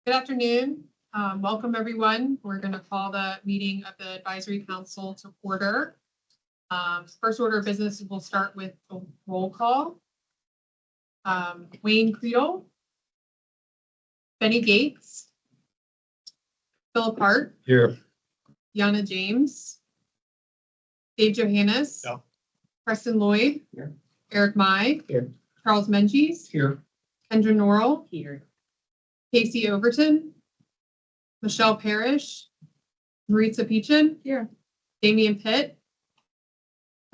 Good afternoon. Welcome, everyone. We're going to call the meeting of the Advisory Council to order. First order of business, we'll start with a roll call. Wayne Creedle, Benny Gates, Philip Hart. Here. Yana James, Dave Johannes. Yeah. Preston Lloyd. Here. Eric Mai. Here. Charles Menges. Here. Kendra Norrell. Here. Casey Overton, Michelle Parrish, Maritza Peachin. Here. Damian Pitt,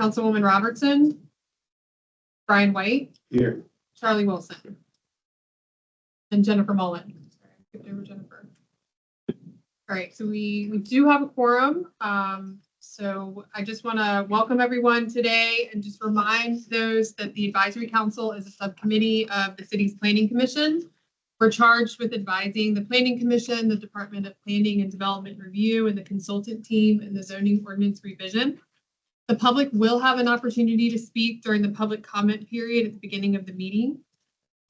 Councilwoman Robertson, Brian White, Here. Charlie Wilson, and Jennifer Mullen. Sorry, I skipped over Jennifer. All right, so we do have a quorum. So I just want to welcome everyone today and just remind those that the Advisory Council is a subcommittee of the city's Planning Commission. We're charged with advising the Planning Commission, the Department of Planning and Development Review, and the consultant team in the zoning ordinance revision. The public will have an opportunity to speak during the public comment period at the beginning of the meeting.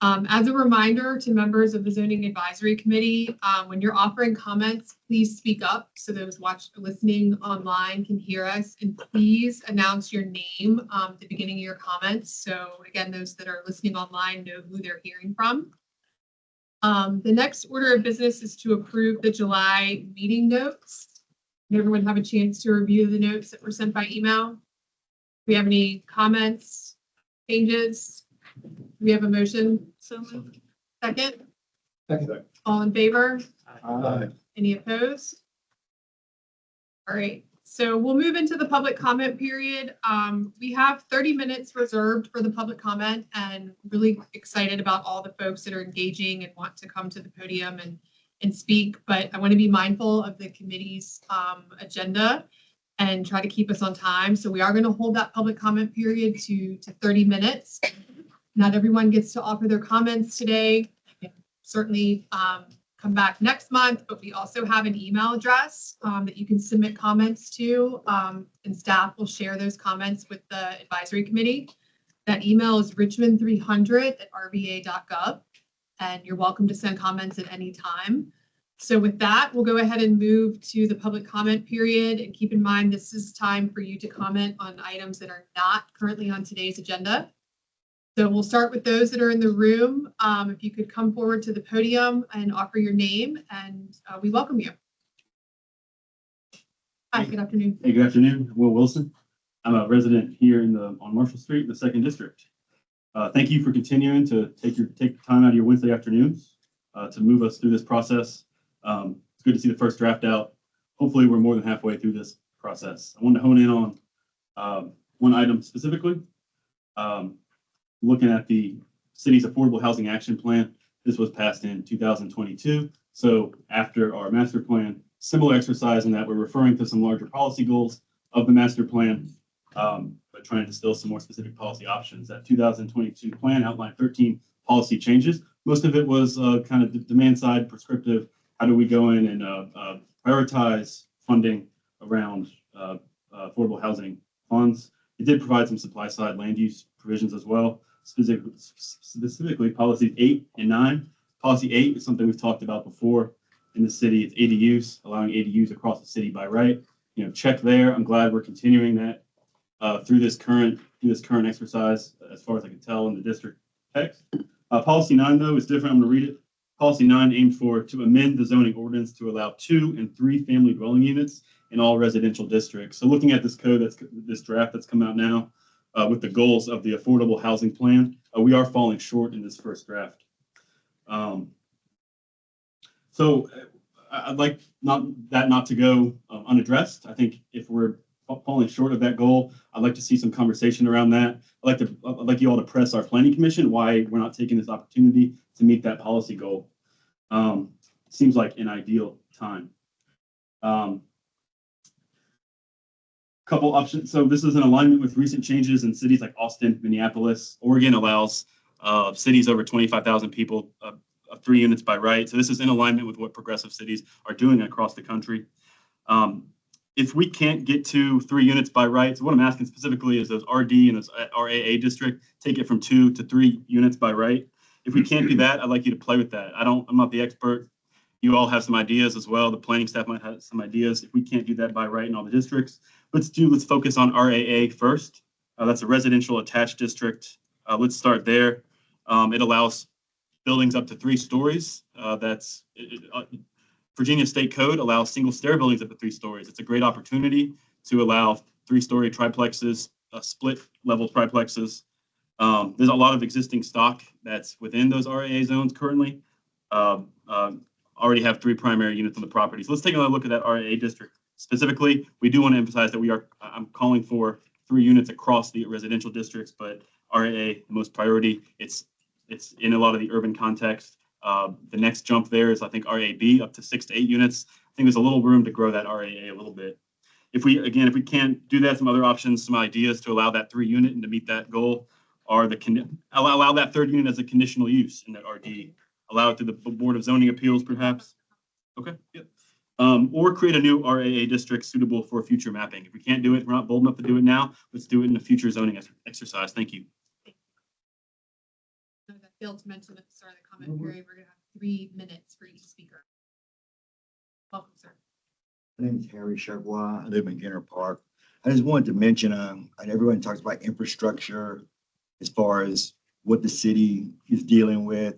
As a reminder to members of the Zoning Advisory Committee, when you're offering comments, please speak up so those listening online can hear us, and please announce your name at the beginning of your comments. So again, those that are listening online know who they're hearing from. The next order of business is to approve the July meeting notes. Did everyone have a chance to review the notes that were sent by email? Do we have any comments, changes? Do we have a motion? So moved. Second? Second. All in favor? Aye. Any opposed? All right, so we'll move into the public comment period. We have 30 minutes reserved for the public comment, and really excited about all the folks that are engaging and want to come to the podium and speak. But I want to be mindful of the committee's agenda and try to keep us on time. So we are going to hold that public comment period to 30 minutes. Not everyone gets to offer their comments today. Certainly come back next month, but we also have an email address that you can submit comments to, and staff will share those comments with the advisory committee. That email is richmond300@rva.gov, and you're welcome to send comments at any time. So with that, we'll go ahead and move to the public comment period, and keep in mind this is time for you to comment on items that are not currently on today's agenda. So we'll start with those that are in the room. If you could come forward to the podium and offer your name, and we welcome you. Hi, good afternoon. Hey, good afternoon. Will Wilson. I'm a resident here on Marshall Street in the 2nd District. Thank you for continuing to take time out of your Wednesday afternoons to move us through this process. It's good to see the first draft out. Hopefully, we're more than halfway through this process. I wanted to hone in on one item specifically. Looking at the city's Affordable Housing Action Plan, this was passed in 2022. So after our master plan, similar exercise in that we're referring to some larger policy goals of the master plan, but trying to distill some more specific policy options. That 2022 plan outlined 13 policy changes. Most of it was kind of the demand side prescriptive. How do we go in and prioritize funding around affordable housing funds? It did provide some supply side land use provisions as well. Specifically policies 8 and 9. Policy 8 is something we've talked about before in the city. It's ADUs, allowing ADUs across the city by right. Check there. I'm glad we're continuing that through this current exercise, as far as I can tell in the district text. Policy 9, though, is different. I'm going to read it. Policy 9 aimed to amend the zoning ordinance to allow 2 and 3 family dwelling units in all residential districts. So looking at this code, this draft that's come out now, with the goals of the Affordable Housing Plan, we are falling short in this first draft. So I'd like not to go unaddressed. I think if we're falling short of that goal, I'd like to see some conversation around that. I'd like you all to press our Planning Commission why we're not taking this opportunity to meet that policy goal. Seems like an ideal time. Couple options. So this is in alignment with recent changes in cities like Austin, Minneapolis. Oregon allows cities over 25,000 people 3 units by right. So this is in alignment with what progressive cities are doing across the country. If we can't get to 3 units by right, so what I'm asking specifically is those RD and those RAA district, take it from 2 to 3 units by right. If we can't do that, I'd like you to play with that. I'm not the expert. you all have some ideas as well. The planning staff might have some ideas. If we can't do that by right in all the districts, let's focus on RAA first. That's a residential attached district. Let's start there. It allows buildings up to 3 stories. Virginia State Code allows single stair buildings up to 3 stories. It's a great opportunity to allow 3-story triplexes, split level triplexes. There's a lot of existing stock that's within those RAA zones currently. Already have 3 primary units on the property. So let's take another look at that RAA district. Specifically, we do want to emphasize that I'm calling for 3 units across the residential districts, but RAA, the most priority. It's in a lot of the urban context. The next jump there is, I think, RAB up to 6 to 8 units. I think there's a little room to grow that RAA a little bit. If we can't do that, some other options, some ideas to allow that 3 unit and to meet that goal are allow that 3rd unit as a conditional use in that RD. Allow it to the Board of Zoning Appeals, perhaps. Okay, yep. Or create a new RAA district suitable for future mapping. If we can't do it, we're not bold enough to do it now. Let's do it in a future zoning exercise. Thank you. I failed to mention at the start of the comment period, we're going to have 3 minutes for each speaker. Welcome, sir. My name is Harry Charbois. I live in Ginter Park. I just wanted to mention, and everyone talks about infrastructure as far as what the city is dealing with.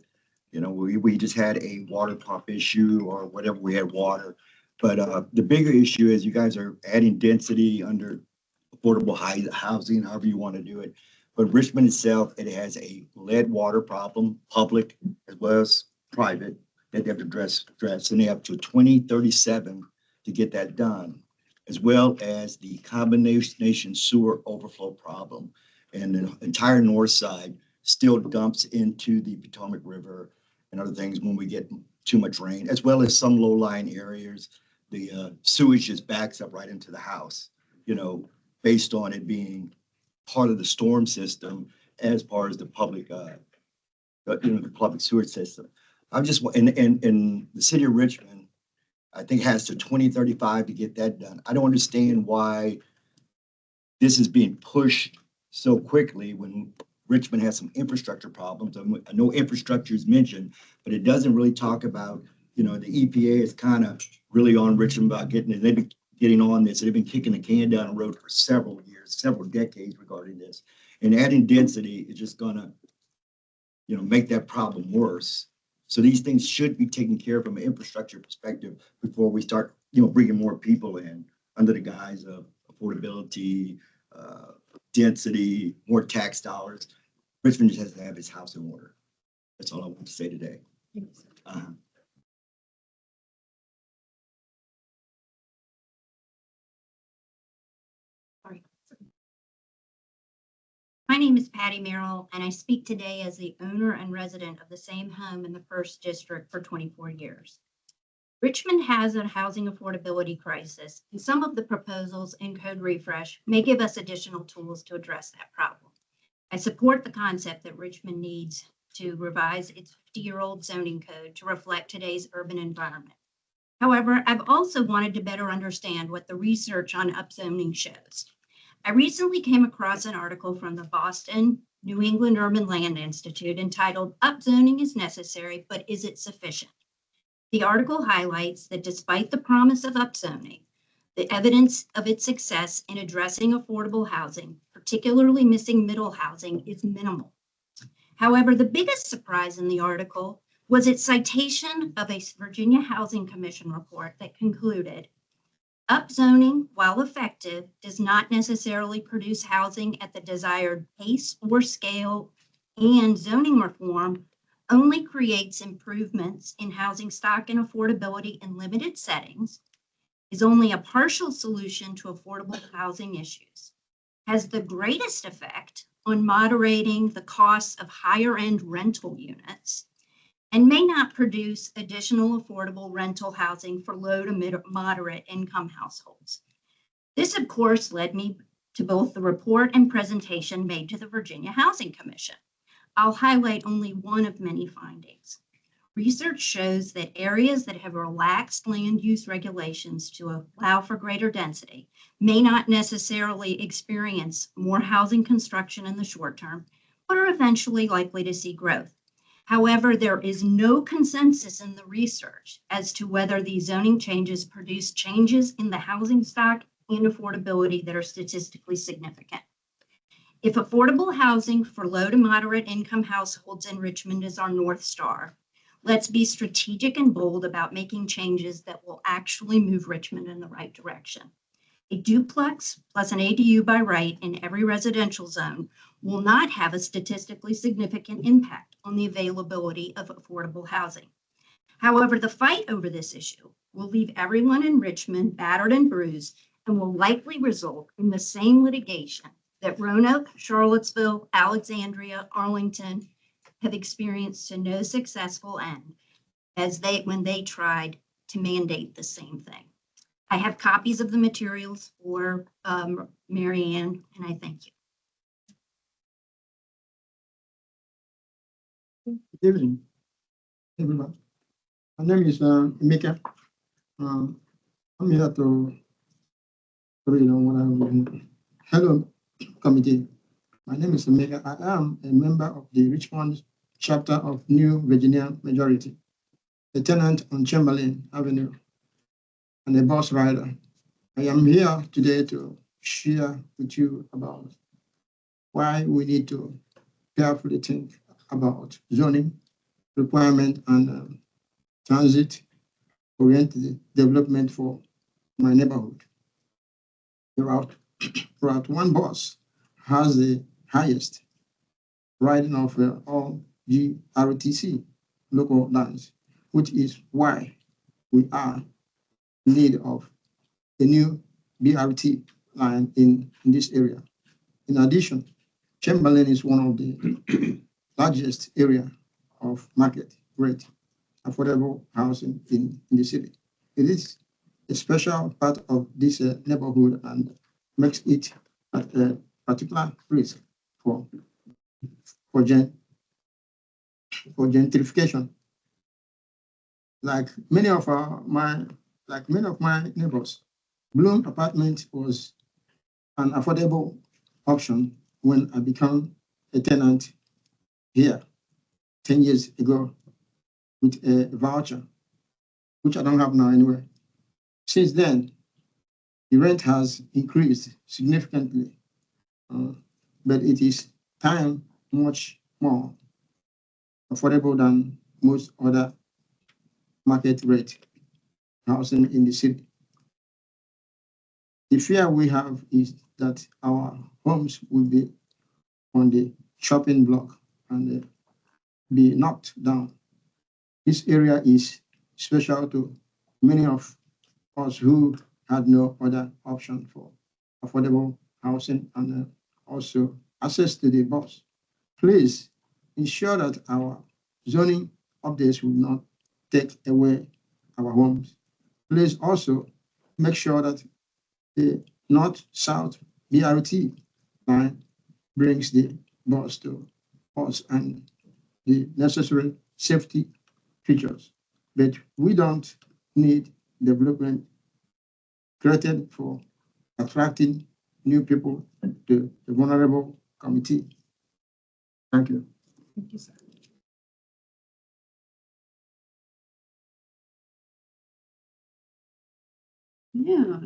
You know, we just had a water pump issue or whatever, we had water. But the bigger issue is you guys are adding density under affordable housing, however you want to do it. But Richmond itself, it has a lead water problem, public as well as private, that they have to address, and they have to 2037 to get that done, as well as the combination sewer overflow problem. And the entire north side still dumps into the Potomac River and other things when we get too much rain, as well as some low-lying areas. The sewage just backs up right into the house, you know, based on it being part of the storm system as far as the public, the public sewer system. I'm just, in the city of Richmond, I think has to 2035 to get that done. I don't understand why this is being pushed so quickly when Richmond has some infrastructure problems. I know infrastructure is mentioned, but it doesn't really talk about, you know, the EPA is kind of really on Richmond about getting it. They've been getting on this. They've been kicking the can down the road for several years, several decades regarding this. And adding density is just gonna, you know, make that problem worse. So these things should be taken care of from an infrastructure perspective before we start, you know, bringing more people in under the guise of affordability, density, more tax dollars. Richmond just has to have its house in order. That's all I want to say today. My name is Patty Merrill, and I speak today as the owner and resident of the same home in the 1st District for 24 years. Richmond has a housing affordability crisis, and some of the proposals in Code Refresh may give us additional tools to address that problem. I support the concept that Richmond needs to revise its 50-year-old zoning code to reflect today's urban environment. However, I've also wanted to better understand what the research on upzoning shows. I recently came across an article from the Boston New England Urban Land Institute entitled "Upzoning is Necessary, but Is It Sufficient?" The article highlights that despite the promise of upzoning, the evidence of its success in addressing affordable housing, particularly missing middle housing, is minimal. However, the biggest surprise in the article was its citation of a Virginia Housing Commission report that concluded, upzoning, while effective, does not necessarily produce housing at the desired pace or scale, and zoning reform only creates improvements in housing stock and affordability in limited settings, is only a partial solution to affordable housing issues, has the greatest effect on moderating the costs of higher-end rental units, and may not produce additional affordable rental housing for low to moderate income households. This, of course, led me to both the report and presentation made to the Virginia Housing Commission. I'll highlight only one of many findings. Research shows that areas that have relaxed land use regulations to allow for greater density may not necessarily experience more housing construction in the short term, but are eventually likely to see growth. However, there is no consensus in the research as to whether these zoning changes produce changes in the housing stock and affordability that are statistically significant. If affordable housing for low to moderate income households in Richmond is our North Star, let's be strategic and bold about making changes that will actually move Richmond in the right direction. A duplex plus an ADU by right in every residential zone will not have a statistically significant impact on the availability of affordable housing. However, the fight over this issue will leave everyone in Richmond battered and bruised and will likely result in the same litigation that Roanoke, Charlottesville, Alexandria, Arlington have experienced to no successful end when they tried to mandate the same thing. I have copies of the materials for Mary Ann, and I thank you. Good evening, everyone. My name is Emeka. I'm here to read on what I'm. Hello, committee. My name is Emeka. I am a member of the Richmond chapter of New Virginia Majority, a tenant on Chamberlain Avenue, and a bus rider. I am here today to share with you about why we need to carefully think about zoning requirement and transit-oriented development for my neighborhood. Route 1 bus has the highest riding of all GRTC local lines, which is why we are in need of a new BRT line in this area. In addition, Chamberlain is one of the largest area of market rate affordable housing in the city. It is a special part of this neighborhood and makes it at a particular risk for gentrification. Like many of my neighbors, Bloom Apartment was an affordable option when I became a tenant here 10 years ago with a voucher, which I don't have now anyway. Since then, the rent has increased significantly, but it is time much more affordable than most other market rate housing in the city. The fear we have is that our homes will be on the chopping block and be knocked down. This area is special to many of us who had no other option for affordable housing and also access to the bus. Please ensure that our zoning updates will not take away our homes. Please also make sure that the north-south BRT line brings the bus to us and the necessary safety features. But we don't need development created for attracting new people to the vulnerable committee. Thank you. Thank you, sir. Yeah.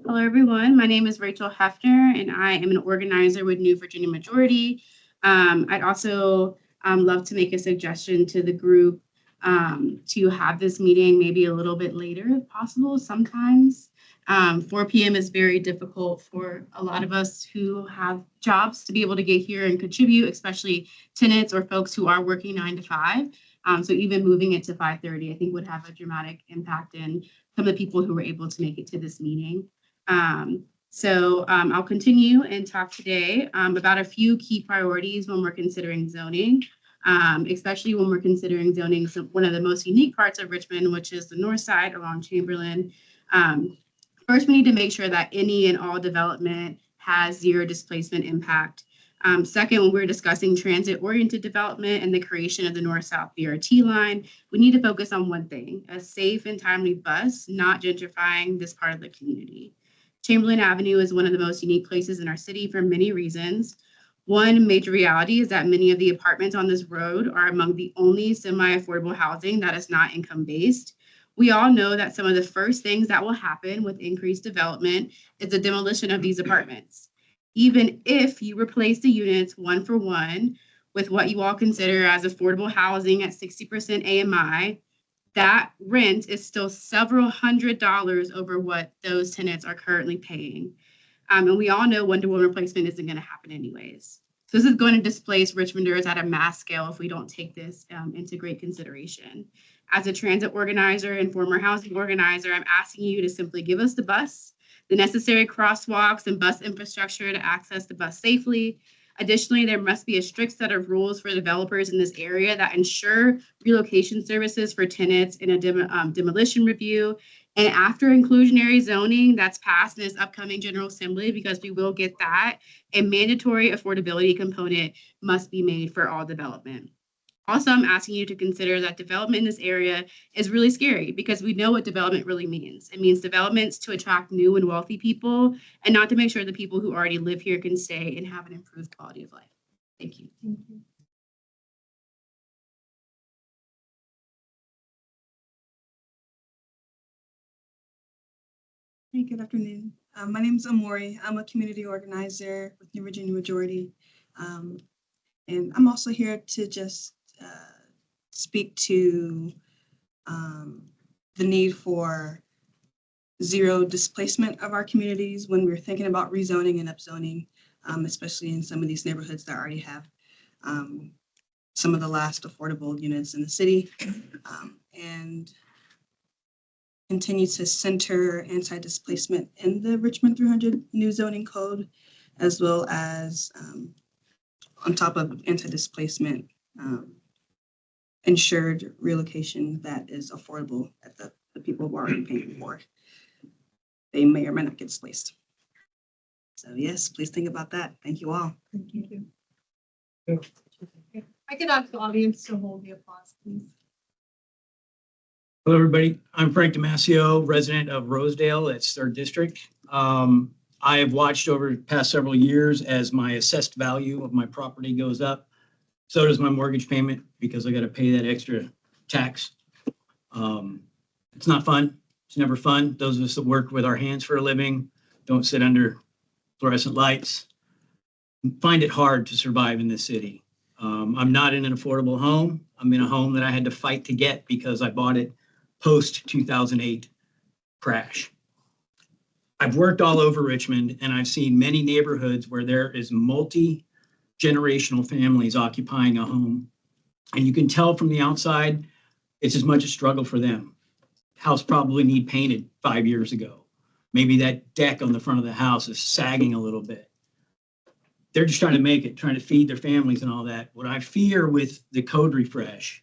Hello, everyone. My name is Rachel Hefner, and I am an organizer with New Virginia Majority. I'd also love to make a suggestion to the group to have this meeting maybe a little bit later if possible. Sometimes 4 p.m. is very difficult for a lot of us who have jobs to be able to get here and contribute, especially tenants or folks who are working 9 to 5. So even moving it to 5:30, I think would have a dramatic impact in some of the people who were able to make it to this meeting. I'll continue and talk today about a few key priorities when we're considering zoning, especially when we're considering zoning one of the most unique parts of Richmond, which is the north side along Chamberlain. First, we need to make sure that any and all development has zero displacement impact. Second, when we're discussing transit-oriented development and the creation of the north-south BRT line, we need to focus on one thing: a safe and timely bus, not gentrifying this part of the community. Chamberlain Avenue is one of the most unique places in our city for many reasons. One major reality is that many of the apartments on this road are among the only semi-affordable housing that is not income-based. We all know that some of the first things that will happen with increased development is the demolition of these apartments. Even if you replace the units one for one with what you all consider as affordable housing at 60% AMI, that rent is still several $100s over what those tenants are currently paying. And we all know one-to-one replacement isn't going to happen anyways. So this is going to displace Richmonders at a mass scale if we don't take this into great consideration. As a transit organizer and former housing organizer, I'm asking you to simply give us the bus, the necessary crosswalks and bus infrastructure to access the bus safely. Additionally, there must be a strict set of rules for developers in this area that ensure relocation services for tenants in a demolition review. And after inclusionary zoning that's passed in this upcoming General Assembly, because we will get that, a mandatory affordability component must be made for all development. Also, I'm asking you to consider that development in this area is really scary because we know what development really means. It means developments to attract new and wealthy people and not to make sure the people who already live here can stay and have an improved quality of life. Thank you. Thank you. Hey, good afternoon. My name is Amori. I'm a community organizer with New Virginia Majority. And I'm also here to just speak to the need for zero displacement of our communities when we're thinking about rezoning and upzoning, especially in some of these neighborhoods that already have some of the last affordable units in the city. And continue to center anti-displacement in the Richmond 300 new zoning code, as well as on top of anti-displacement, ensured relocation that is affordable that the people who are already paying for. They may or may not get displaced. So yes, please think about that. Thank you all. Thank you. I could ask the audience to hold the applause, please. Hello, everybody. I'm Frank Damasio, resident of Rosedale. It's 3rd District. I have watched over the past several years as my assessed value of my property goes up. So does my mortgage payment because I got to pay that extra tax. It's not fun. It's never fun. Those of us that work with our hands for a living, don't sit under fluorescent lights, find it hard to survive in this city. I'm not in an affordable home. I'm in a home that I had to fight to get because I bought it post 2008 crash. I've worked all over Richmond and I've seen many neighborhoods where there is multi-generational families occupying a home. And you can tell from the outside, it's as much a struggle for them. House probably need painted 5 years ago. Maybe that deck on the front of the house is sagging a little bit. They're just trying to make it, trying to feed their families and all that. What I fear with the code refresh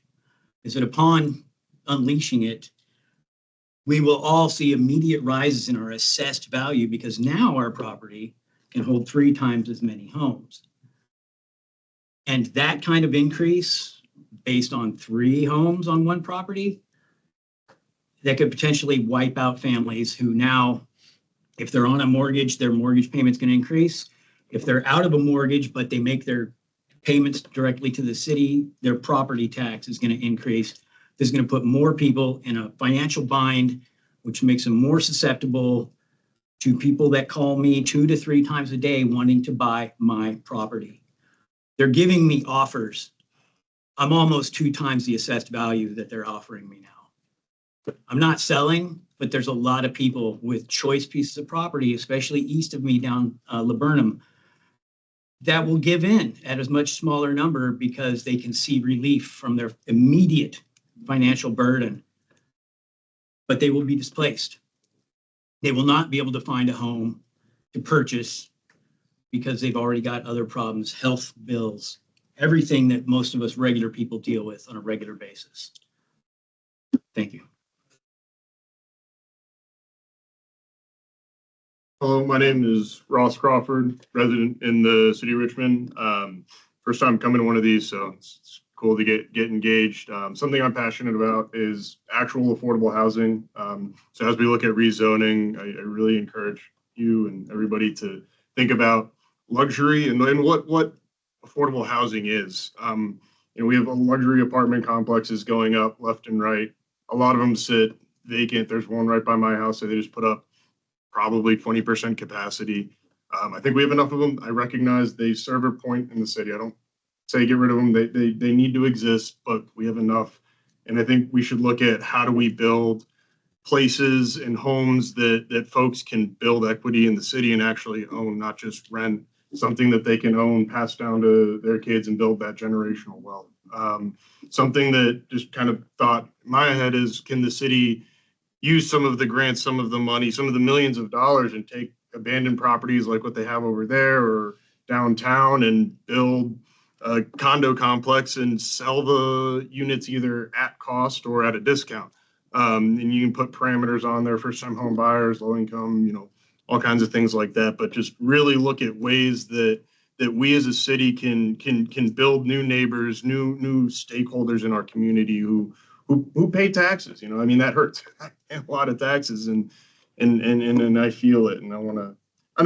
is that upon unleashing it, we will all see immediate rises in our assessed value because now our property can hold 3 times as many homes. And that kind of increase based on 3 homes on one property, that could potentially wipe out families who now, if they're on a mortgage, their mortgage payment's going to increase. If they're out of a mortgage, but they make their payments directly to the city, their property tax is going to increase. This is going to put more people in a financial bind, which makes them more susceptible to people that call me 2 to 3 times a day wanting to buy my property. They're giving me offers. I'm almost 2 times the assessed value that they're offering me now. I'm not selling, but there's a lot of people with choice pieces of property, especially east of me down Laburnum, that will give in at a much smaller number because they can see relief from their immediate financial burden, but they will be displaced. They will not be able to find a home to purchase because they've already got other problems, health bills, everything that most of us regular people deal with on a regular basis. Thank you. Hello, my name is Ross Crawford, resident in the city of Richmond. First time coming to one of these, so it's cool to get engaged. Something I'm passionate about is actual affordable housing. So as we look at rezoning, I really encourage you and everybody to think about luxury and what affordable housing is. We have a luxury apartment complexes going up left and right. A lot of them sit vacant. There's one right by my house that they just put up probably 20% capacity. I think we have enough of them. I recognize they serve a point in the city. I don't say get rid of them. They need to exist, but we have enough. And I think we should look at how do we build places and homes that folks can build equity in the city and actually own, not just rent, something that they can own, pass down to their kids and build that generational wealth. Something that just kind of thought in my head is, can the city use some of the grants, some of the money, some of the millions of dollars and take abandoned properties like what they have over there or downtown and build a condo complex and sell the units either at cost or at a discount. And you can put parameters on there, first time home buyers, low income, all kinds of things like that. But just really look at ways that we as a city can build new neighbors, new stakeholders in our community who pay taxes. That hurts. I pay a lot of taxes and I feel it. And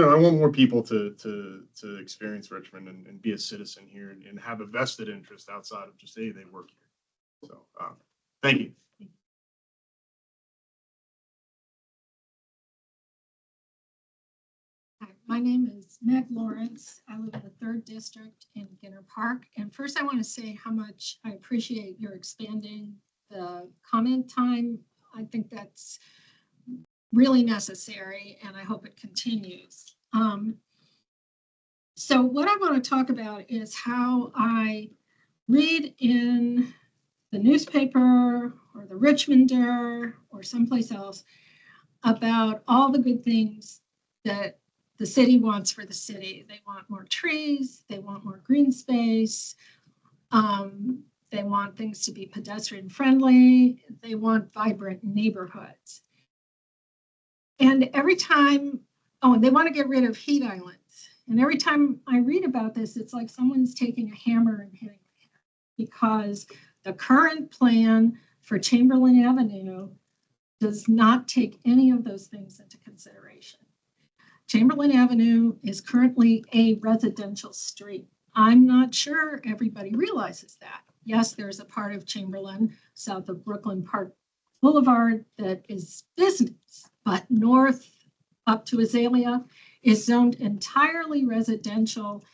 I want more people to experience Richmond and be a citizen here and have a vested interest outside of just, hey, they work here. So thank you. Hi, my name is Meg Lawrence. I live in the 3rd District in Ginter Park. And first I want to say how much I appreciate your expanding the comment time. I think that's really necessary and I hope it continues. So what I want to talk about is how I read in the newspaper or the Richmonder or someplace else about all the good things that the city wants for the city. They want more trees, they want more green space, they want things to be pedestrian friendly, they want vibrant neighborhoods. And every time, and they want to get rid of heat islands. And every time I read about this, it's like someone's taking a hammer and hitting my head, because the current plan for Chamberlain Avenue does not take any of those things into consideration. Chamberlain Avenue is currently a residential street. I'm not sure everybody realizes that. Yes, there's a part of Chamberlain south of Brooklyn Park Boulevard that is business, but north up to Azalea is zoned entirely residential,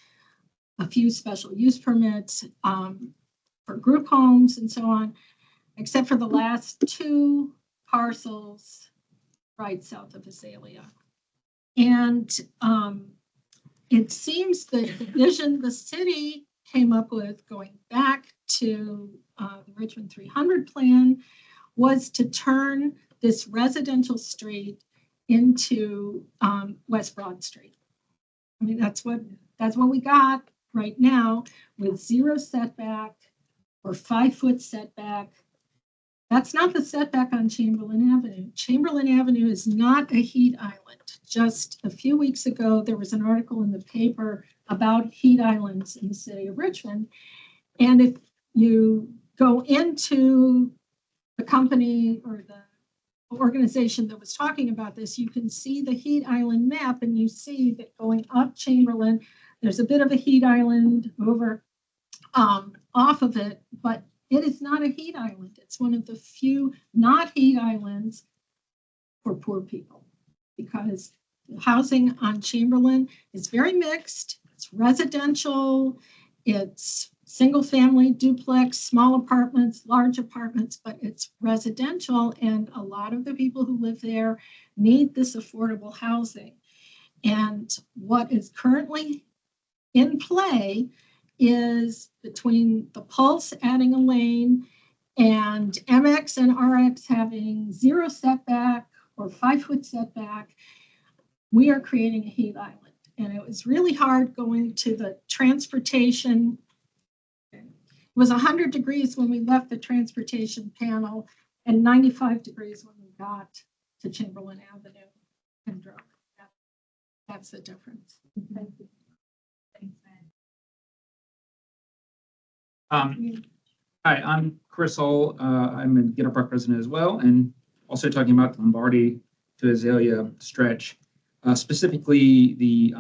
a few special use permits for group homes and so on, except for the last 2 parcels right south of Azalea. And it seems that the vision the city came up with going back to the Richmond 300 plan was to turn this residential street into West Broad Street. I mean, that's what we got right now, with 0 setback or 5-foot setback. That's not the setback on Chamberlain Avenue. Chamberlain Avenue is not a heat island. Just a few weeks ago, there was an article in the paper about heat islands in the city of Richmond. And if you go into the company or the organization that was talking about this, you can see the heat island map, and you see that going up Chamberlain, there's a bit of a heat island over off of it, but it is not a heat island. It's one of the few not heat islands for poor people, because the housing on Chamberlain is very mixed. It's residential, it's single family, duplex, small apartments, large apartments, but it's residential. And a lot of the people who live there need this affordable housing. And what is currently in play is between the Pulse adding a lane and MX and RX having 0 setback or 5-foot setback, we are creating a heat island. And it was really hard going to the transportation. It was 100 degrees when we left the transportation panel and 95 degrees when we got to Chamberlain Avenue and drove. That's the difference. Thank you. Thanks, Hi, I'm Chris Hull. I'm a Ginter Park resident as well, and also talking about the Lombardi to Azalea stretch, specifically the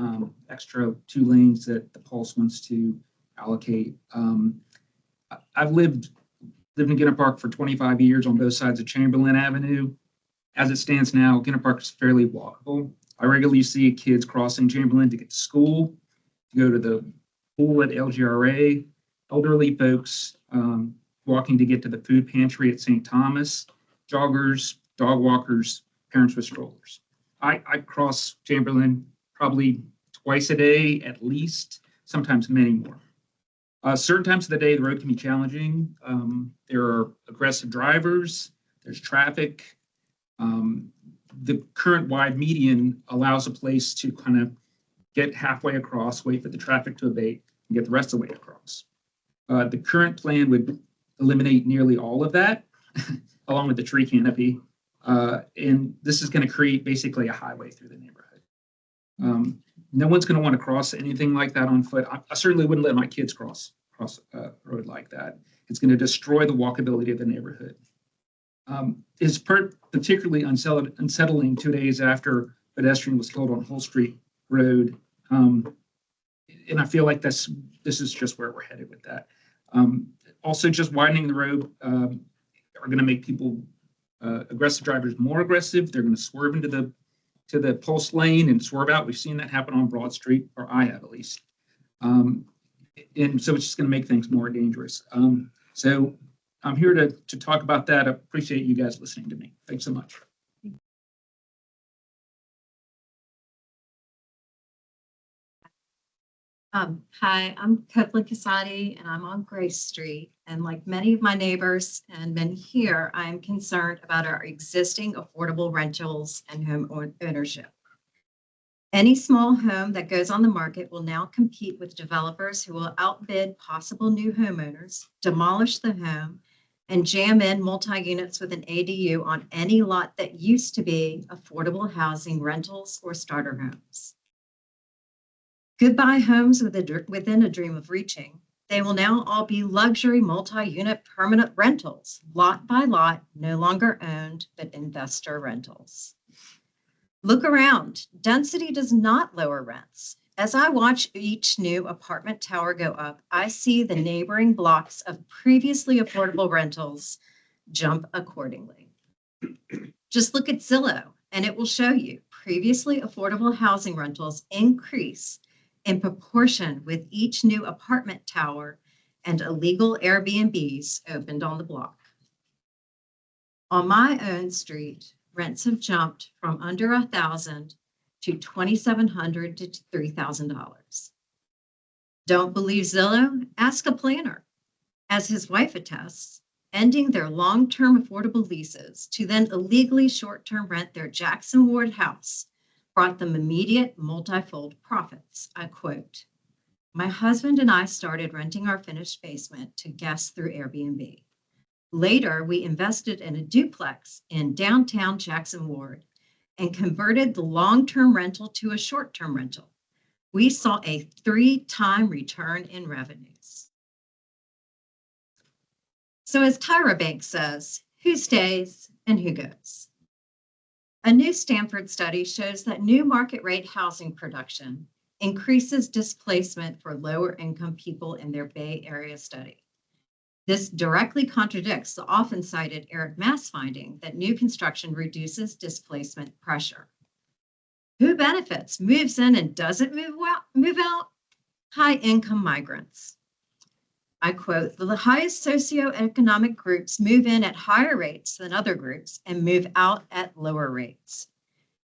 extra 2 lanes that the Pulse wants to allocate. I've lived in Ginter Park for 25 years on both sides of Chamberlain Avenue. As it stands now, Ginter Park is fairly walkable. I regularly see kids crossing Chamberlain to get to school, to go to the pool at LGRA, elderly folks walking to get to the food pantry at St. Thomas, joggers, dog walkers, parents with strollers. I cross Chamberlain probably twice a day at least, sometimes many more. Certain times of the day, the road can be challenging. There are aggressive drivers, there's traffic. The current wide median allows a place to kind of get halfway across, wait for the traffic to abate, and get the rest of the way across. The current plan would eliminate nearly all of that, along with the tree canopy. And this is going to create basically a highway through the neighborhood. No one's going to want to cross anything like that on foot. I certainly wouldn't let my kids cross a road like that. It's going to destroy the walkability of the neighborhood. It's particularly unsettling 2 days after pedestrian was killed on Hull Street Road. And I feel like this is just where we're headed with that. Also, just widening the road are going to make people, aggressive drivers, more aggressive. They're going to swerve into the pulse lane and swerve out. We've seen that happen on Broad Street, or I have at least. And so it's just going to make things more dangerous. So I'm here to talk about that. I appreciate you guys listening to me. Thanks so much. Hi, I'm Kathleen Casati, and I'm on Grace Street. And like many of my neighbors and many here, I'm concerned about our existing affordable rentals and home ownership. Any small home that goes on the market will now compete with developers who will outbid possible new homeowners, demolish the home, and jam in multi-units with an ADU on any lot that used to be affordable housing rentals or starter homes. Goodbye homes within a dream of reaching. They will now all be luxury multi-unit permanent rentals, lot by lot, no longer owned, but investor rentals. Look around. Density does not lower rents. As I watch each new apartment tower go up, I see the neighboring blocks of previously affordable rentals jump accordingly. Just look at Zillow, and it will show you previously affordable housing rentals increase in proportion with each new apartment tower and illegal Airbnbs opened on the block. On my own street, rents have jumped from under $1,000 to $2,700 to $3,000. Don't believe Zillow? Ask a planner. As his wife attests, ending their long-term affordable leases to then illegally short-term rent their Jackson Ward house brought them immediate multifold profits. I quote, "My husband and I started renting our finished basement to guests through Airbnb. Later, we invested in a duplex in downtown Jackson Ward and converted the long-term rental to a short-term rental. We saw a 3-time return in revenues." So as Tyra Banks says, who stays and who goes? A new Stanford study shows that new market rate housing production increases displacement for lower income people in their Bay Area study. This directly contradicts the often cited Eric Mass finding that new construction reduces displacement pressure. Who benefits, moves in, and doesn't move out? High income migrants. I quote, "The highest socioeconomic groups move in at higher rates than other groups and move out at lower rates."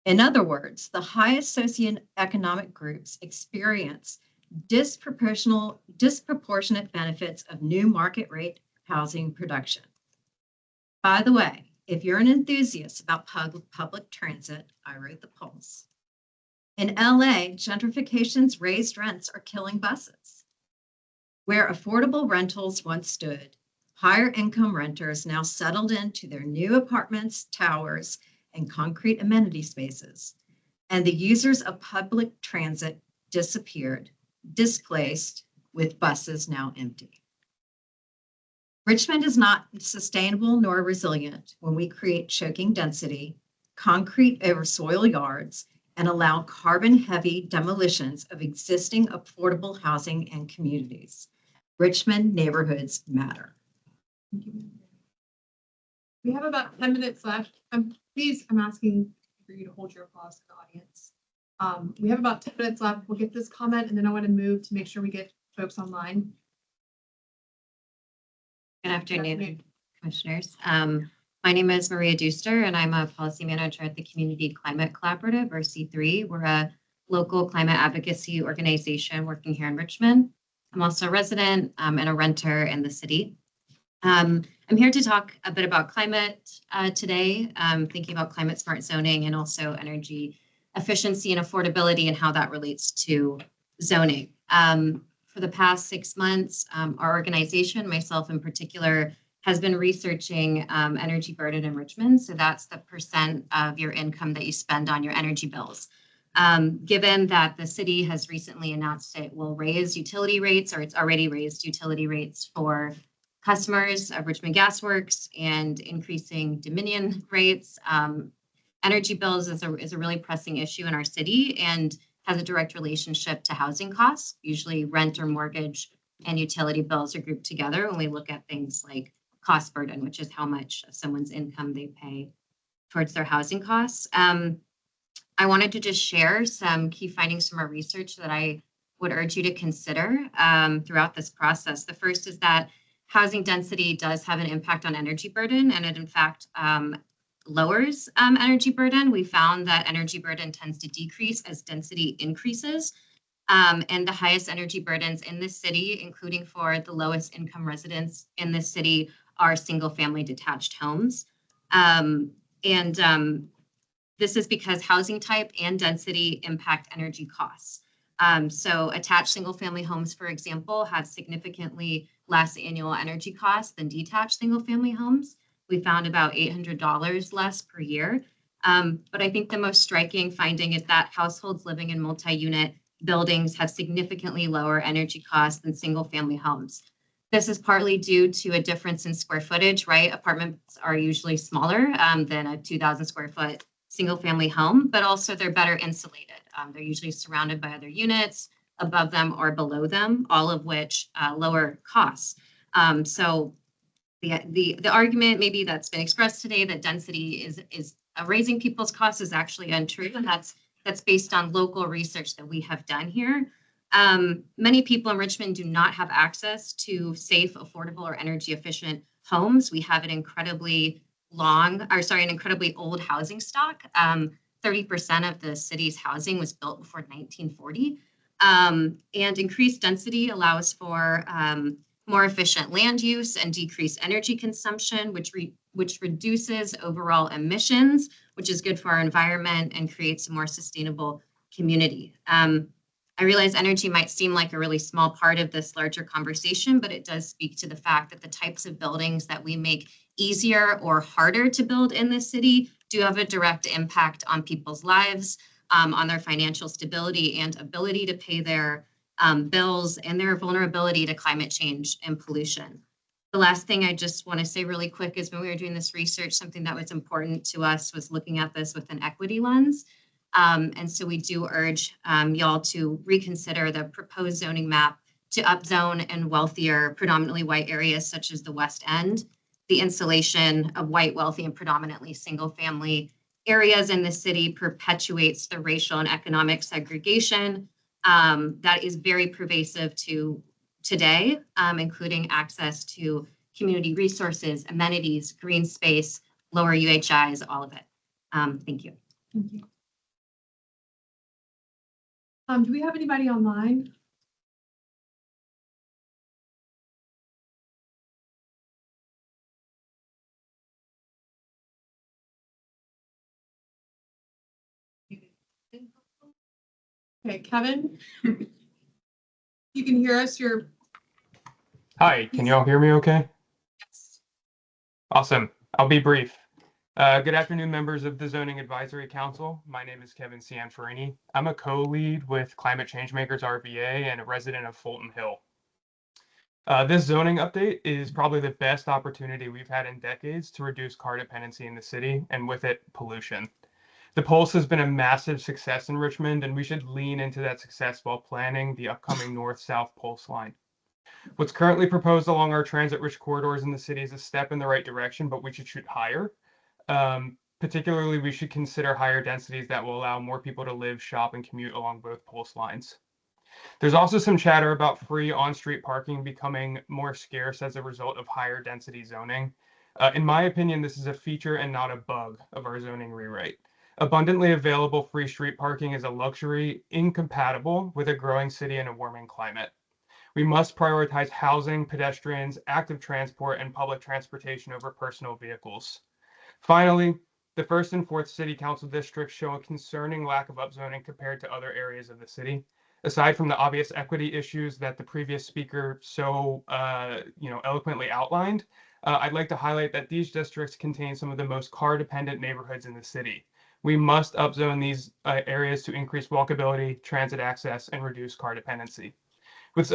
In other words, the highest socioeconomic groups experience disproportionate benefits of new market rate housing production. By the way, if you're an enthusiast about public transit, I wrote the Pulse. In LA, gentrification's raised rents are killing buses. Where affordable rentals once stood, higher income renters now settled into their new apartments, towers, and concrete amenity spaces, and the users of public transit disappeared, displaced, with buses now empty. Richmond is not sustainable nor resilient when we create choking density, concrete over soil yards, and allow carbon-heavy demolitions of existing affordable housing and communities. Richmond neighborhoods matter. We have about 10 minutes left. Please, I'm asking for you to hold your applause to the audience. We have about 10 minutes left. We'll get this comment and then I want to move to make sure we get folks online. Good afternoon, commissioners. My name is Maria Duster, and I'm a policy manager at the Community Climate Collaborative, or C3. We're a local climate advocacy organization working here in Richmond. I'm also a resident and a renter in the city. I'm here to talk a bit about climate today, thinking about climate smart zoning and also energy efficiency and affordability and how that relates to zoning. For the past 6 months, our organization, myself in particular, has been researching energy burden in Richmond. So that's the percent of your income that you spend on your energy bills. Given that the city has recently announced it will raise utility rates, or it's already raised utility rates for customers of Richmond Gas Works and increasing Dominion rates, energy bills is a really pressing issue in our city and has a direct relationship to housing costs. Usually rent or mortgage and utility bills are grouped together when we look at things like cost burden, which is how much of someone's income they pay towards their housing costs. I wanted to just share some key findings from our research that I would urge you to consider throughout this process. The first is that housing density does have an impact on energy burden, and it in fact lowers energy burden. We found that energy burden tends to decrease as density increases. And the highest energy burdens in this city, including for the lowest income residents in this city, are single family detached homes. This is because housing type and density impact energy costs. So attached single family homes, for example, have significantly less annual energy costs than detached single family homes. We found about $800 less per year. But I think the most striking finding is that households living in multi-unit buildings have significantly lower energy costs than single family homes. This is partly due to a difference in square footage, right? Apartments are usually smaller than a 2,000 square foot single family home, but also they're better insulated. They're usually surrounded by other units above them or below them, all of which lower costs. So the argument maybe that's been expressed today that density is raising people's costs is actually untrue, and that's based on local research that we have done here. Many people in Richmond do not have access to safe, affordable, or energy efficient homes. We have an incredibly old housing stock. 30% of the city's housing was built before 1940. And increased density allows for more efficient land use and decreased energy consumption, which reduces overall emissions, which is good for our environment and creates a more sustainable community. I realize energy might seem like a really small part of this larger conversation, but it does speak to the fact that the types of buildings that we make easier or harder to build in this city do have a direct impact on people's lives, on their financial stability and ability to pay their bills, and their vulnerability to climate change and pollution. The last thing I just want to say really quick is when we were doing this research, something that was important to us was looking at this with an equity lens. And so we do urge y'all to reconsider the proposed zoning map to upzone in wealthier, predominantly white areas such as the West End. The insulation of white, wealthy, and predominantly single-family areas in the city perpetuates the racial and economic segregation that is very pervasive to today, including access to community resources, amenities, green space, lower UHIs, all of it. Thank you. Thank you. Do we have anybody online? Okay, Kevin, you can hear us. Hi, can you all hear me okay? Awesome. I'll be brief. Good afternoon, members of the Zoning Advisory Council. My name is Kevin Cianfarini. I'm a co-lead with Climate Changemakers RVA and a resident of Fulton Hill. This zoning update is probably the best opportunity we've had in decades to reduce car dependency in the city, and with it, pollution. The Pulse has been a massive success in Richmond, and we should lean into that success while planning the upcoming north-south Pulse line. What's currently proposed along our transit-rich corridors in the city is a step in the right direction, but we should shoot higher. Particularly, we should consider higher densities that will allow more people to live, shop, and commute along both pulse lines. There's also some chatter about free on-street parking becoming more scarce as a result of higher density zoning. In my opinion, this is a feature and not a bug of our zoning rewrite. Abundantly available free street parking is a luxury incompatible with a growing city and a warming climate. We must prioritize housing, pedestrians, active transport, and public transportation over personal vehicles. Finally, the 1st and 4th City Council districts show a concerning lack of upzoning compared to other areas of the city. Aside from the obvious equity issues that the previous speaker so eloquently outlined, I'd like to highlight that these districts contain some of the most car-dependent neighborhoods in the city. We must upzone these areas to increase walkability, transit access, and reduce car dependency. With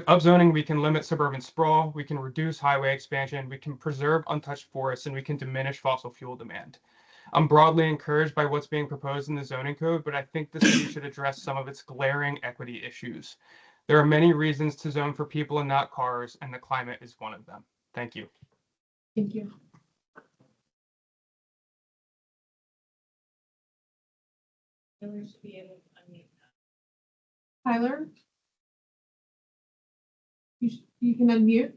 upzoning, we can limit suburban sprawl, we can reduce highway expansion, we can preserve untouched forests, and we can diminish fossil fuel demand. I'm broadly encouraged by what's being proposed in the zoning code, but I think the city should address some of its glaring equity issues. There are many reasons to zone for people and not cars, and the climate is one of them. Thank you. Thank you. Tyler? You can unmute.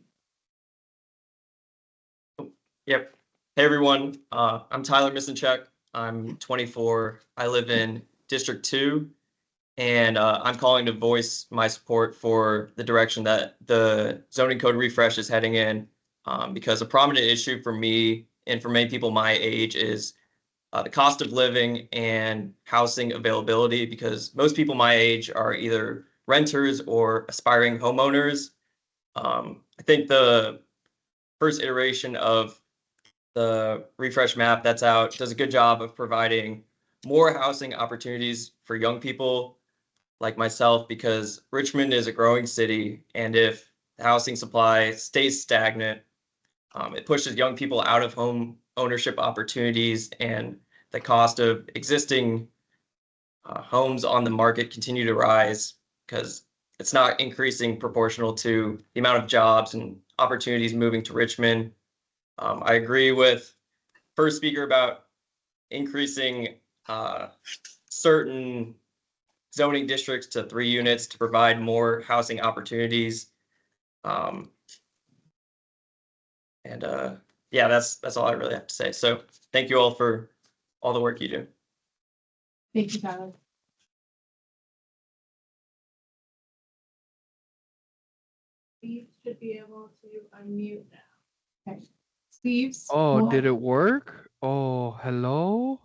Yep. Hey everyone, I'm Tyler Misanchuk. I'm 24. I live in District 2, and I'm calling to voice my support for the direction that the zoning code refresh is heading in, because a prominent issue for me and for many people my age is the cost of living and housing availability, because most people my age are either renters or aspiring homeowners. I think the first iteration of the refresh map that's out does a good job of providing more housing opportunities for young people like myself, because Richmond is a growing city, and if the housing supply stays stagnant, it pushes young people out of home ownership opportunities, and the cost of existing homes on the market continue to rise because it's not increasing proportional to the amount of jobs and opportunities moving to Richmond. I agree with first speaker about increasing certain zoning districts to 3 units to provide more housing opportunities. Yeah, that's all I really have to say. So thank you all for all the work you do. Thank you, Tyler. Steve should be able to unmute now. Okay. Steve's. Oh, did it work? Oh, hello?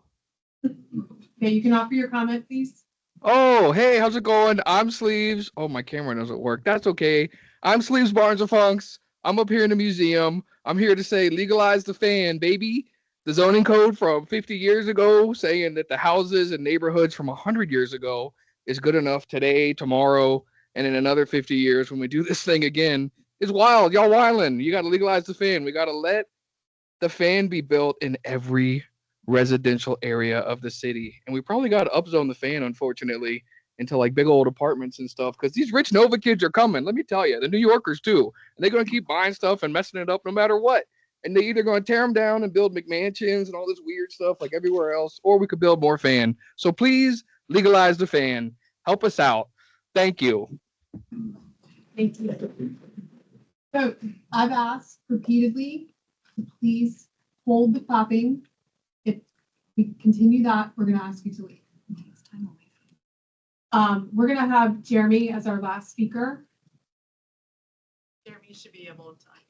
Okay, you can offer your comment, please. Oh, hey, how's it going? I'm Sleeves. Oh, my camera doesn't work. That's okay. I'm Sleeves Barnes and Funks. I'm up here in the museum. I'm here to say legalize the fan, baby. The zoning code from 50 years ago saying that the houses and neighborhoods from 100 years ago is good enough today, tomorrow, and in another 50 years when we do this thing again is wild. Y'all wildin'. You got to legalize the fan. We got to let the fan be built in every residential area of the city. And we probably got to upzone the fan, unfortunately, into like big old apartments and stuff, because these rich Nova kids are coming. Let me tell you, the New Yorkers too. And they're going to keep buying stuff and messing it up no matter what. And they're either going to tear them down and build McMansions and all this weird stuff like everywhere else, or we could build more fan. So please legalize the fan. Help us out. Thank you. Thank you. So I've asked repeatedly to please hold the clapping. If we continue that, we're going to ask you to leave. We're going to have Jeremy as our last speaker. Jeremy should be able to unmute.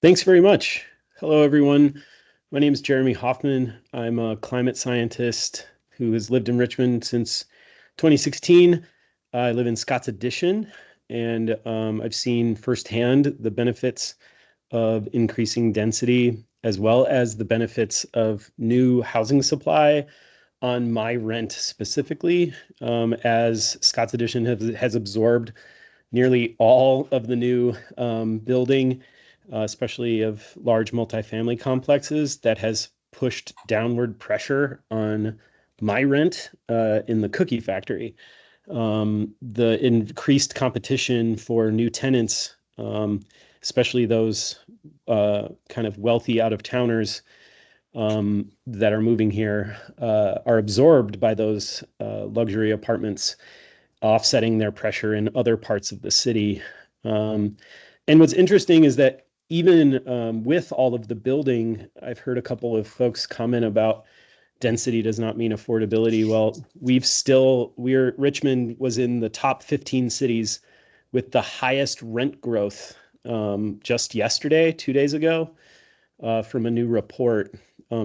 Thanks very much. Hello, everyone. My name is Jeremy Hoffman. I'm a climate scientist who has lived in Richmond since 2016. I live in Scott's Addition, and I've seen firsthand the benefits of increasing density, as well as the benefits of new housing supply on my rent specifically, as Scott's Addition has absorbed nearly all of the new building, especially of large multifamily complexes, that has pushed downward pressure on my rent in the cookie factory. The increased competition for new tenants, especially those kind of wealthy out-of-towners that are moving here, are absorbed by those luxury apartments, offsetting their pressure in other parts of the city. And what's interesting is that even with all of the building, I've heard a couple of folks comment about density does not mean affordability. Well, Richmond was in the top 15 cities with the highest rent growth just yesterday, 2 days ago, from a new report.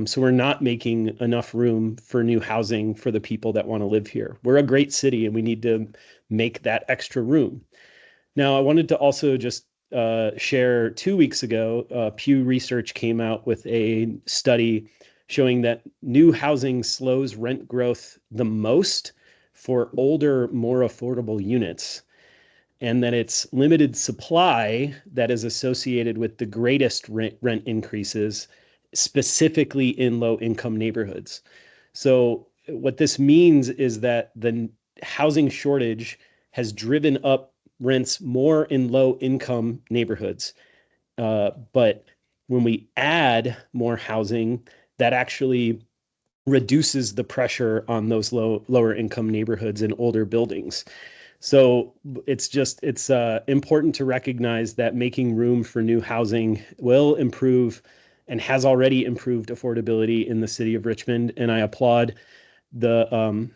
So we're not making enough room for new housing for the people that want to live here. We're a great city and we need to make that extra room. Now, I wanted to also just share 2 weeks ago, Pew Research came out with a study showing that new housing slows rent growth the most for older, more affordable units, and that it's limited supply that is associated with the greatest rent increases, specifically in low-income neighborhoods. So what this means is that the housing shortage has driven up rents more in low-income neighborhoods. But when we add more housing, that actually reduces the pressure on those lower income neighborhoods and older buildings. So it's important to recognize that making room for new housing will improve and has already improved affordability in the city of Richmond. And I applaud the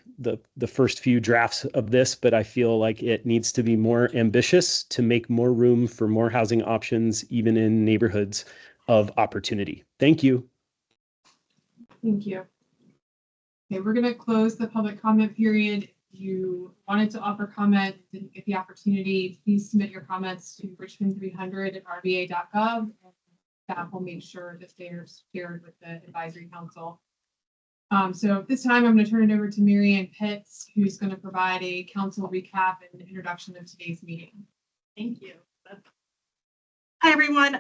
first few drafts of this, but I feel like it needs to be more ambitious to make more room for more housing options, even in neighborhoods of opportunity. Thank you. Thank you. Okay, we're going to close the public comment period. If you wanted to offer comment, didn't get the opportunity, please submit your comments to richmond300@rva.gov. And staff will make sure that they are shared with the advisory council. So at this time, I'm going to turn it over to Mary Ann Pitts, who's going to provide a council recap and introduction of today's meeting. Thank you. Hi, everyone.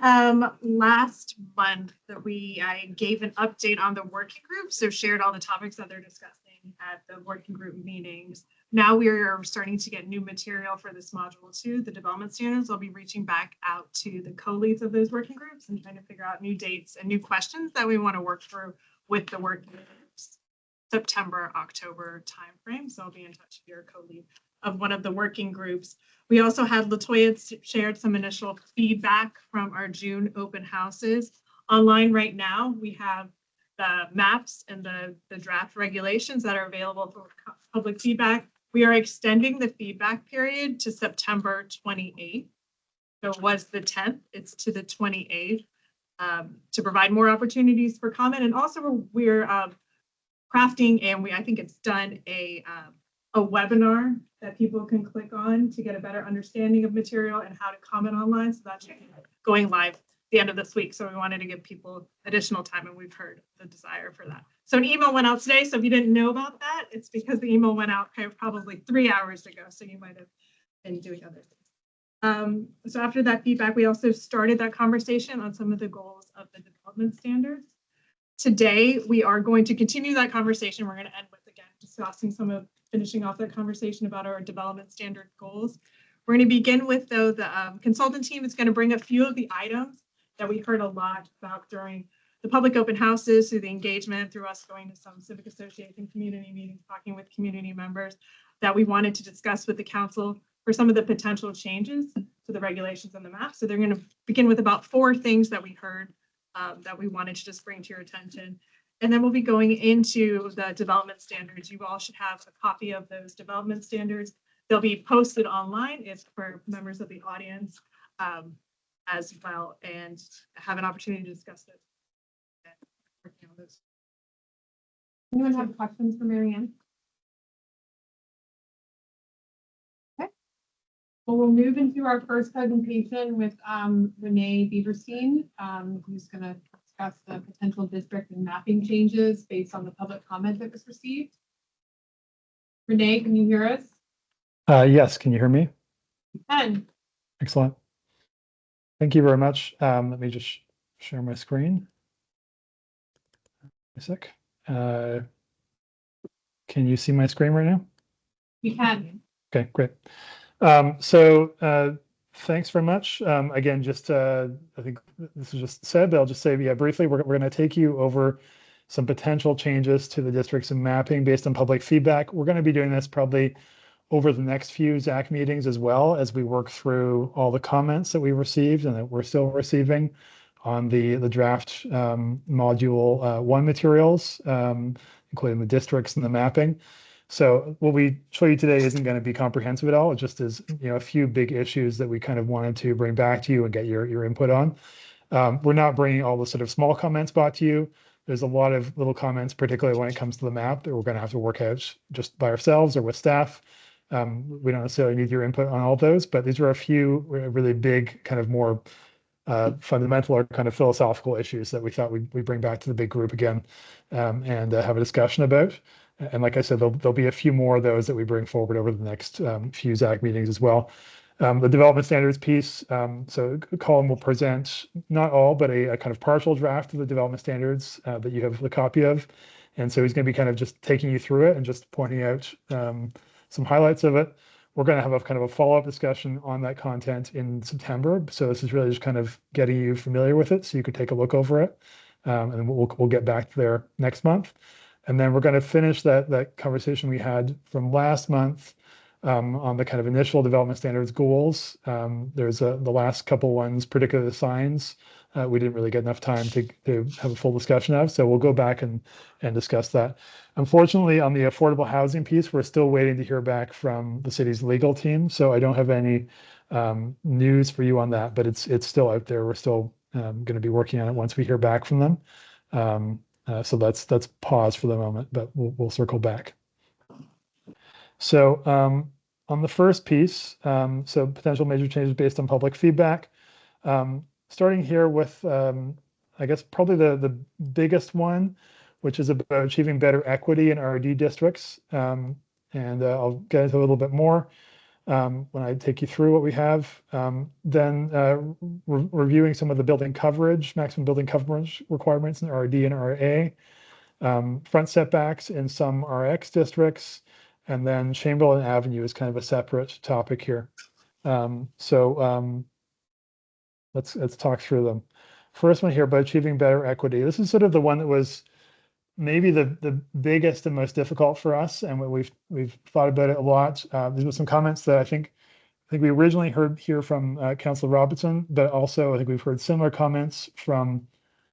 Last month I gave an update on the working group, so shared all the topics that they're discussing at the working group meetings. Now we are starting to get new material for this module 2, the development standards. I'll be reaching back out to the co-leads of those working groups and trying to figure out new dates and new questions that we want to work through with the working groups. September, October timeframe. So I'll be in touch with your co-lead of one of the working groups. We also had Latoya shared some initial feedback from our June open houses. Online right now, we have the maps and the draft regulations that are available for public feedback. We are extending the feedback period to September 28th. So it was the 10th, it's to the 28th to provide more opportunities for comment. And also we're crafting, and I think it's done a webinar that people can click on to get a better understanding of material and how to comment online. So that's going live the end of this week. So we wanted to give people additional time, and we've heard the desire for that. So an email went out today. So if you didn't know about that, it's because the email went out probably 3 hours ago. So you might have been doing other things. So after that feedback, we also started that conversation on some of the goals of the development standards. Today, we are going to continue that conversation. We're going to end with, again, discussing finishing off that conversation about our development standard goals. We're going to begin with, though, the consultant team is going to bring a few of the items that we heard a lot about during the public open houses, through the engagement, through us going to some civic association community meetings, talking with community members, that we wanted to discuss with the council for some of the potential changes to the regulations and the map. So they're going to begin with about 4 things that we heard that we wanted to just bring to your attention. And then we'll be going into the development standards. You all should have a copy of those development standards. They'll be posted online. It's for members of the audience as well, and have an opportunity to discuss it. Anyone have questions for Mary Ann? Okay. Well, we'll move into our first presentation with Renee Bieberstein, who's going to discuss the potential district and mapping changes based on the public comment that was received. Renee, can you hear us? Yes, can you hear me? You can. Excellent. Thank you very much. Let me just share my screen. A sec. Can you see my screen right now? You can. Okay, great. Thanks very much. Again, just I think this is just said, but I'll just say, yeah, briefly, we're going to take you over some potential changes to the districts and mapping based on public feedback. We're going to be doing this probably over the next few ZAC meetings as well as we work through all the comments that we received and that we're still receiving on the draft module 1 materials, including the districts and the mapping. So what we show you today isn't going to be comprehensive at all. It just is, a few big issues that we kind of wanted to bring back to you and get your input on. We're not bringing all the sort of small comments back to you. There's a lot of little comments, particularly when it comes to the map, that we're going to have to work out just by ourselves or with staff. We don't necessarily need your input on all of those, but these are a few really big, kind of more fundamental or kind of philosophical issues that we thought we'd bring back to the big group again and have a discussion about. And like I said, there'll be a few more of those that we bring forward over the next few ZAC meetings as well. The development standards piece, so Colin will present not all, but a kind of partial draft of the development standards that you have the copy of. And so he's going to be kind of just taking you through it and just pointing out some highlights of it. We're going to have a kind of a follow-up discussion on that content in September. So this is really just kind of getting you familiar with it so you could take a look over it. And we'll get back there next month. And then we're going to finish that conversation we had from last month on the kind of initial development standards goals. There's the last couple ones, particularly the signs, we didn't really get enough time to have a full discussion of. So we'll go back and discuss that. Unfortunately, on the affordable housing piece, we're still waiting to hear back from the city's legal team. So I don't have any news for you on that, but it's still out there. We're still going to be working on it once we hear back from them. So that's pause for the moment, but we'll circle back. So on the first piece, so potential major changes based on public feedback, starting here with, I guess, probably the biggest one, which is about achieving better equity in RD districts. And I'll get into a little bit more when I take you through what we have. Then reviewing some of the building coverage, maximum building coverage requirements in RD and RA, front setbacks in some RX districts, and then Chamberlain Avenue is kind of a separate topic here. Let's talk through them. First one here, about achieving better equity. This is sort of the one that was maybe the biggest and most difficult for us, and we've thought about it a lot. These were some comments that I think we originally heard here from Councillor Robertson, but also I think we've heard similar comments from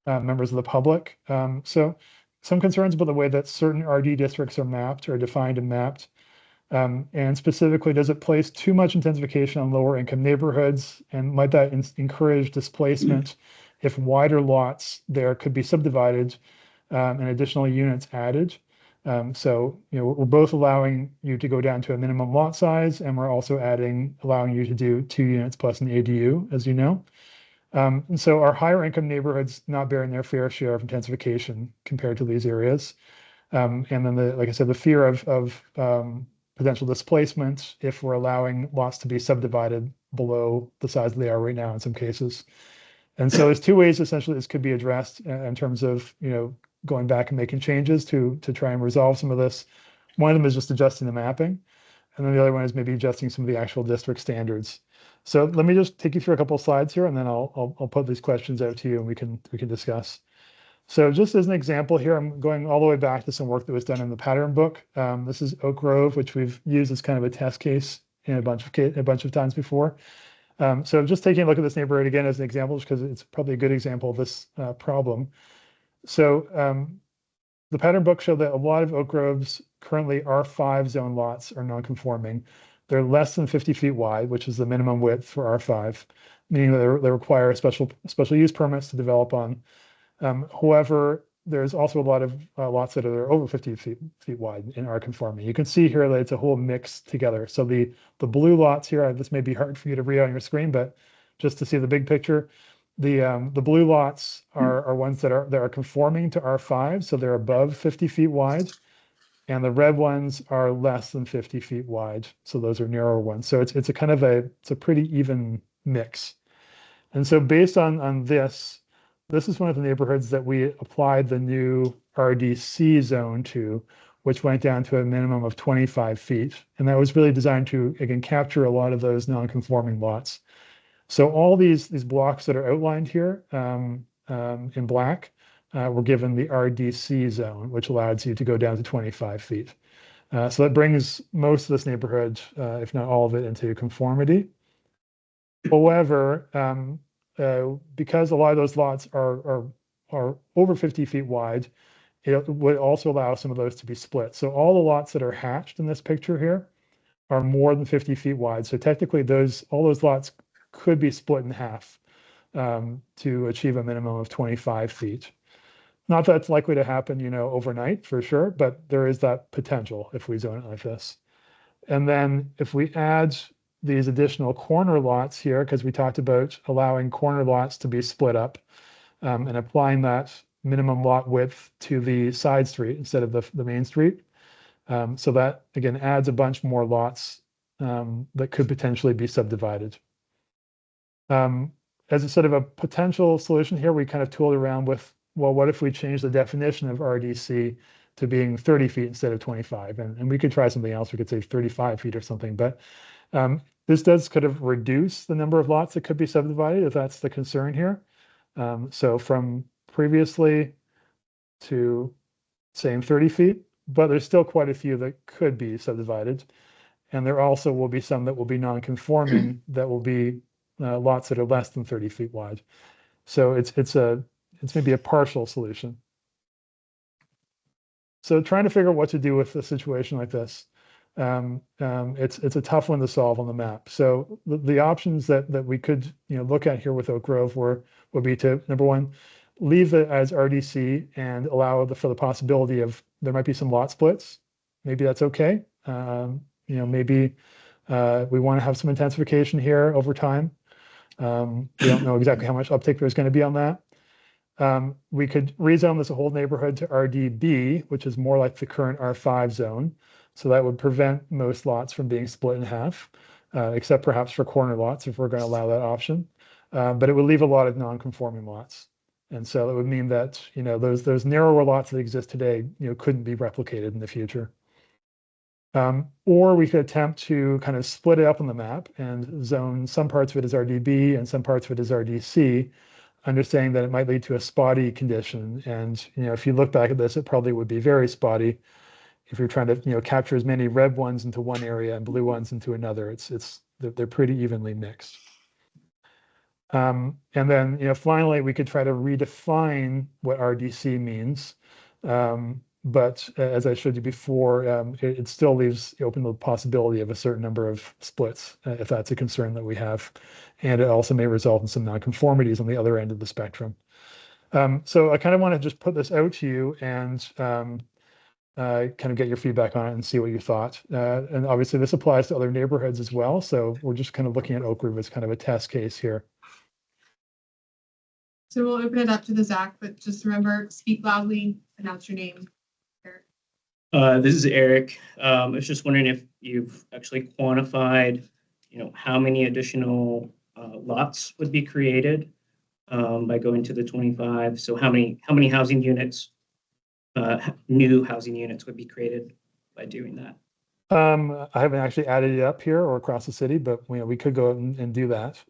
members of the public. So some concerns about the way that certain RD districts are mapped or defined and mapped. And specifically, does it place too much intensification on lower income neighborhoods? And might that encourage displacement if wider lots there could be subdivided and additional units added? So, we're both allowing you to go down to a minimum lot size, and we're also allowing you to do 2 units plus an ADU, as you know. And so our higher income neighborhoods not bearing their fair share of intensification compared to these areas. And then like I said, the fear of potential displacement if we're allowing lots to be subdivided below the size they are right now in some cases. And so there's 2 ways essentially this could be addressed in terms of, going back and making changes to try and resolve some of this. One of them is just adjusting the mapping. And then the other one is maybe adjusting some of the actual district standards. So let me just take you through a couple of slides here, and then I'll put these questions out to you and we can discuss. So just as an example here, I'm going all the way back to some work that was done in the pattern book. This is Oak Grove, which we've used as kind of a test case in a bunch of times before. So just taking a look at this neighborhood again as an example, just because it's probably a good example of this problem. So the pattern book showed that a lot of Oak Grove's currently R5 zone lots are non-conforming. They're less than 50 feet wide, which is the minimum width for R5, meaning that they require special use permits to develop on. However, there's also a lot of lots that are over 50 feet wide and are conforming. You can see here that it's a whole mix together. So the blue lots here, this may be hard for you to read on your screen, but just to see the big picture, the blue lots are ones that are conforming to R5, so they're above 50 feet wide, and the red ones are less than 50 feet wide, so those are narrower ones. So it's a kind of it's a pretty even mix. And so based on this is one of the neighborhoods that we applied the new RDC zone to, which went down to a minimum of 25 feet. And that was really designed to, again, capture a lot of those non-conforming lots. So all these blocks that are outlined here in black were given the RDC zone, which allows you to go down to 25 feet. So that brings most of this neighborhood, if not all of it, into conformity. However, because a lot of those lots are over 50 feet wide, it would also allow some of those to be split. So all the lots that are hatched in this picture here are more than 50 feet wide. So technically all those lots could be split in half to achieve a minimum of 25 feet. Not that it's likely to happen, overnight for sure, but there is that potential if we zone it like this. And then if we add these additional corner lots here, because we talked about allowing corner lots to be split up and applying that minimum lot width to the side street instead of the main street. So that, again, adds a bunch more lots that could potentially be subdivided. As a sort of a potential solution here, we kind of tooled around with, well, what if we change the definition of RDC to being 30 feet instead of 25? And we could try something else. We could say 35 feet or something. But this does kind of reduce the number of lots that could be subdivided, if that's the concern here. So from previously to saying 30 feet, but there's still quite a few that could be subdivided. And there also will be some that will be non-conforming that will be lots that are less than 30 feet wide. So it's maybe a partial solution. So trying to figure out what to do with a situation like this, it's a tough one to solve on the map. So the options that we could look at here with Oak Grove would be to, number one, leave it as RDC and allow for the possibility of there might be some lot splits. Maybe that's okay. Maybe we want to have some intensification here over time. We don't know exactly how much uptake there's going to be on that. We could rezone this whole neighborhood to RDB, which is more like the current R5 zone. So that would prevent most lots from being split in half, except perhaps for corner lots if we're going to allow that option. But it would leave a lot of non-conforming lots. And so it would mean that, those narrower lots that exist today, couldn't be replicated in the future. Or we could attempt to kind of split it up on the map and zone some parts of it as RDB and some parts of it as RDC, understanding that it might lead to a spotty condition. And, if you look back at this, it probably would be very spotty if you're trying to, capture as many red ones into one area and blue ones into another. They're pretty evenly mixed. And then, finally, we could try to redefine what RDC means. But as I showed you before, it still leaves open the possibility of a certain number of splits, if that's a concern that we have. And it also may result in some nonconformities on the other end of the spectrum. So I kind of want to just put this out to you and kind of get your feedback on it and see what you thought. And obviously this applies to other neighborhoods as well. So we're just kind of looking at Oak Grove as kind of a test case here. So we'll open it up to the Zach, but just remember, speak loudly, announce your name. This is Eric. I was just wondering if you've actually quantified, how many additional lots would be created by going to the 25. So how many housing units, new housing units would be created by doing that? I haven't actually added it up here or across the city, but we could go and do that.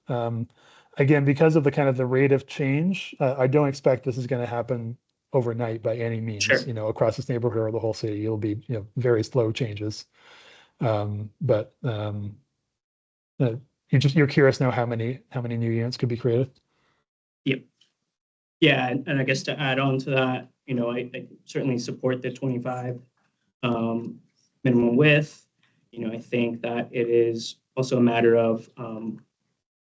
Again, because of the kind of the rate of change, I don't expect this is going to happen overnight by any means. Sure. Across this neighborhood or the whole city, it'll be very slow changes. But you're curious now how many new units could be created? Yep. Yeah, and I guess to add on to that, I certainly support the 25 minimum width. I think that it is also a matter of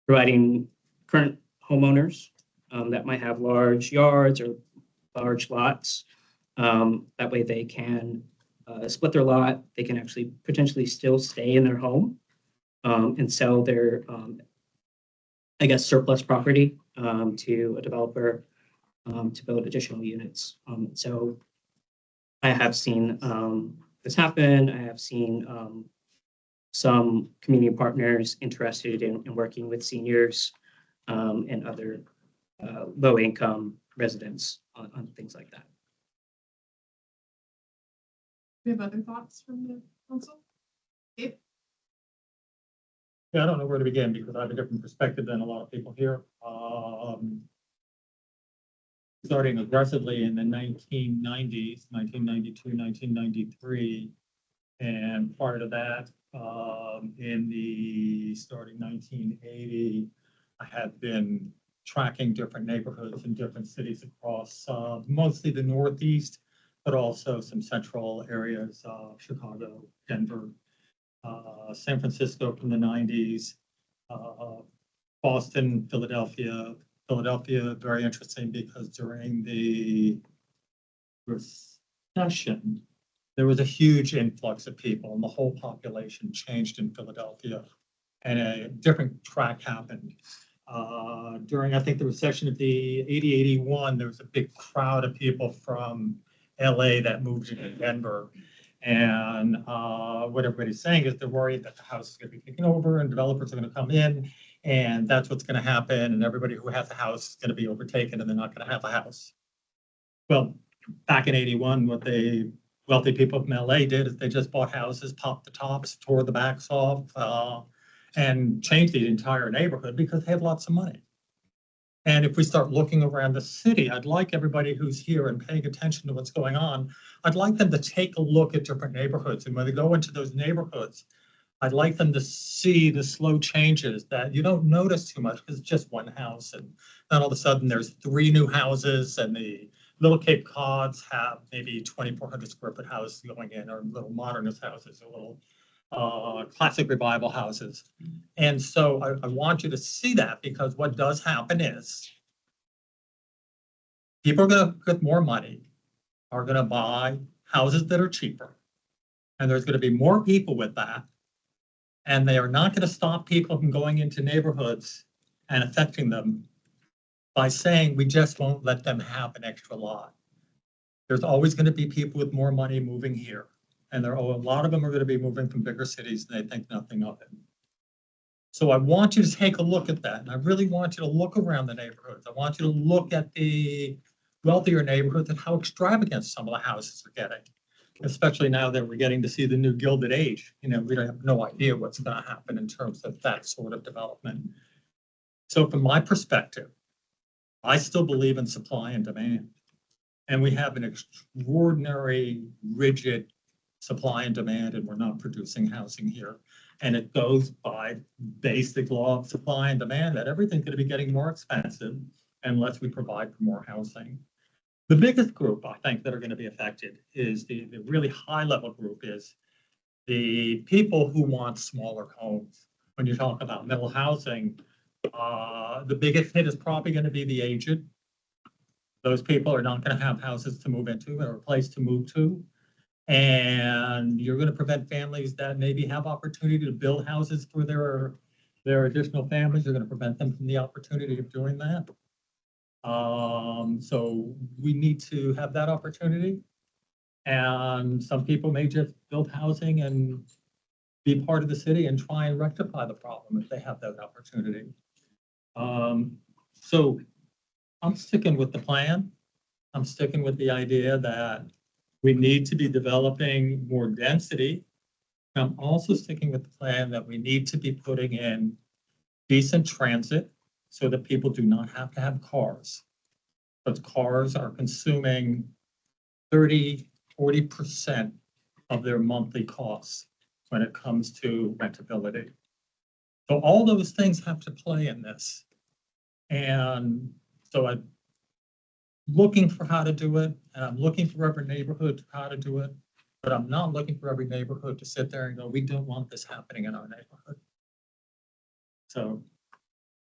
providing current homeowners that might have large yards or large lots. That way they can split their lot. They can actually potentially still stay in their home and sell their, surplus property to a developer to build additional units. So I have seen this happen. I have seen some community partners interested in working with seniors and other low-income residents on things like that. we have other thoughts from the council? Dave? Yeah, I don't know where to begin because I have a different perspective than a lot of people here. Starting aggressively in the 1990s, 1992, 1993, and prior to that, in the starting 1980, I have been tracking different neighborhoods in different cities across mostly the Northeast, but also some central areas, Chicago, Denver, San Francisco from the 90s, Boston, Philadelphia. Philadelphia, very interesting because during the recession, there was a huge influx of people and the whole population changed in Philadelphia and a different track happened. During, I think, the recession of the 80-81, there was a big crowd of people from LA that moved into Denver. And what everybody's saying is they're worried that the house is going to be taken over and developers are going to come in and that's what's going to happen. And everybody who has a house is going to be overtaken and they're not going to have a house. Well, back in 81, what the wealthy people from LA did is they just bought houses, popped the tops, tore the backs off, and changed the entire neighborhood because they had lots of money. And if we start looking around the city, I'd like everybody who's here and paying attention to what's going on, I'd like them to take a look at different neighborhoods. And when they go into those neighborhoods, I'd like them to see the slow changes that you don't notice too much because it's just one house. And then all of a sudden there's 3 new houses and the Little Cape Cods have maybe 2,400 square foot houses going in, or little modernist houses, or little classic revival houses. And so I want you to see that because what does happen is people are going to get more money, are going to buy houses that are cheaper. And there's going to be more people with that. And they are not going to stop people from going into neighborhoods and affecting them by saying we just won't let them have an extra lot. There's always going to be people with more money moving here. And a lot of them are going to be moving from bigger cities and they think nothing of it. So I want you to take a look at that. And I really want you to look around the neighborhoods. I want you to look at the wealthier neighborhoods and how extravagant some of the houses are getting. Especially now that we're getting to see the new Gilded Age. You know, we have no idea what's going to happen in terms of that sort of development. So from my perspective, I still believe in supply and demand. And we have an extraordinary rigid supply and demand, and we're not producing housing here. And it goes by basic law of supply and demand that everything's going to be getting more expensive unless we provide for more housing. The biggest group, I think, that are going to be affected is the really high level group is the people who want smaller homes. When you talk about middle housing, the biggest hit is probably going to be the aged. Those people are not going to have houses to move into or a place to move to. And you're going to prevent families that maybe have opportunity to build houses for their additional families. You're going to prevent them from the opportunity of doing that. So we need to have that opportunity. And some people may just build housing and be part of the city and try and rectify the problem if they have that opportunity. So I'm sticking with the plan. I'm sticking with the idea that we need to be developing more density. I'm also sticking with the plan that we need to be putting in decent transit so that people do not have to have cars. But cars are consuming 30–40% of their monthly costs when it comes to rentability. So all those things have to play in this. And so I'm looking for how to do it, and I'm looking for every neighborhood how to do it, but I'm not looking for every neighborhood to sit there and go, we don't want this happening in our neighborhood. So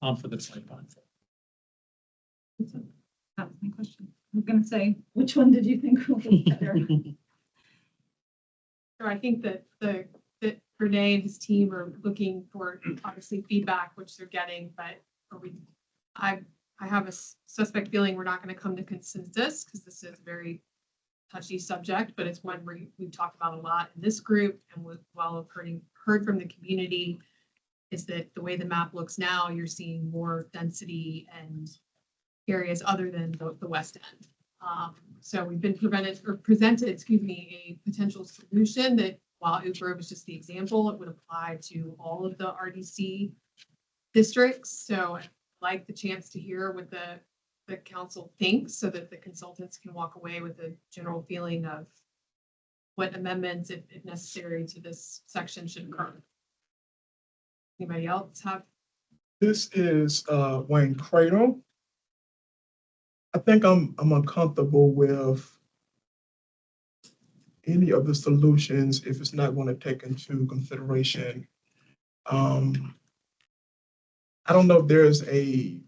I'm for the 25. That was my question. I was gonna say, which one did you think was better? So I think that that Renee and his team are looking for obviously feedback, which they're getting, but I have a suspect feeling we're not going to come to consensus because this is a very touchy subject, but it's one we've talked about a lot in this group, and while I've heard from the community, is that the way the map looks now, you're seeing more density and areas other than the West End. So we've been presented, a potential solution that while Oak Grove is just the example, it would apply to all of the RDC districts. So I'd like the chance to hear what the council thinks so that the consultants can walk away with a general feeling of what amendments, if necessary, to this section should occur. Anybody else have? This is Wayne Cradle. I think I'm uncomfortable with any of the solutions if it's not going to take into consideration. I don't know if there's a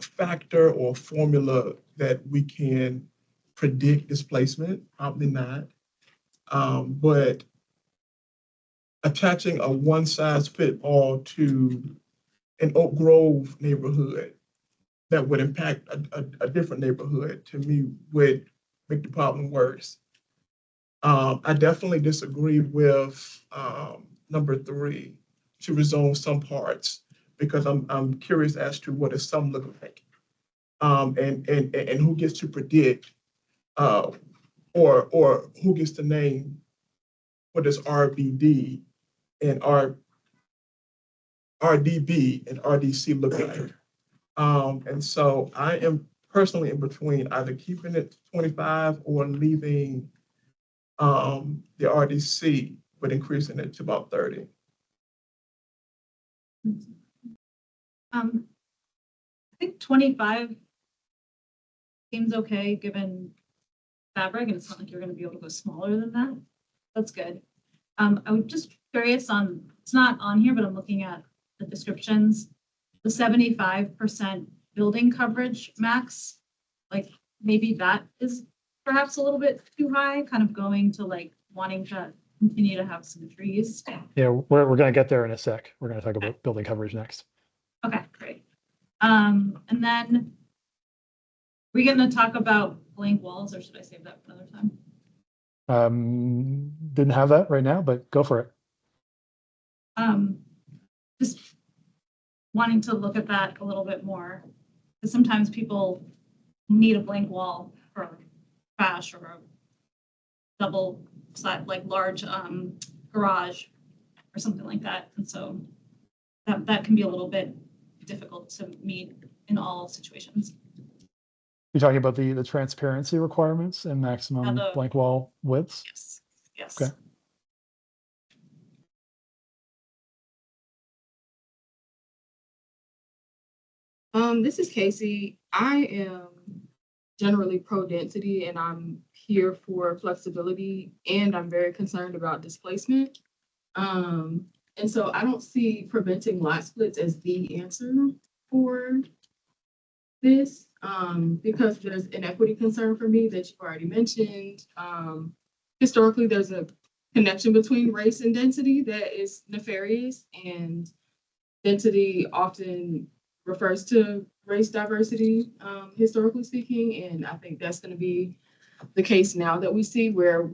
factor or formula that we can predict displacement, probably not. But attaching a one-size-fits-all to an Oak Grove neighborhood that would impact a different neighborhood, to me, would make the problem worse. I definitely disagree with number 3, to rezone some parts, because I'm curious as to what does some look like, and who gets to predict, or who gets to name what does RBD and RDB and RDC look like. And so I am personally in between either keeping it to 25 or leaving the RDC, but increasing it to about 30. I think 25 seems okay, given fabric, and it's not like you're gonna be able to go smaller than that. That's good. I'm just curious on, it's not on here, but I'm looking at the descriptions. The 75% building coverage max, like maybe that is perhaps a little bit too high, kind of going to like wanting to continue to have some trees. Yeah, we're going to get there in a sec. We're going to talk about building coverage next. Okay, great. And then we're going to talk about blank walls, or should I save that for another time? Didn't have that right now, but go for it. Just wanting to look at that a little bit more, because sometimes people need a blank wall for trash or a double side, like large garage or something like that. And so that can be a little bit difficult to meet in all situations. You're talking about the transparency requirements and maximum blank wall widths? Yes. Yes. Okay. This is Casey. I am generally pro-density and I'm here for flexibility, and I'm very concerned about displacement. And so I don't see preventing lot splits as the answer for this, because there's an equity concern for me that you've already mentioned. Historically, there's a connection between race and density that is nefarious, and density often refers to race diversity, historically speaking. And I think that's going to be the case now that we see where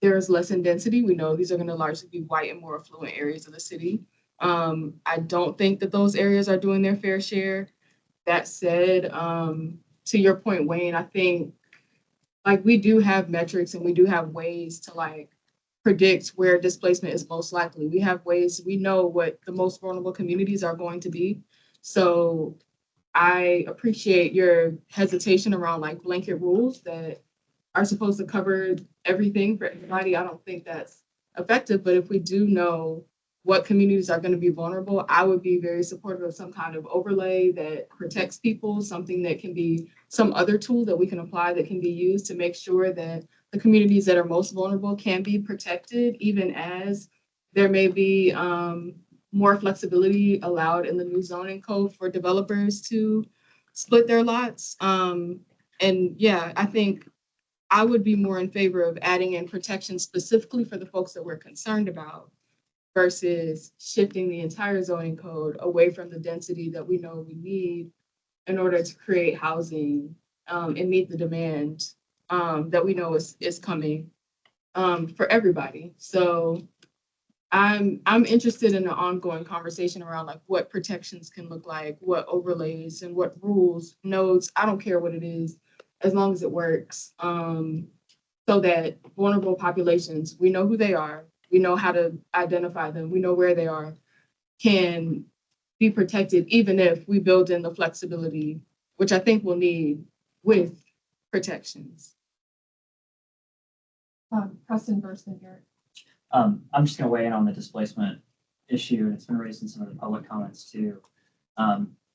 there is less in density. We know these are going to largely be white and more affluent areas of the city. I don't think that those areas are doing their fair share. That said, to your point, Wayne, I think like we do have metrics and we do have ways to like predict where displacement is most likely. We have ways, we know what the most vulnerable communities are going to be. So I appreciate your hesitation around like blanket rules that are supposed to cover everything for everybody. I don't think that's effective, but if we do know what communities are going to be vulnerable, I would be very supportive of some kind of overlay that protects people, something that can be some other tool that we can apply that can be used to make sure that the communities that are most vulnerable can be protected, even as there may be more flexibility allowed in the new zoning code for developers to split their lots. And yeah, I think I would be more in favor of adding in protection specifically for the folks that we're concerned about versus shifting the entire zoning code away from the density that we know we need in order to create housing and meet the demand that we know is coming for everybody. So I'm interested in an ongoing conversation around like what protections can look like, what overlays and what rules, nodes. I don't care what it is, as long as it works. So that vulnerable populations, we know who they are, we know how to identify them, we know where they are, can be protected, even if we build in the flexibility, which I think we'll need with protections. Preston Burston here. I'm just gonna weigh in on the displacement issue, and it's been raised in some of the public comments too.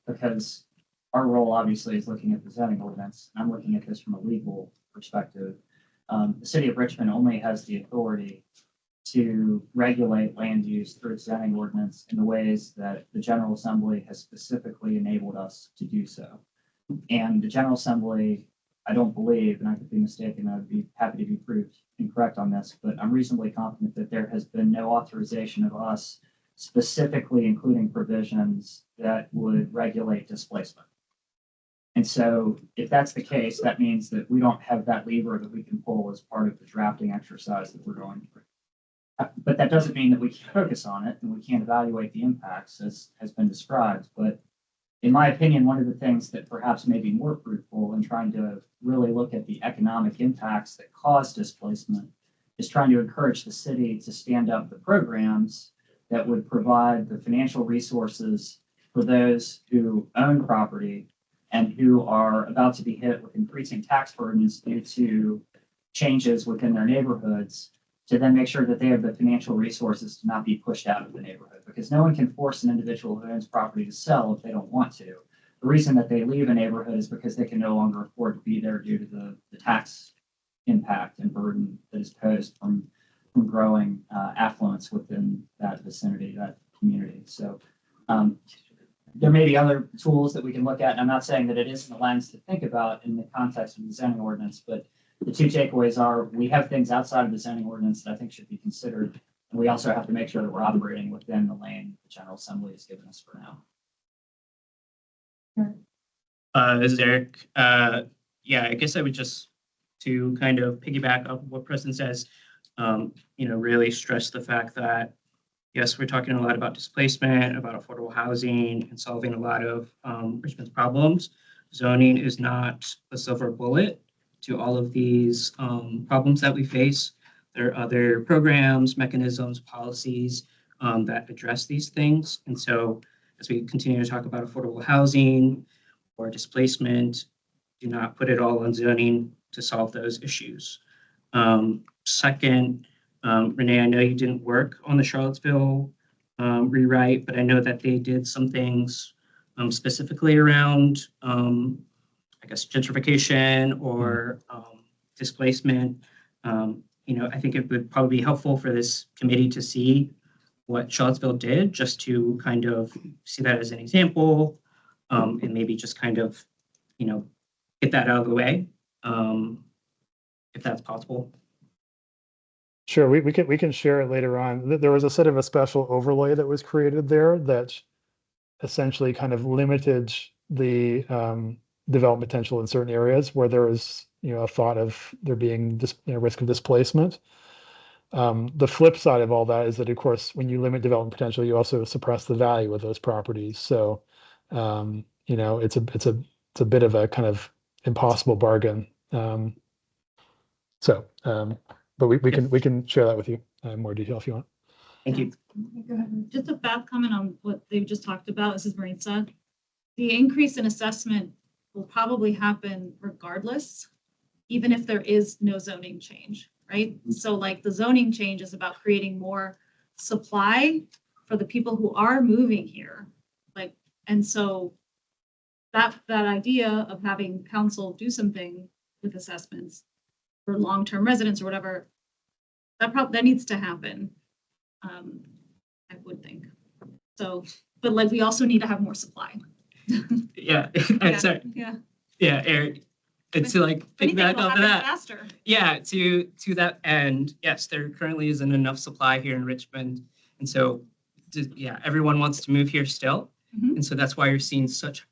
Because our role obviously is looking at the zoning ordinance. I'm looking at this from a legal perspective. The city of Richmond only has the authority to regulate land use through its zoning ordinance in the ways that the General Assembly has specifically enabled us to do so. And the General Assembly, I don't believe, and I could be mistaken, I would be happy to be proved incorrect on this, but I'm reasonably confident that there has been no authorization of us specifically including provisions that would regulate displacement. And so if that's the case, that means that we don't have that lever that we can pull as part of the drafting exercise that we're going through. But that doesn't mean that we can't focus on it and we can't evaluate the impacts as has been described. But in my opinion, one of the things that perhaps may be more fruitful in trying to really look at the economic impacts that cause displacement is trying to encourage the city to stand up the programs that would provide the financial resources for those who own property and who are about to be hit with increasing tax burdens due to changes within their neighborhoods, to then make sure that they have the financial resources to not be pushed out of the neighborhood, because no one can force an individual who owns property to sell if they don't want to. The reason that they leave a neighborhood is because they can no longer afford to be there due to the tax impact and burden that is posed from growing affluence within that vicinity, that community. So there may be other tools that we can look at, and I'm not saying that it isn't a lens to think about in the context of the zoning ordinance, but the two takeaways are we have things outside of the zoning ordinance that I think should be considered, and we also have to make sure that we're operating within the lane the General Assembly has given us for now. This is Eric. Yeah, I guess I would just, to kind of piggyback off of what Preston says, really stress the fact that, yes, we're talking a lot about displacement, about affordable housing, and solving a lot of Richmond's problems. Zoning is not a silver bullet to all of these problems that we face. There are other programs, mechanisms, policies that address these things. And so as we continue to talk about affordable housing or displacement, do not put it all on zoning to solve those issues. Second, Renee, I know you didn't work on the Charlottesville rewrite, but I know that they did some things specifically around, I guess, gentrification or displacement. I think it would probably be helpful for this committee to see what Charlottesville did, just to kind of see that as an example, and maybe just kind of, get that out of the way, if that's possible. Sure, we can share it later on. There was a sort of a special overlay that was created there that essentially kind of limited the development potential in certain areas where there was, a thought of there being risk of displacement. The flip side of all that is that, of course, when you limit development potential, you also suppress the value of those properties. So, it's a bit of a kind of impossible bargain. But we can share that with you in more detail if you want. Thank you. Go ahead. Just a fast comment on what they've just talked about. This is Maritza. The increase in assessment will probably happen regardless, even if there is no zoning change, right? So like the zoning change is about creating more supply for the people who are moving here. And so that idea of having council do something with assessments for long-term residents or whatever, that needs to happen. I would think. So, but we also need to have more supply. Yeah, Yeah. sorry. Yeah. Yeah, Eric. And to piggyback off of that. Faster. Yeah, to that end, yes, there currently isn't enough supply here in Richmond. And so, everyone wants to move here still. Mm-hmm. And so that's why you're seeing such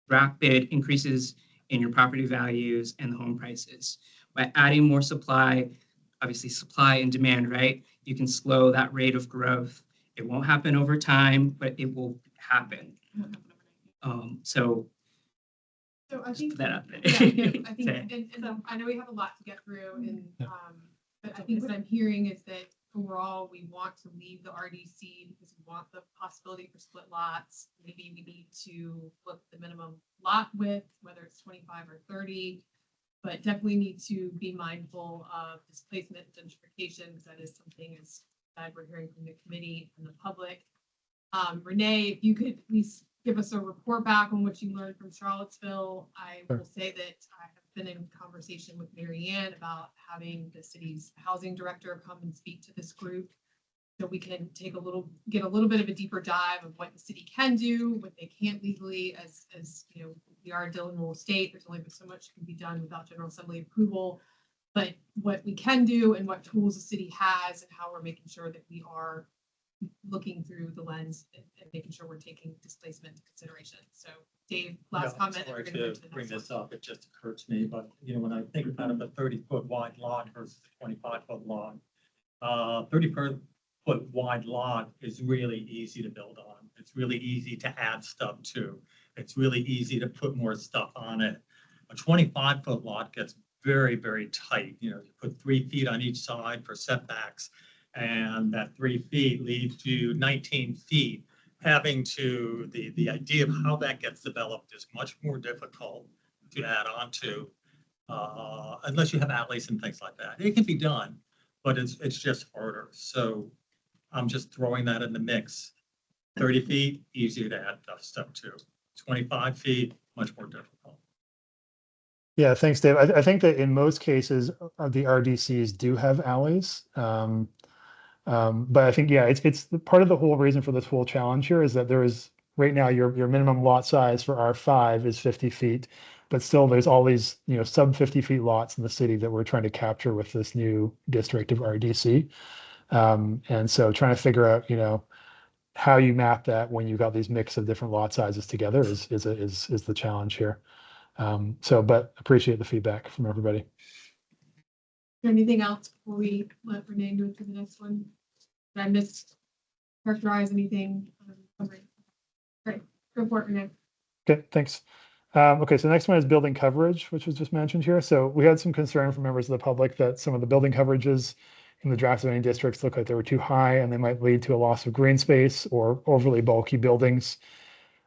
rapid increases in your property values and the home prices. By adding more supply, obviously supply and demand, right? You can slow that rate of growth. It won't happen over time, but it will happen. So I think, put that out there. yeah, no, I think, Say it. and I know we have a lot to get through and, but I think what I'm hearing is that overall, we want to leave the RDC because we want the possibility for split lots. Maybe we need to flip the minimum lot width, whether it's 25 or 30, but definitely need to be mindful of displacement and gentrification, because that is something as we're hearing from the committee and the public. Renee, if you could at least give us a report back on what you learned from Charlottesville. I will say that I have been in conversation with Mary Ann about having the city's housing director come and speak to this group, so we can get a little bit of a deeper dive of what the city can do, what they can't legally, as you know, we are a Dillon rule state. There's only so much can be done without General Assembly approval, but what we can do and what tools the city has and how we're making sure that we are looking through the lens and making sure we're taking displacement into consideration. So Dave, last Yeah, comment. sorry and we're gonna to go the bring next this up, it just occurred to me, but you know, when I think kind of a 30-foot wide lot versus a 25-foot lot, 30-foot wide lot is really easy to build on. It's really easy to add stuff to. It's really easy to put more stuff on it. A 25-foot lot gets very, very tight. You know, you put 3 feet on each side for setbacks, and that 3 feet leaves you 19 feet. Having to, the idea of how that gets developed is much more difficult to add on to, unless you have alleys and things like that. It can be done, but it's just harder. So I'm just throwing that in the mix. 30 feet, easier to add stuff to. 25 feet, much more difficult. Yeah, thanks, Dave. I think that in most cases, the RDCs do have alleys. But I think, yeah, it's part of the whole reason for this whole challenge here is that there is right now your minimum lot size for R5 is 50 feet, but still there's all these, you know, sub 50 feet lots in the city that we're trying to capture with this new district of RDC. And so trying to figure out, you know, how you map that when you've got these mix of different lot sizes together is the challenge here. But appreciate the feedback from everybody. Is there anything else before we let Renee go to the next one? Did I mischaracterize anything? Great, go for it, Renee. Okay, thanks. Okay, so the next one is building coverage, which was just mentioned here. So we had some concern from members of the public that some of the building coverages in the draft zoning districts look like they were too high and they might lead to a loss of green space or overly bulky buildings.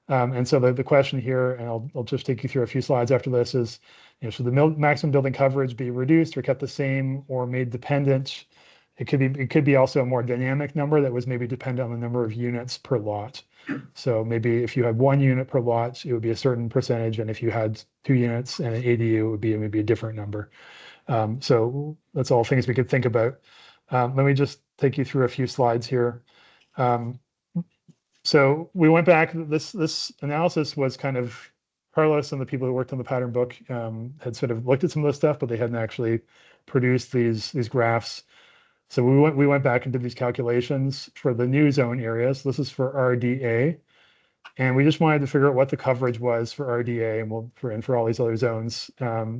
And so the question here, and I'll just take you through a few slides after this, is, you know, should the maximum building coverage be reduced or kept the same or made dependent? It could be also a more dynamic number that was maybe dependent on the number of units per lot. So maybe if you had 1 unit per lot, it would be a certain percentage, and if you had 2 units and an ADU, it would be maybe a different number. So that's all things we could think about. Let me just take you through a few slides here. So we went back. This analysis was kind of Carlos and the people who worked on the pattern book had sort of looked at some of this stuff, but they hadn't actually produced these graphs. So we went back and did these calculations for the new zone areas. This is for RDA, and we just wanted to figure out what the coverage was for RDA and for all these other zones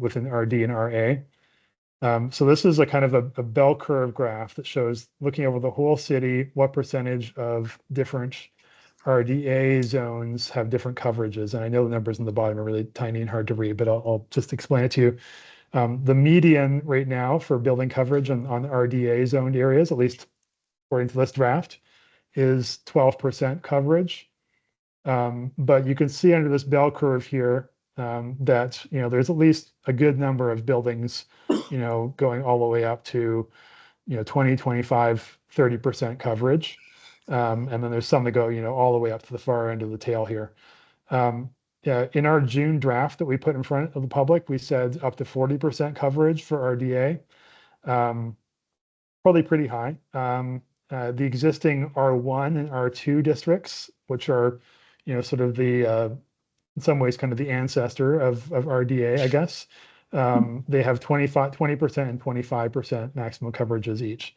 within RD and RA. So this is a kind of a bell curve graph that shows, looking over the whole city, what percentage of different RDA zones have different coverages. And I know the numbers in the bottom are really tiny and hard to read, but I'll just explain it to you. The median right now for building coverage on RDA zoned areas, at least according to this draft, is 12% coverage. But you can see under this bell curve here that, you know, there's at least a good number of buildings, you know, going all the way up to, you know, 20, 25, 30% coverage. And then there's some that go, you know, all the way up to the far end of the tail here. In our June draft that we put in front of the public, we said up to 40% coverage for RDA. Probably pretty high. The existing R1 and R2 districts, which are, you know, sort of the, in some ways, kind of the ancestor of RDA, I guess. They have 20% and 25% maximum coverages each.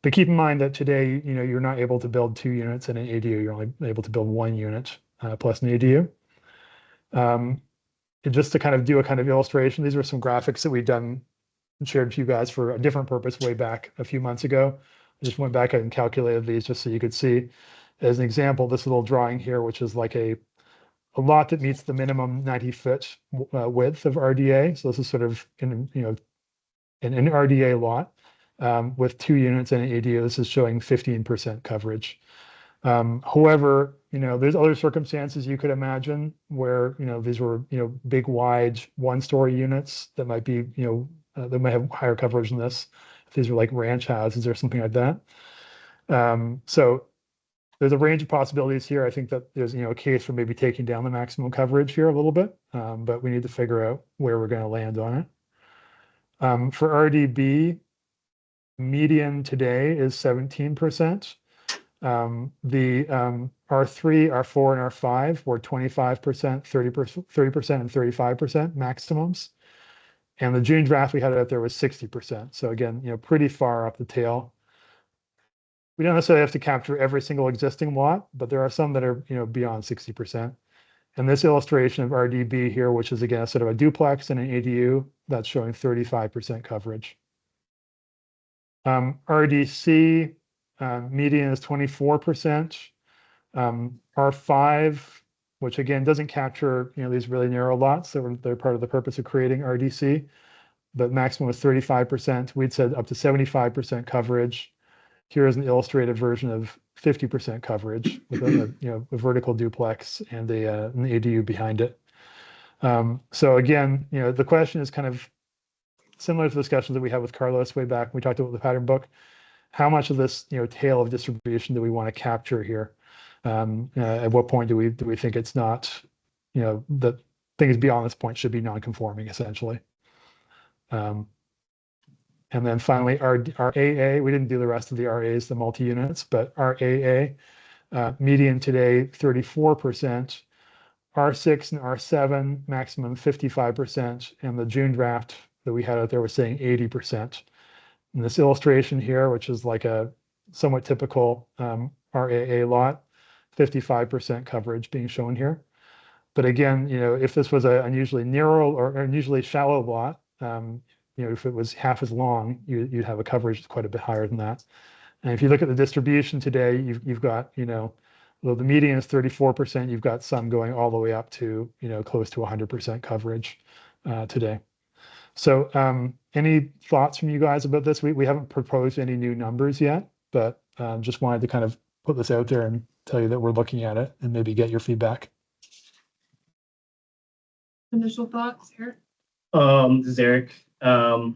But keep in mind that today, you know, you're not able to build 2 units in an ADU. You're only able to build 1 unit plus an ADU. Just to kind of do a kind of illustration, these are some graphics that we've done shared to you guys for a different purpose way back a few months ago. I just went back and calculated these just so you could see. As an example, this little drawing here, which is like a lot that meets the minimum 90-foot width of RDA. So this is sort of in, an RDA lot with 2 units and an ADU. This is showing 15% coverage. However, there's other circumstances you could imagine where, these were, big, wide, 1-story units that might be, that might have higher coverage than this. If these were like ranch houses or something like that. So there's a range of possibilities here. I think that there's, a case for maybe taking down the maximum coverage here a little bit, but we need to figure out where we're going to land on it. For RDB, median today is 17%. The R3, R4, and R5 were 25%, 30%, and 35% maximums. And the June draft we had out there was 60%. So again, pretty far up the tail. We don't necessarily have to capture every single existing lot, but there are some that are, beyond 60%. And this illustration of RDB here, which is again sort of a duplex and an ADU, that's showing 35% coverage. RDC, median is 24%. R5, which again doesn't capture, these really narrow lots, so they're part of the purpose of creating RDC, but maximum is 35%. We'd said up to 75% coverage. Here is an illustrated version of 50% coverage with a vertical duplex and an ADU behind it. So again, the question is kind of similar to the discussions that we had with Carlos way back when we talked about the pattern book. How much of this, tail of distribution do we want to capture here? At what point do we think it's not, that things beyond this point should be non-conforming essentially? And then finally, our AA, we didn't do the rest of the RAs, the multi-units, but our AA, median today, 34%, R6 and R7, maximum 55%, and the June draft that we had out there was saying 80%. And this illustration here, which is like a somewhat typical RAA lot, 55% coverage being shown here. But again, if this was an unusually narrow or unusually shallow lot, if it was half as long, you'd have a coverage that's quite a bit higher than that. And if you look at the distribution today, you've got, well, the median is 34%. You've got some going all the way up to, close to 100% coverage today. So any thoughts from you guys about this? We haven't proposed any new numbers yet, but just wanted to kind of put this out there and tell you that we're looking at it and maybe get your feedback. Initial thoughts, Eric? This is Eric. Well,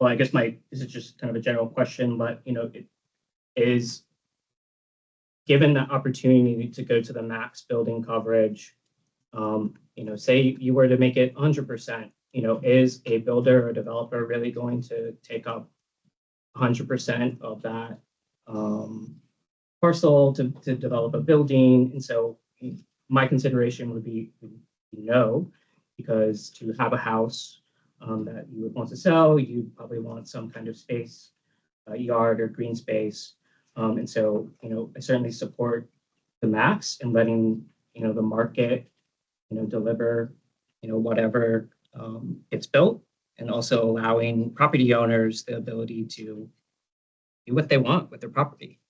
I guess this is just kind of a general question, but it is given the opportunity to go to the max building coverage, say you were to make it 100%, is a builder or developer really going to take up 100% of that parcel to develop a building? And so my consideration would be no, because to have a house that you would want to sell, you probably want some kind of space, yard or green space. And so, I certainly support the max and letting, the market, deliver, whatever gets built, and also allowing property owners the ability to do what they want with their property.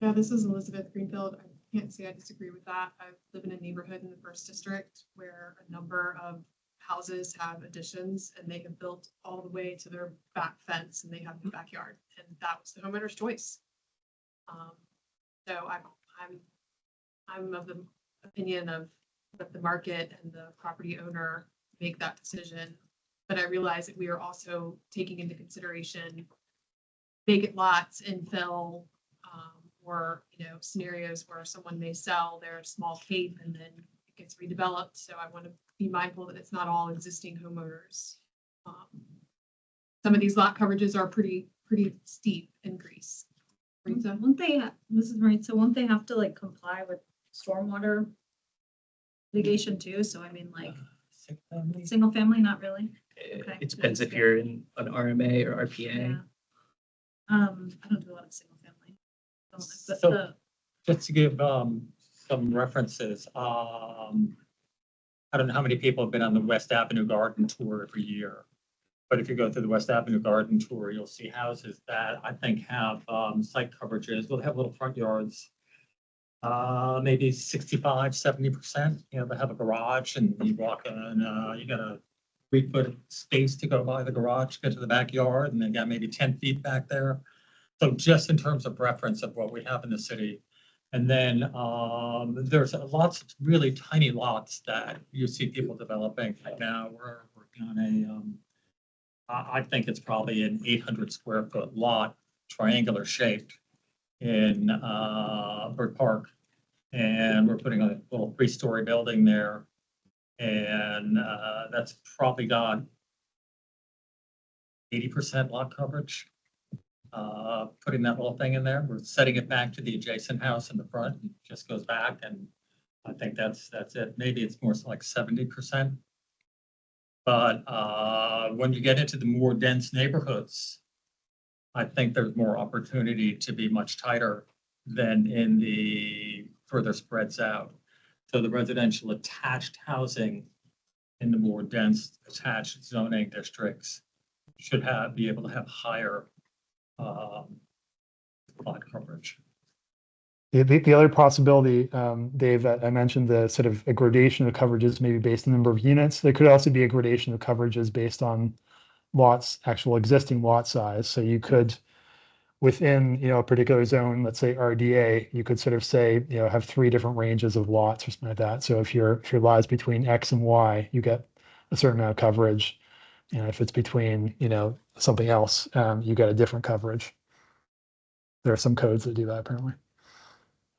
Yeah, this is Elizabeth Greenfield. I can't say I disagree with that. I live in a neighborhood in the first district where a number of houses have additions and they have built all the way to their back fence and they have the backyard, and that was the homeowner's choice. So I'm of the opinion of let the market and the property owner make that decision. But I realize that we are also taking into consideration vacant lots, infill, or scenarios where someone may sell their small cape and then it gets redeveloped. So I want to be mindful that it's not all existing homeowners. Some of these lot coverages are pretty steep increase. Rita? Won't they, this is Marita, won't they have to like comply with stormwater litigation too? So I mean, like single family, not really. Okay. It depends if you're in an RMA or RPA. Yeah. I don't do a lot of single family. But So just to give some references, I don't know how many people have been on the West Avenue Garden Tour every year. But if you go through the West Avenue Garden Tour, you'll see houses that I think have site coverages, will have little front yards. Maybe 65, 70%, you know, they have a garage and you walk in, you got a 3-foot space to go by the garage, get to the backyard, and they got maybe 10 feet back there. So just in terms of reference of what we have in the city. And then there's lots of really tiny lots that you see people developing right now. We're working on I think it's probably an 800 square foot lot, triangular shaped in Bird Park. And we're putting a little 3-story building there. And that's probably got 80% lot coverage. Putting that little thing in there, we're setting it back to the adjacent house in the front. It just goes back, and I think that's it. Maybe it's more like 70%. But when you get into the more dense neighborhoods, I think there's more opportunity to be much tighter than in the further spreads out. So the residential attached housing in the more dense attached zoning districts should be able to have higher lot coverage. The other possibility, Dave, that I mentioned, the sort of a gradation of coverages maybe based on the number of units. There could also be a gradation of coverages based on lots, actual existing lot size. So you could, within, you know, a particular zone, let's say RDA, you could sort of say, you know, have 3 different ranges of lots or something like that. So if your lies between X and Y, you get a certain amount of coverage. And if it's between, you know, something else, you get a different coverage. There are some codes that do that apparently.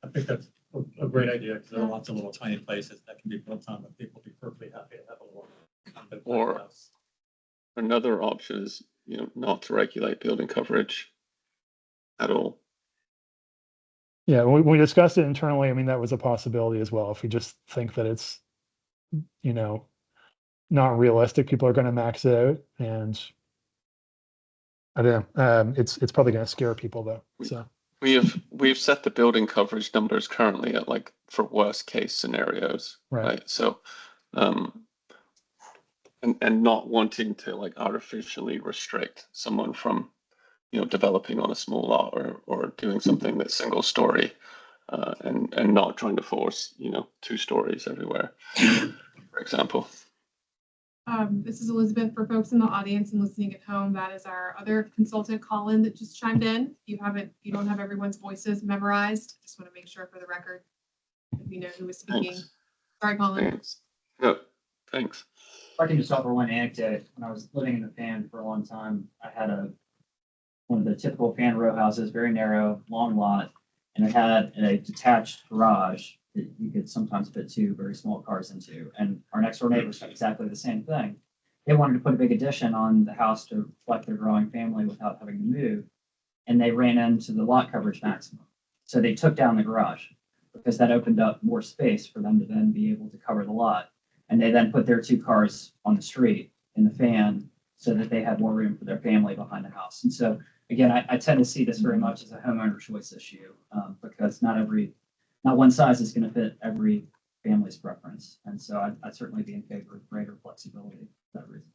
I think that's a great idea because there are lots of little tiny places that can be built on that people will be perfectly happy to have a little. Or another option is, you know, not to regulate building coverage at all. Yeah, when we discussed it internally, I mean, that was a possibility as well. If we just think that it's, you know, not realistic, people are going to max it out, and I don't know. It's probably going to scare people though. So we've set the building coverage numbers currently at like for worst case scenarios, right? So and not wanting to like artificially restrict someone from, you know, developing on a small lot or doing something that's single story, and not trying to force, you know, 2 stories everywhere, for example. This is Elizabeth. For folks in the audience and listening at home, that is our other consultant, Colin, that just chimed in. You don't have everyone's voices memorized. Just want to make sure for the record that we know who was speaking. Thanks. Sorry, Colin. Thanks. No, thanks. If I can just offer one anecdote. When I was living in the fan for a long time, I had one of the typical fan row houses, very narrow, long lot, and it had a detached garage that you could sometimes fit 2 very small cars into. And our next door neighbors had exactly the same thing. They wanted to put a big addition on the house to reflect their growing family without having to move. And they ran into the lot coverage maximum. So they took down the garage because that opened up more space for them to then be able to cover the lot. And they then put their 2 cars on the street in the fan so that they had more room for their family behind the house. And so, again, I tend to see this very much as a homeowner choice issue, because not one size is going to fit every family's preference. And so I'd certainly be in favor of greater flexibility for that reason.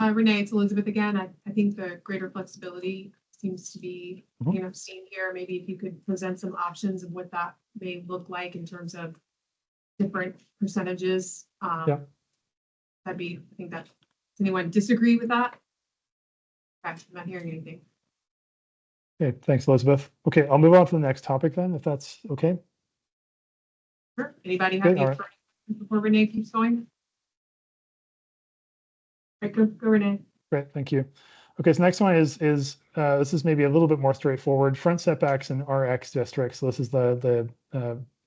Renee, it's Elizabeth again. I think the greater flexibility seems to be, you know, seen here. Maybe if you could present some options of what that may look like in terms of different percentages. Yeah. I think that, does anyone disagree with that? Okay, I'm not hearing anything. okay, thanks, Elizabeth. Okay, I'll move on to the next topic then, if that's okay. Sure. Anybody have Good, any all right. questions before Renee keeps going? All right, go Renee. Great, thank you. Okay, so next one is this is maybe a little bit more straightforward. Front setbacks in RX districts. So this is the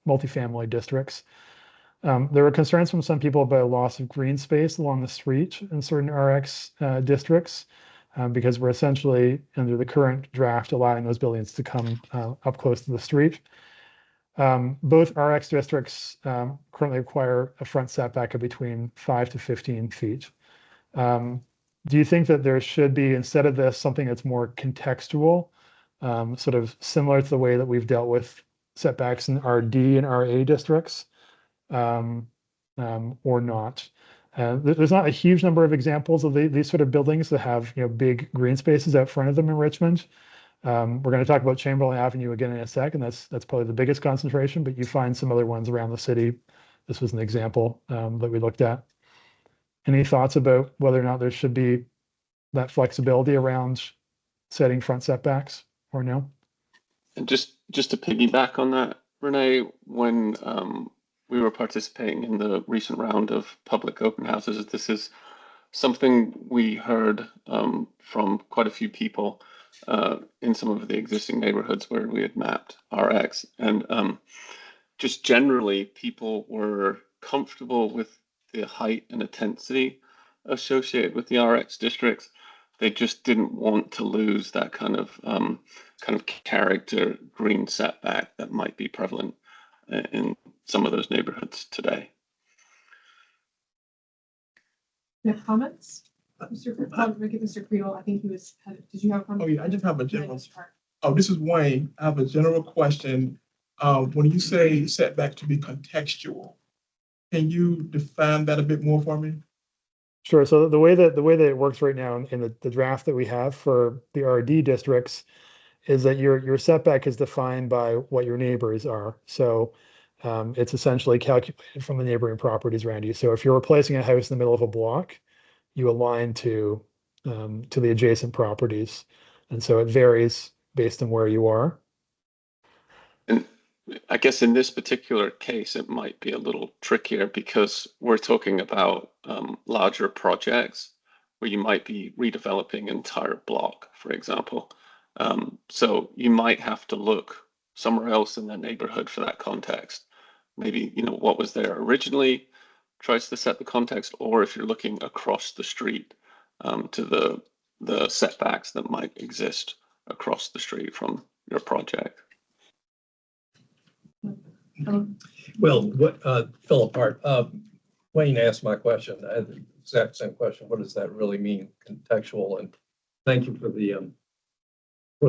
multifamily districts. There were concerns from some people about loss of green space along the street in certain RX districts, because we're essentially, under the current draft, allowing those buildings to come up close to the street. Both RX districts currently require a front setback of between 5 to 15 feet. Do you think that there should be, instead of this, something that's more contextual, sort of similar to the way that we've dealt with setbacks in RD and RA districts? or not. There's not a huge number of examples of these sort of buildings that have, big green spaces out front of them in Richmond. We're going to talk about Chamberlain Avenue again in a sec, and that's probably the biggest concentration, but you find some other ones around the city. This was an example that we looked at. Any thoughts about whether or not there should be that flexibility around setting front setbacks or no? And just to piggyback on that, Renee, when we were participating in the recent round of public open houses, this is something we heard from quite a few people in some of the existing neighborhoods where we had mapped RX. And just generally, people were comfortable with the height and intensity associated with the RX districts. They just didn't want to lose that kind of character green setback that might be prevalent in some of those neighborhoods today. You have comments? Mr. Creedle, I think he was, did you have a comment? Oh, yeah, I just have a general. Mr. Hart. Oh, this is Wayne. I have a general question. When you say setback to be contextual, can you define that a bit more for me? Sure. So the way that it works right now in the draft that we have for the RD districts is that your setback is defined by what your neighbors are. So it's essentially calculated from the neighboring properties around you. So if you're replacing a house in the middle of a block, you align to the adjacent properties, and so it varies based on where you are. And I guess in this particular case, it might be a little trickier because we're talking about larger projects where you might be redeveloping an entire block, for example. So you might have to look somewhere else in the neighborhood for that context. Maybe, what was there originally tries to set the context, or if you're looking across the street to the setbacks that might exist across the street from your project. Well, Philip Hart, Wayne asked my question. I had the exact same question. What does that really mean, contextual? And thank you for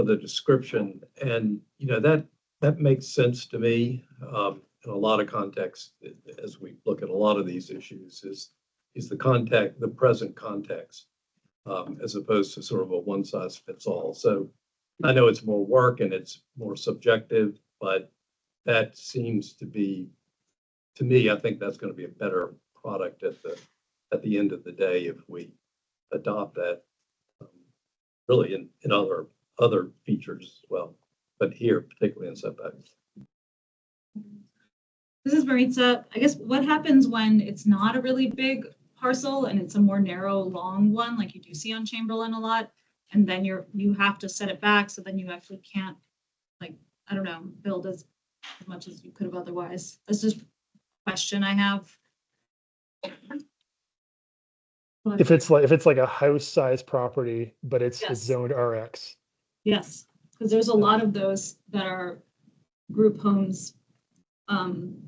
the description. And that makes sense to me in a lot of contexts as we look at a lot of these issues. Is the present context as opposed to sort of a one size fits all. So I know it's more work and it's more subjective, but that seems to be, to me, I think that's going to be a better product at the end of the day if we adopt that really in other features as well, but here particularly in setbacks. This is Maritza. I guess what happens when it's not a really big parcel and it's a more narrow, long one, like you do see on Chamberlain a lot, and then you have to set it back, so then you actually can't, I don't know, build as much as you could have otherwise. That's just a question I have. If it's like a house-sized property, but it's Yes. zoned RX. Yes, because there's a lot of those that are group homes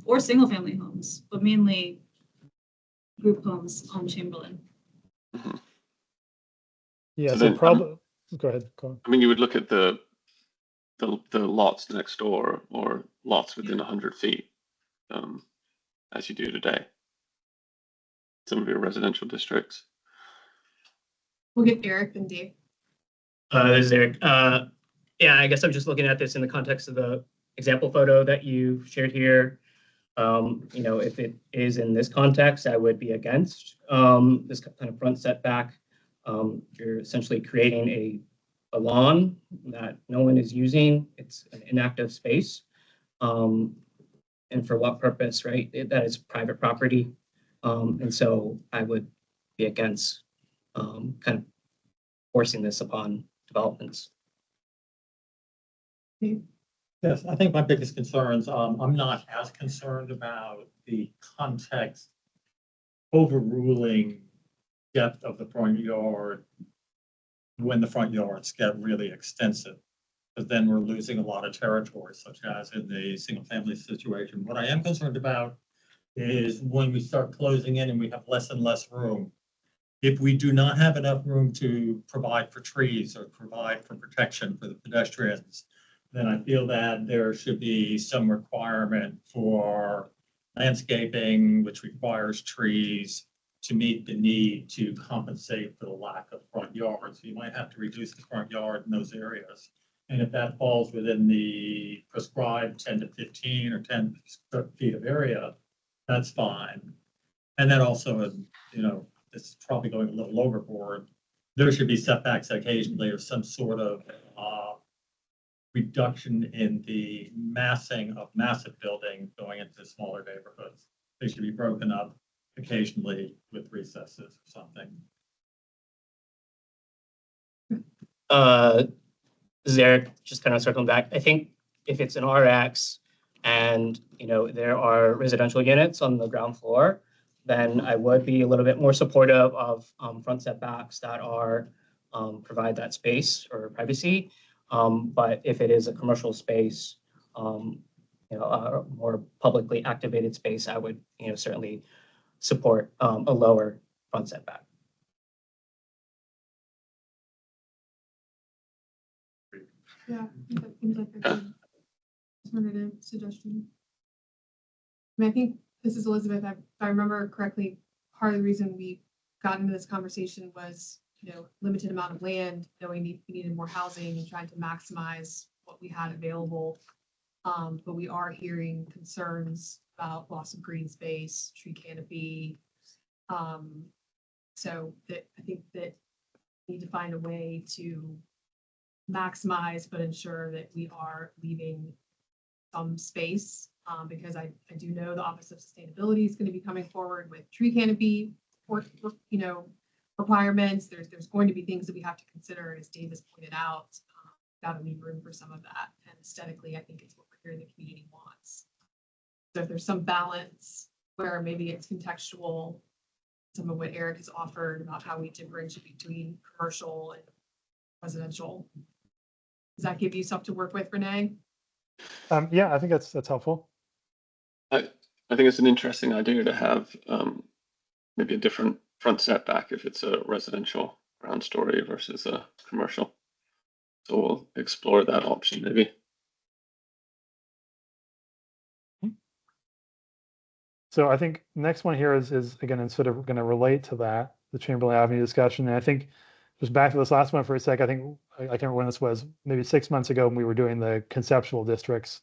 or single family homes, but mainly group homes on Chamberlain. Yeah, So so then, probably, go ahead. I mean, you would look at the lots next door or lots within 100 feet, as you do today. Some of your residential districts. We'll get Eric and Dave. This is Eric. Yeah, I guess I'm just looking at this in the context of the example photo that you shared here. If it is in this context, I would be against this kind of front setback. You're essentially creating a lawn that no one is using. It's an inactive space. And for what purpose, right? That is private property. And so I would be against kind of forcing this upon developments. Yes, I think my biggest concerns, I'm not as concerned about the context overruling depth of the front yard when the front yards get really extensive, because then we're losing a lot of territory, such as in the single family situation. What I am concerned about is when we start closing in and we have less and less room. If we do not have enough room to provide for trees or provide for protection for the pedestrians, then I feel that there should be some requirement for landscaping, which requires trees to meet the need to compensate for the lack of front yards. You might have to reduce the front yard in those areas. And if that falls within the prescribed 10 to 15 or 10 feet of area, that's fine. And then also, you know, this is probably going a little overboard. There should be setbacks occasionally or some sort of reduction in the massing of massive buildings going into smaller neighborhoods. They should be broken up occasionally with recesses or something. This is Eric, just kind of circling back. I think if it's an RX and, you know, there are residential units on the ground floor, then I would be a little bit more supportive of front setbacks that are provide that space or privacy. But if it is a commercial space, you know, a more publicly activated space, I would, you know, certainly support a lower front setback. Yeah, I think that seems like a good alternative suggestion. I mean, I think this is Elizabeth. If I remember correctly, part of the reason we got into this conversation was, you know, limited amount of land, knowing we needed more housing and trying to maximize what we had available. But we are hearing concerns about loss of green space, tree canopy. So that I think that we need to find a way to maximize, but ensure that we are leaving some space, because I do know the Office of Sustainability is going to be coming forward with tree canopy, or, you know, requirements. There's going to be things that we have to consider, as Dave has pointed out. Got to leave room for some of that, and aesthetically, I think it's what we're hearing the community wants. So if there's some balance where maybe it's contextual, some of what Eric has offered about how we differentiate between commercial and residential. Does that give you something to work with, Renee? Yeah, I think that's helpful. I think it's an interesting idea to have maybe a different front setback if it's a residential ground story versus a commercial. So we'll explore that option maybe. So I think next one here is again, sort of going to relate to that, the Chamberlain Avenue discussion. And I think just back to this last one for a sec, I think, I can't remember when this was, maybe 6 months ago when we were doing the conceptual districts.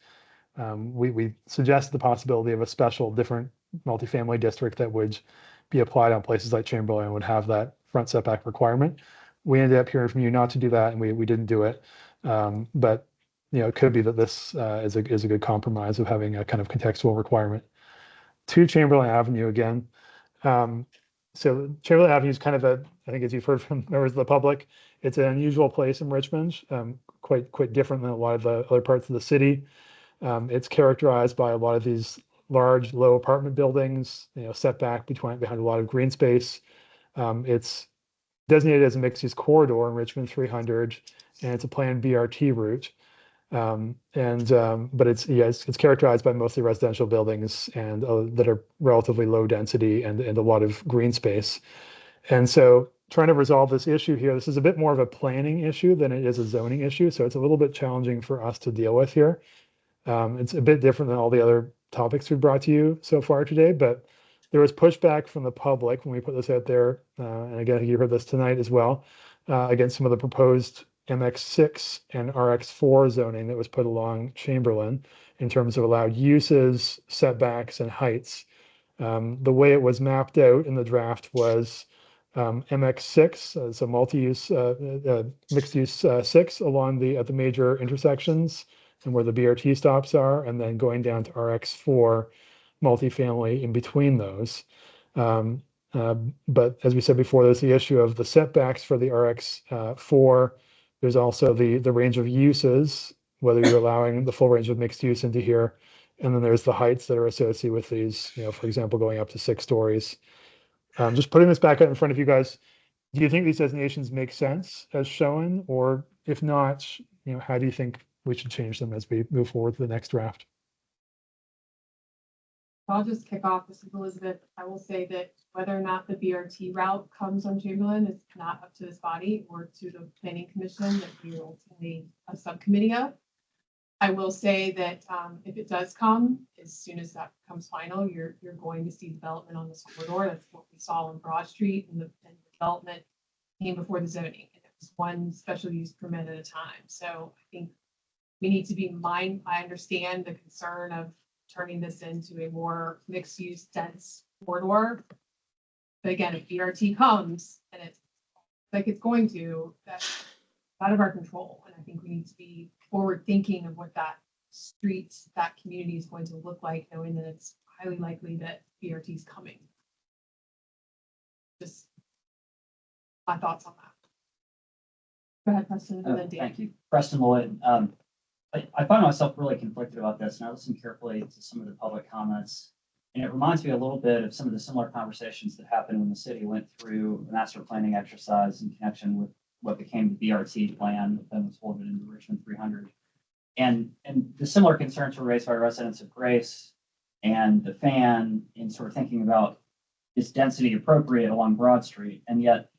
We suggested the possibility of a special different multifamily district that would be applied on places like Chamberlain and would have that front setback requirement. We ended up hearing from you not to do that, and we didn't do it. But you know, it could be that this is a good compromise of having a kind of contextual requirement. To Chamberlain Avenue again. So Chamberlain Avenue is kind of I think as you've heard from members of the public, it's an unusual place in Richmond, quite different than a lot of the other parts of the city. It's characterized by a lot of these large, low apartment buildings, you know, set back behind a lot of green space. It's designated as a mixed-use corridor in Richmond 300, and it's a planned BRT route. But it's characterized by mostly residential buildings and that are relatively low density and a lot of green space. And so trying to resolve this issue here, this is a bit more of a planning issue than it is a zoning issue. So it's a little bit challenging for us to deal with here. It's a bit different than all the other topics we've brought to you so far today, but there was pushback from the public when we put this out there. And again, you heard this tonight as well, against some of the proposed MX6 and RX4 zoning that was put along Chamberlain in terms of allowed uses, setbacks, and heights. The way it was mapped out in the draft was MX6, so multi-use, mixed-use 6 along at the major intersections and where the BRT stops are, and then going down to RX4 multifamily in between those. But as we said before, there's the issue of the setbacks for the RX4. There's also the range of uses, whether you're allowing the full range of mixed use into here. And then there's the heights that are associated with these, you know, for example, going up to 6 stories. Just putting this back out in front of you guys, do you think these designations make sense as shown? Or if not, you know, how do you think we should change them as we move forward to the next draft? I'll just kick off. This is Elizabeth. I will say that whether or not the BRT route comes on Chamberlain is not up to this body or to the planning commission that we are ultimately a subcommittee of. I will say that if it does come, as soon as that becomes final, you're going to see development on this corridor. That's what we saw on Broad Street, and the development came before the zoning. And it was one special use permit at a time. So I think we need to be I understand the concern of turning this into a more mixed use dense corridor. But again, if BRT comes and it's like it's going to, that's out of our control. And I think we need to be forward thinking of what that street, that community is going to look like, knowing that it's highly likely that BRT is coming. Just my thoughts on that. Go ahead, Preston, and then Dan. Thank you. Preston Lloyd. I find myself really conflicted about this, and I listened carefully to some of the public comments. And it reminds me a little bit of some of the similar conversations that happened when the city went through the master planning exercise in connection with what became the BRT plan that then was folded into Richmond 300. And the similar concerns were raised by residents of Grace and the Fan in sort of thinking about, is density appropriate along Broad Street? And yet,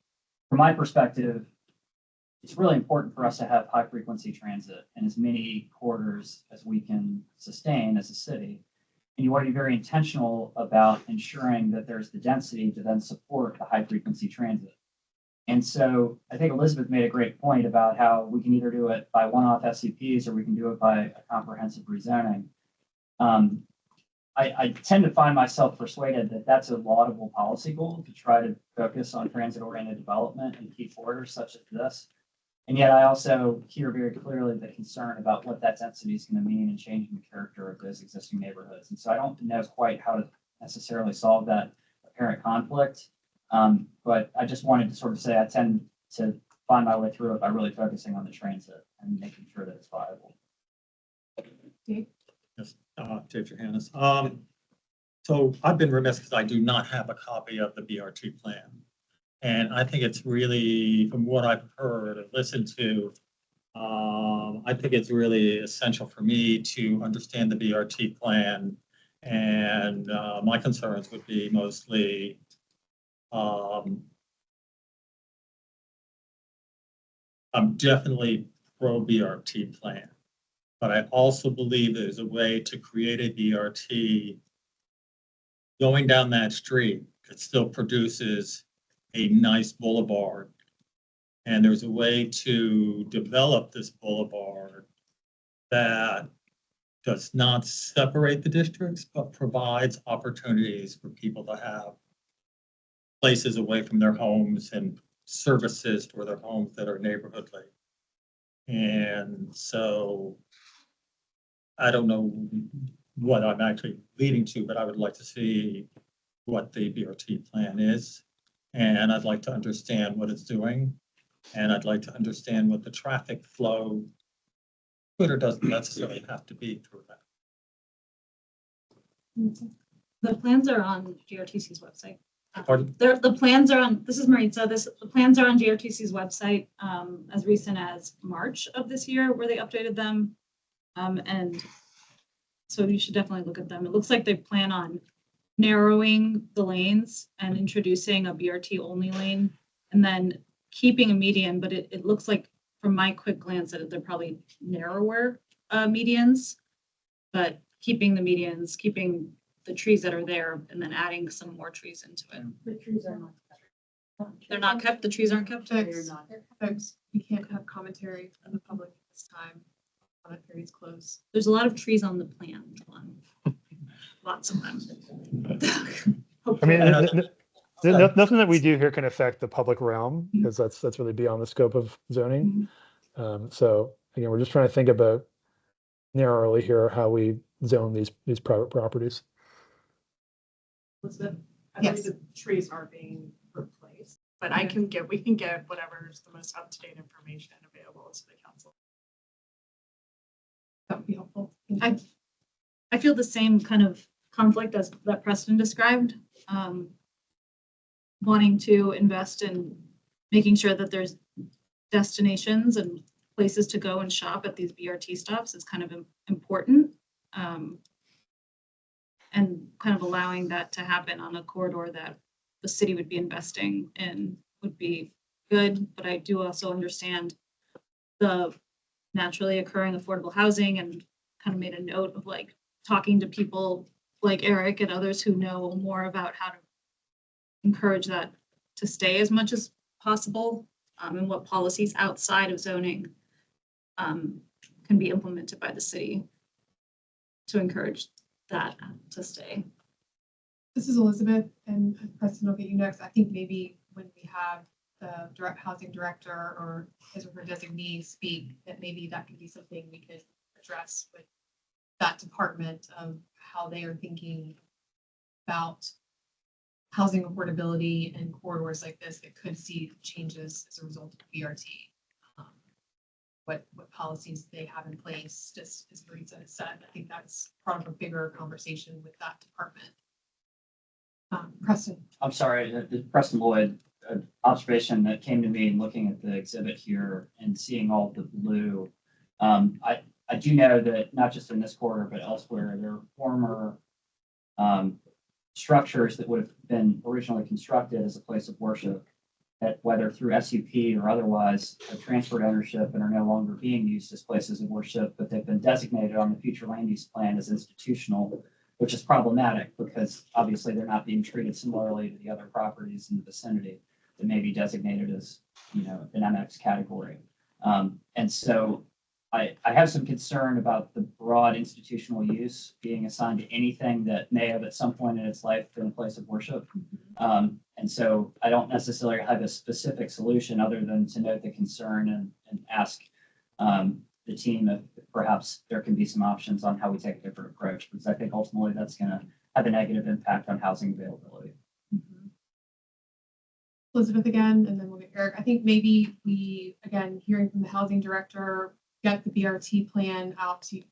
from my perspective, it's really important for us to have high frequency transit in as many corridors as we can sustain as a city. And you want to be very intentional about ensuring that there's the density to then support the high frequency transit. And so I think Elizabeth made a great point about how we can either do it by one-off SCPs or we can do it by a comprehensive rezoning. I tend to find myself persuaded that that's a laudable policy goal to try to focus on transit-oriented development and key corridors such as this. And yet I also hear very clearly the concern about what that density is going to mean in changing the character of those existing neighborhoods. And so I don't know quite how to necessarily solve that apparent conflict. But I just wanted to sort of say I tend to find my way through it by really focusing on the transit and making sure that it's viable. Yes, Dave Johannes. So I've been remiss because I do not have a copy of the BRT plan. And I think it's really, from what I've heard and listened to, I think it's really essential for me to understand the BRT plan. And my concerns would be mostly I'm definitely pro BRT plan, but I also believe there's a way to create a BRT going down that street that still produces a nice boulevard. And there's a way to develop this boulevard that does not separate the districts, but provides opportunities for people to have places away from their homes and services for their homes that are neighborhoodly. And so I don't know what I'm actually leading to, but I would like to see what the BRT plan is. And I'd like to understand what it's doing. And I'd like to understand what the traffic flow could or doesn't necessarily have to be through that. The plans are on GRTC's website. Pardon? The plans are on, this is Maritza, the plans are on GRTC's website as recent as March of this year where they updated them. And so you should definitely look at them. It looks like they plan on narrowing the lanes and introducing a BRT only lane and then keeping a median, but it looks like from my quick glance that they're probably narrower medians, but keeping the medians, keeping the trees that are there and then adding some more trees into it. The trees are not kept. They're not kept, the trees aren't kept? Folks, we can't have commentary from the public at this time. Comment period's closed. There's a lot of trees on the plan. Lots of them. I mean, nothing that we do here can affect the public realm because that's really beyond the scope of zoning. So again, we're just trying to think about narrowly here how we zone these private properties. Elizabeth, I believe the trees are being replaced, but we can get whatever's the most up-to-date information available to the council. That would be helpful. I feel the same kind of conflict as that Preston described. Wanting to invest in making sure that there's destinations and places to go and shop at these BRT stops is kind of important. And kind of allowing that to happen on a corridor that the city would be investing in would be good. But I do also understand the naturally occurring affordable housing and kind of made a note of like talking to people like Eric and others who know more about how to encourage that to stay as much as possible, and what policies outside of zoning can be implemented by the city to encourage that to stay. This is Elizabeth, and Preston will get you next. I think maybe when we have the direct housing director or his or her designee speak, that maybe that could be something we could address with that department of how they are thinking about housing affordability and corridors like this that could see changes as a result of BRT. What policies they have in place, just as Marisa has said, I think that's part of a bigger conversation with that department. Preston. I'm sorry, Preston Lloyd, an observation that came to me in looking at the exhibit here and seeing all the blue. I do know that not just in this corridor, but elsewhere, there are former structures that would have been originally constructed as a place of worship, that whether through SUP or otherwise have transferred ownership and are no longer being used as places of worship, but they've been designated on the future land use plan as institutional, which is problematic because obviously they're not being treated similarly to the other properties in the vicinity that may be designated as, you know, an MX category. And so I have some concern about the broad institutional use being assigned to anything that may have at some point in its life been a place of worship. And so I don't necessarily have a specific solution other than to note the concern and ask the team if perhaps there can be some options on how we take a different approach, because I think ultimately that's going to have a negative impact on housing availability. Elizabeth again, and then we'll get Eric. I think maybe we, again, hearing from the housing director, get the BRT plan out to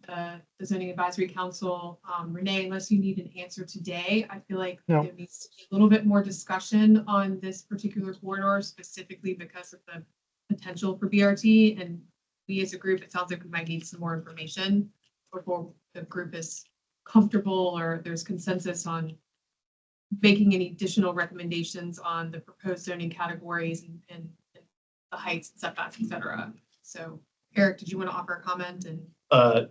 the zoning advisory council. Renee, unless you need an answer today, I feel like No. there needs to be a little bit more discussion on this particular corridor, specifically because of the potential for BRT. And we as a group, it sounds like we might need some more information before the group is comfortable or there's consensus on making any additional recommendations on the proposed zoning categories and the heights, setbacks, et cetera. So Eric, did you want to offer a comment? And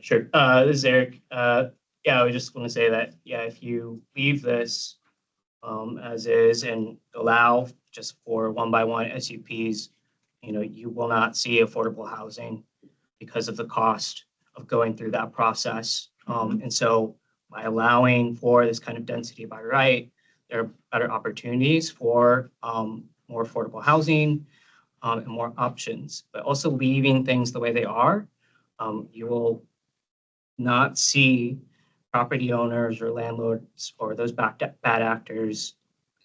Sure. This is Eric. Yeah, I was just going to say that, yeah, if you leave this as is and allow just for 1-by-1 SUPs, you know, you will not see affordable housing because of the cost of going through that process. And so by allowing for this kind of density by right, there are better opportunities for more affordable housing, and more options, but also leaving things the way they are. You will not see property owners or landlords or those bad actors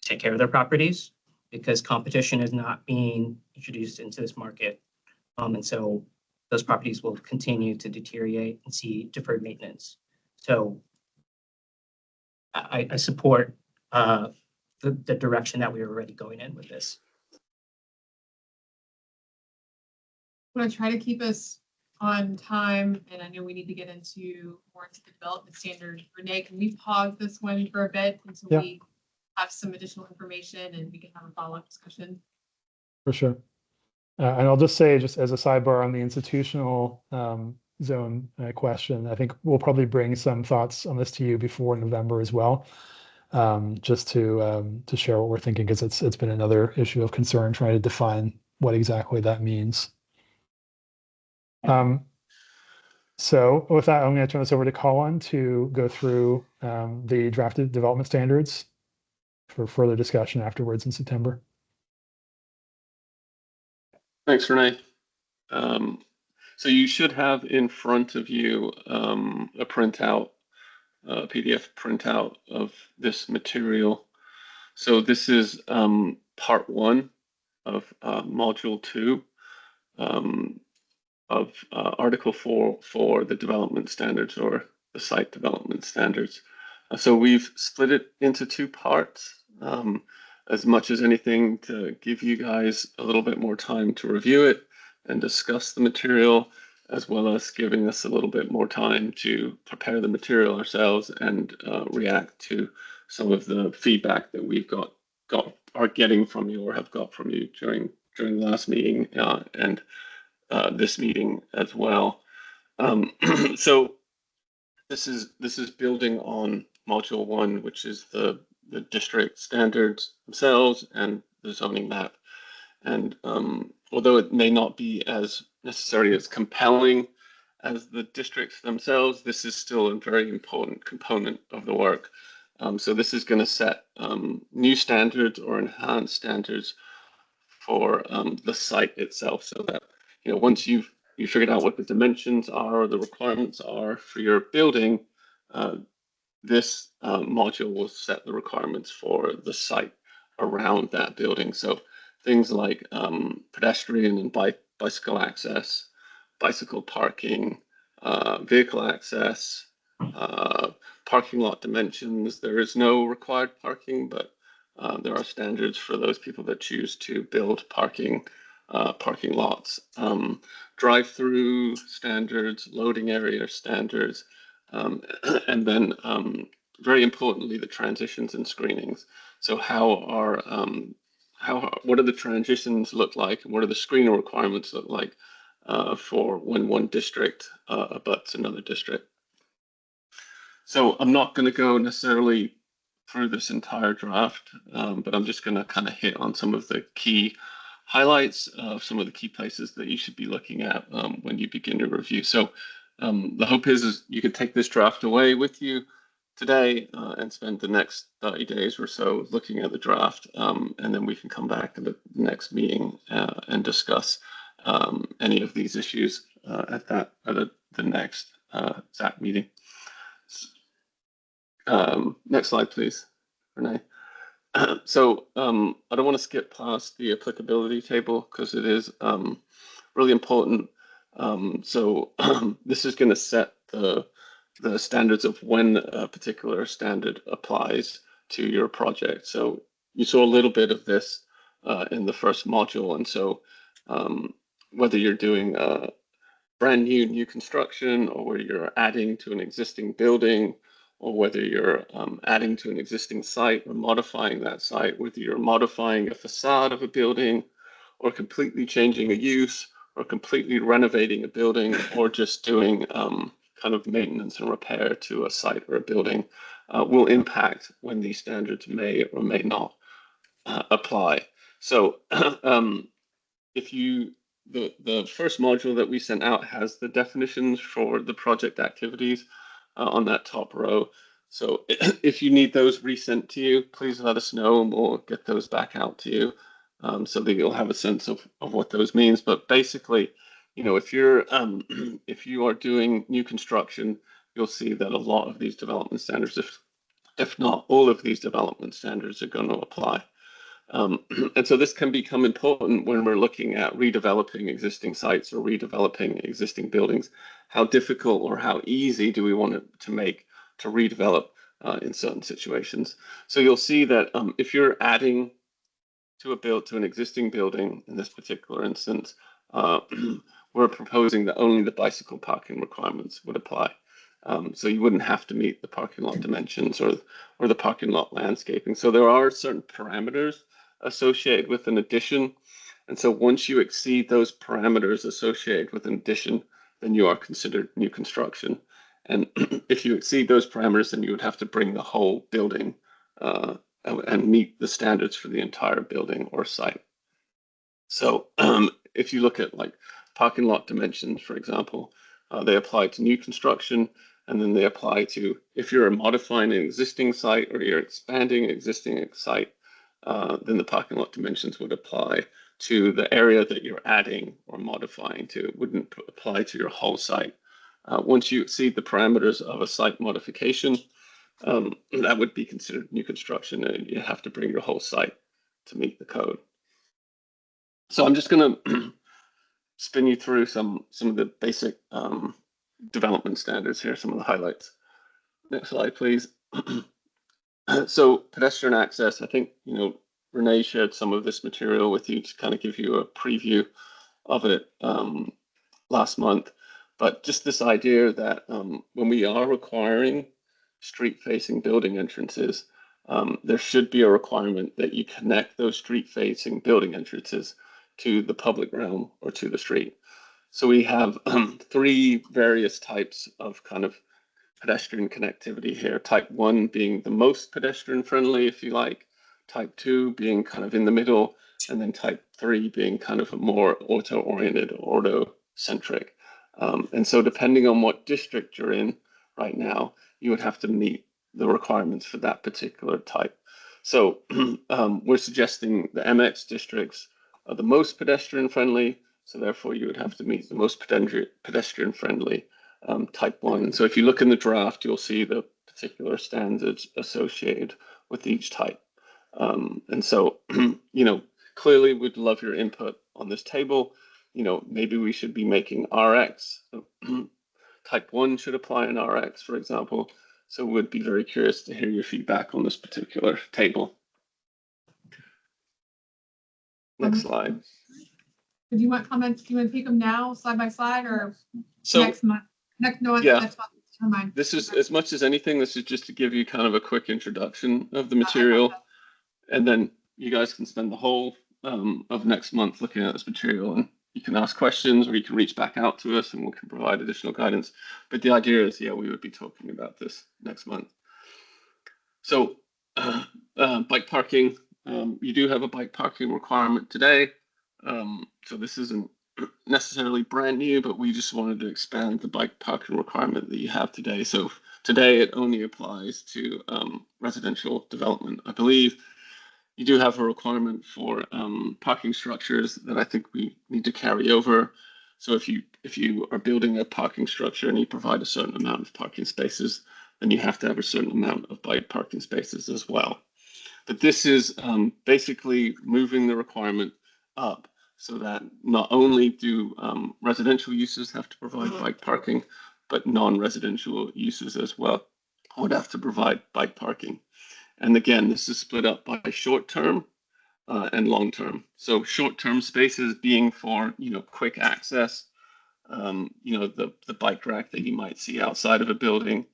take care of their properties because competition is not being introduced into this market. And so those properties will continue to deteriorate and see deferred maintenance. So I support the direction that we are already going in with this. I'm going to try to keep us on time, and I know we need to get more into the development standard. Renee, can we pause this one for a bit until Yeah. we have some additional information and we can have a follow-up discussion? For sure. And I'll just say, just as a sidebar on the institutional zone question, I think we'll probably bring some thoughts on this to you before November as well, just to share what we're thinking, because it's been another issue of concern trying to define what exactly that means. So with that, I'm going to turn this over to Colin to go through the drafted development standards for further discussion afterwards in September. Thanks, Renee. So you should have in front of you a printout, a PDF printout of this material. So this is part 1 of module 2 of Article 4 for the development standards or the site development standards. So we've split it into 2 parts, as much as anything to give you guys a little bit more time to review it and discuss the material, as well as giving us a little bit more time to prepare the material ourselves and react to some of the feedback that we've are getting from you or have got from you during the last meeting and this meeting as well. So this is building on module 1, which is the district standards themselves and the zoning map. And although it may not be as necessarily as compelling as the districts themselves, this is still a very important component of the work. So this is going to set new standards or enhanced standards for the site itself, so that once you figured out what the dimensions are or the requirements are for your building, this module will set the requirements for the site around that building. So things like pedestrian and bicycle access, bicycle parking, vehicle access, parking lot dimensions. There is no required parking, but there are standards for those people that choose to build parking lots. Drive-through standards, loading area standards, and then very importantly, the transitions and screenings. So what do the transitions look like, and what do the screening requirements look like for when one district abuts another district? So I'm not going to go necessarily through this entire draft, but I'm just going to kind of hit on some of the key highlights of some of the key places that you should be looking at when you begin your review. So the hope is you could take this draft away with you today and spend the next 30 days or so looking at the draft, and then we can come back to the next meeting and discuss any of these issues at the next ZAC meeting. Next slide, please, Renee. So I don't want to skip past the applicability table because it is really important. So this is going to set the standards of when a particular standard applies to your project. So you saw a little bit of this in the first module. And so whether you're doing brand new construction, or whether you're adding to an existing building, or whether you're adding to an existing site or modifying that site, whether you're modifying a facade of a building or completely changing a use or completely renovating a building or just doing kind of maintenance and repair to a site or a building, will impact when these standards may or may not apply. So the first module that we sent out has the definitions for the project activities on that top row. So if you need those resent to you, please let us know and we'll get those back out to you so that you'll have a sense of what those means. But basically, if you are doing new construction, you'll see that a lot of these development standards, if not all of these development standards, are going to apply. And so this can become important when we're looking at redeveloping existing sites or redeveloping existing buildings. How difficult or how easy do we want it to make to redevelop in certain situations? So you'll see that if you're adding to an existing building, in this particular instance, we're proposing that only the bicycle parking requirements would apply. So you wouldn't have to meet the parking lot dimensions or the parking lot landscaping. So there are certain parameters associated with an addition. And so once you exceed those parameters associated with an addition, then you are considered new construction. And if you exceed those parameters, then you would have to bring the whole building and meet the standards for the entire building or site. So if you look at like parking lot dimensions, for example, they apply to new construction, and then they apply to if you're modifying an existing site or you're expanding an existing site, then the parking lot dimensions would apply to the area that you're adding or modifying to. It wouldn't apply to your whole site. Once you exceed the parameters of a site modification, that would be considered new construction, and you have to bring your whole site to meet the code. So I'm just going to spin you through some of the basic development standards here, some of the highlights. Next slide, please. So pedestrian access, I think, Renee shared some of this material with you to kind of give you a preview of it last month. But just this idea that when we are requiring street-facing building entrances, there should be a requirement that you connect those street-facing building entrances to the public realm or to the street. So we have three various types of kind of pedestrian connectivity here. Type 1 being the most pedestrian friendly, if you like, type 2 being kind of in the middle, and then type 3 being kind of a more auto-oriented, auto-centric. And so depending on what district you're in right now, you would have to meet the requirements for that particular type. So we're suggesting the MX districts are the most pedestrian friendly, so therefore you would have to meet the most pedestrian friendly type 1. So if you look in the draft, you'll see the particular standards associated with each type. And so, you know, clearly we'd love your input on this table. You know, maybe we should be making RX. Type 1 should apply in RX, for example. So we'd be very curious to hear your feedback on this particular table. Next slide. Do you want comments? Do you want to take them now, side by side, or So next month? Next month. Never mind. This is, as much as anything, this is just to give you kind of a quick introduction of the material. And then you guys can spend the whole of next month looking at this material, and you can ask questions or you can reach back out to us and we can provide additional guidance. But the idea is, yeah, we would be talking about this next month. So bike parking, you do have a bike parking requirement today. So this isn't necessarily brand new, but we just wanted to expand the bike parking requirement that you have today. So today it only applies to residential development. I believe you do have a requirement for parking structures that I think we need to carry over. So if you are building a parking structure and you provide a certain amount of parking spaces, then you have to have a certain amount of bike parking spaces as well. But this is basically moving the requirement up so that not only do residential uses have to provide bike parking, but non-residential uses as well would have to provide bike parking. And again, this is split up by short-term and long-term. So short-term spaces being for, you know, quick access, you know, the bike rack that you might see outside of a building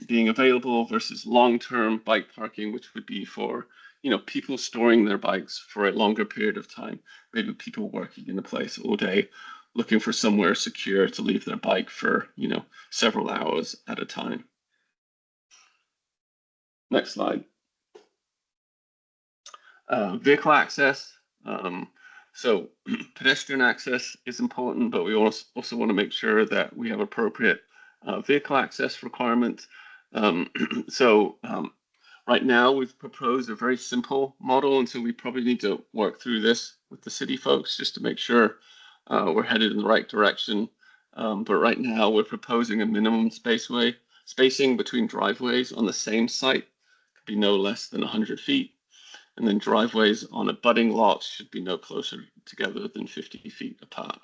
being available versus long-term bike parking, which would be for, you know, people storing their bikes for a longer period of time. Maybe people working in a place all day, looking for somewhere secure to leave their bike for, you know, several hours at a time. Next slide. Vehicle access. So pedestrian access is important, but we also want to make sure that we have appropriate vehicle access requirements. Right now we've proposed a very simple model, and so we probably need to work through this with the city folks just to make sure we're headed in the right direction. But right now we're proposing a minimum spacing between driveways on the same site could be no less than 100 feet. And then driveways on abutting lots should be no closer together than 50 feet apart.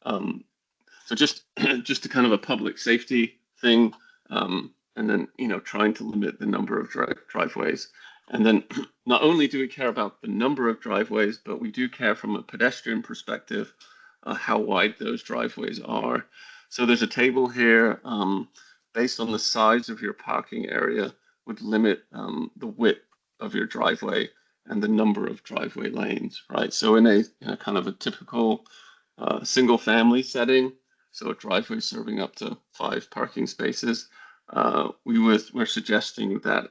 So just a kind of a public safety thing, and then, you know, trying to limit the number of driveways. And then not only do we care about the number of driveways, but we do care from a pedestrian perspective how wide those driveways are. So there's a table here based on the size of your parking area would limit the width of your driveway and the number of driveway lanes, right? So in a kind of a typical single family setting, so a driveway serving up to 5 parking spaces, we're suggesting that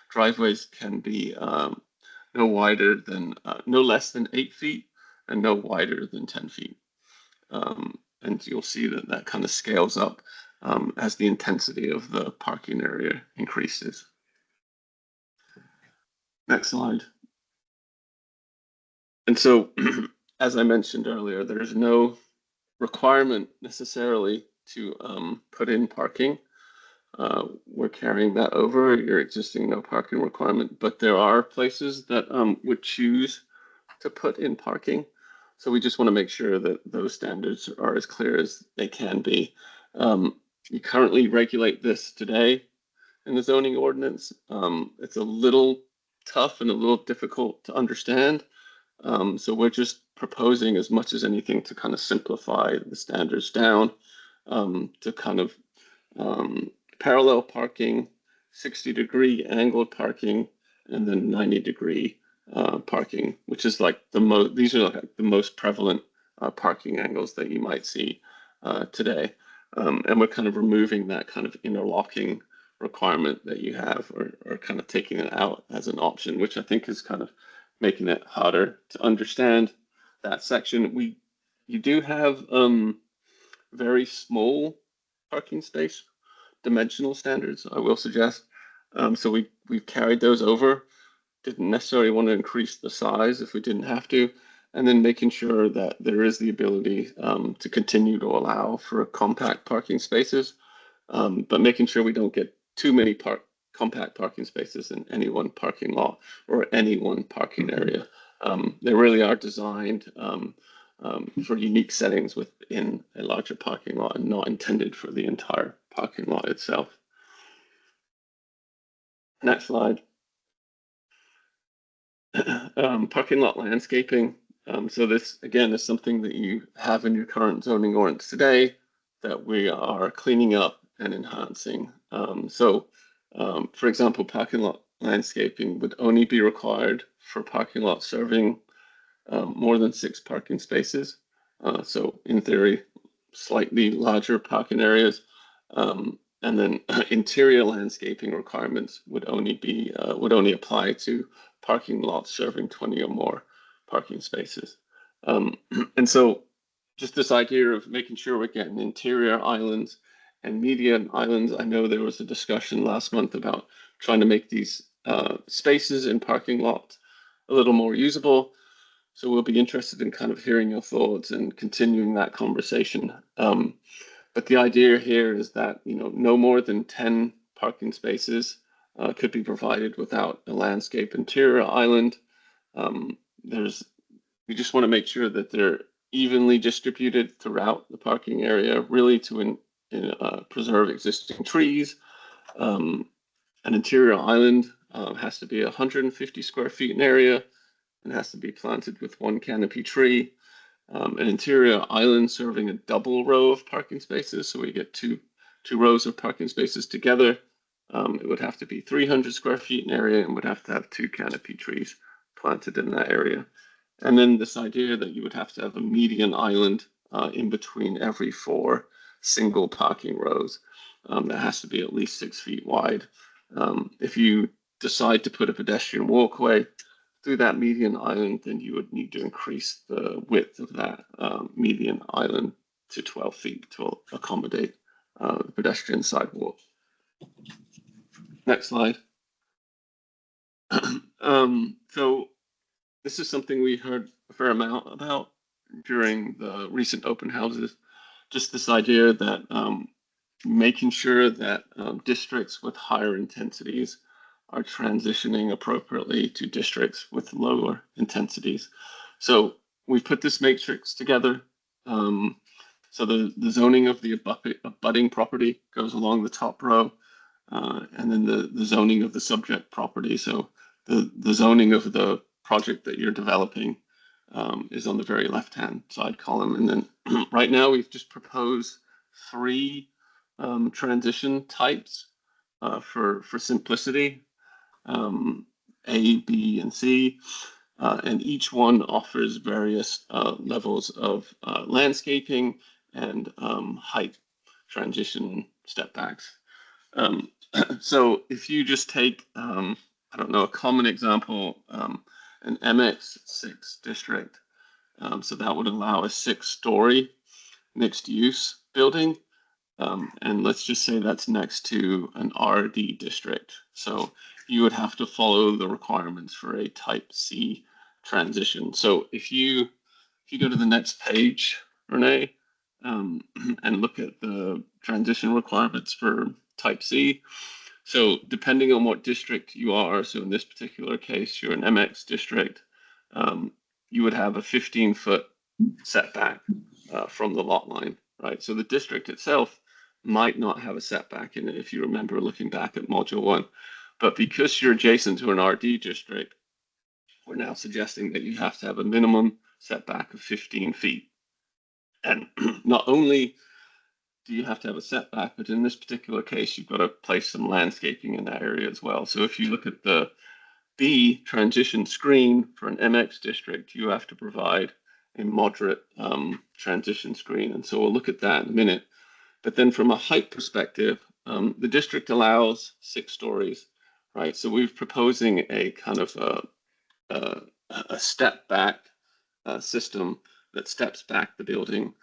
driveways can be no less than 8 feet and no wider than 10 feet. And you'll see that kind of scales up as the intensity of the parking area increases. Next slide. And so, as I mentioned earlier, there's no requirement necessarily to put in parking. We're carrying that over your existing no parking requirement, but there are places that would choose to put in parking. So we just want to make sure that those standards are as clear as they can be. You currently regulate this today in the zoning ordinance. It's a little tough and a little difficult to understand. So we're just proposing as much as anything to kind of simplify the standards down to kind of parallel parking, 60-degree angled parking, and then 90-degree parking, which is like these are like the most prevalent parking angles that you might see today. And we're kind of removing that kind of interlocking requirement that you have, or kind of taking it out as an option, which I think is kind of making it harder to understand that section. You do have very small parking space dimensional standards, I will suggest. So we've carried those over. Didn't necessarily want to increase the size if we didn't have to, and then making sure that there is the ability to continue to allow for compact parking spaces, but making sure we don't get too many compact parking spaces in any one parking lot or any one parking area. They really are designed for unique settings within a larger parking lot and not intended for the entire parking lot itself. Next slide. Parking lot landscaping. So this, again, is something that you have in your current zoning ordinance today that we are cleaning up and enhancing. For example, parking lot landscaping would only be required for parking lots serving more than 6 parking spaces. So in theory, slightly larger parking areas. And then interior landscaping requirements would only apply to parking lots serving 20 or more parking spaces. And so just this idea of making sure we're getting interior islands and median islands. I know there was a discussion last month about trying to make these spaces in parking lots a little more usable. So we'll be interested in kind of hearing your thoughts and continuing that conversation. But the idea here is that, no more than 10 parking spaces could be provided without a landscape interior island. We just want to make sure that they're evenly distributed throughout the parking area, really to preserve existing trees. An interior island has to be 150 square feet in area and has to be planted with 1 canopy tree. An interior island serving a double row of parking spaces, so we get two rows of parking spaces together. It would have to be 300 square feet in area and would have to have 2 canopy trees planted in that area. And then this idea that you would have to have a median island in between every 4 single parking rows. That has to be at least 6 feet wide. If you decide to put a pedestrian walkway through that median island, then you would need to increase the width of that median island to 12 feet to accommodate the pedestrian sidewalk. Next slide. So this is something we heard a fair amount about during the recent open houses. Just this idea that making sure that districts with higher intensities are transitioning appropriately to districts with lower intensities. So we've put this matrix together. So the zoning of the abutting property goes along the top row, and then the zoning of the subject property. So the zoning of the project that you're developing is on the very left-hand side column. And then right now we've just proposed 3 transition types for simplicity. A, B, and C, and each one offers various levels of landscaping and height transition step backs. So if you just take, I don't know, a common example, an MX6 district, so that would allow a 6-story mixed-use building. And let's just say that's next to an RD district. So you would have to follow the requirements for a type C transition. So if you go to the next page, Renee, and look at the transition requirements for type C. So depending on what district you are, so in this particular case, you're an MX district, you would have a 15-foot setback from the lot line, right? So the district itself might not have a setback in it if you remember looking back at module 1. But because you're adjacent to an RD district, we're now suggesting that you have to have a minimum setback of 15 feet. And not only do you have to have a setback, but in this particular case, you've got to place some landscaping in that area as well. So if you look at the B transition screen for an MX district, you have to provide a moderate transition screen. And so we'll look at that in a minute. But then from a height perspective, the district allows 6 stories, right? So we're proposing a kind of a step back system that steps back the building,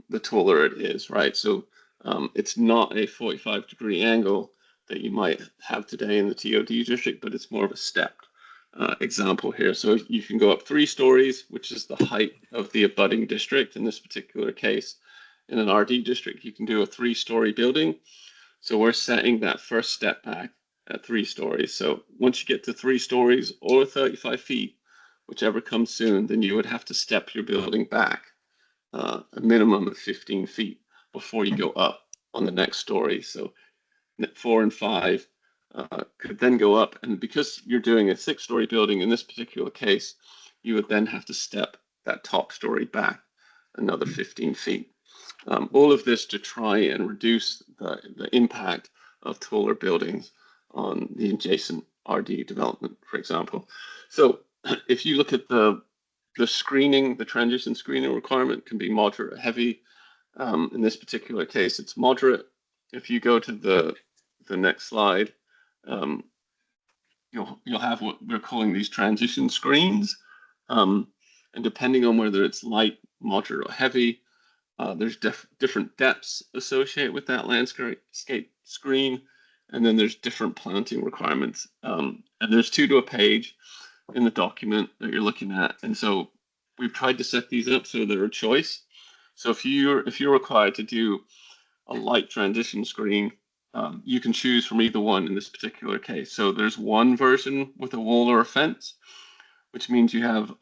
the taller it is, right? So it's not a 45-degree angle that you might have today in the TOD district, but it's more of a stepped example here. So you can go up 3 stories, which is the height of the abutting district in this particular case. In an RD district, you can do a 3-story building. So we're setting that first step back at 3 stories. So once you get to 3 stories or 35 feet, whichever comes soon, then you would have to step your building back a minimum of 15 feet before you go up on the next story. So 4 and 5 could then go up. And because you're doing a 6-story building in this particular case, you would then have to step that top story back another 15 feet. All of this to try and reduce the impact of taller buildings on the adjacent RD development, for example. So if you look at the screening, the transition screening requirement can be moderate or heavy. In this particular case, it's moderate. If you go to the next slide, you'll have what we're calling these transition screens. And depending on whether it's light, moderate, or heavy, there's different depths associated with that landscape screen. And then there's different planting requirements. And there's 2 to a page in the document that you're looking at. And so we've tried to set these up so they're a choice. So if you're required to do a light transition screen, you can choose from either one in this particular case. So there's one version with a wall or a fence, which means you have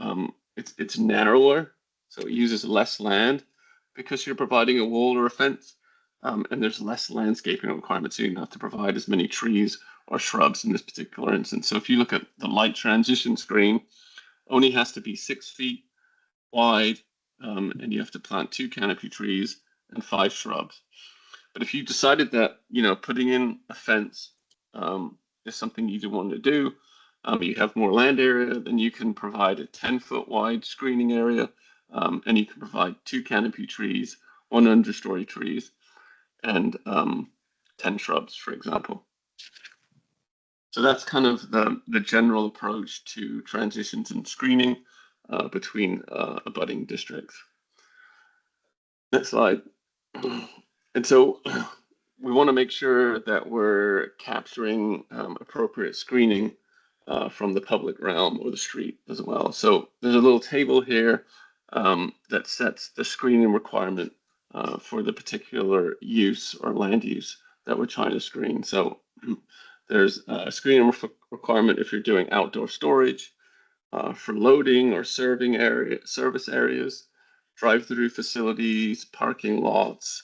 it's narrower, so it uses less land because you're providing a wall or a fence, and there's less landscaping requirements, so you don't have to provide as many trees or shrubs in this particular instance. So if you look at the light transition screen, only has to be 6 feet wide, and you have to plant 2 canopy trees and 5 shrubs. But if you decided that, putting in a fence is something you want to do, you have more land area, then you can provide a 10-foot wide screening area, and you can provide 2 canopy trees, 1 understory trees, and 10 shrubs, for example. So that's kind of the general approach to transitions and screening between abutting districts. Next slide. And so we want to make sure that we're capturing appropriate screening from the public realm or the street as well. So there's a little table here that sets the screening requirement for the particular use or land use that we're trying to screen. So there's a screening requirement if you're doing outdoor storage, for loading or service areas, drive-through facilities, parking lots,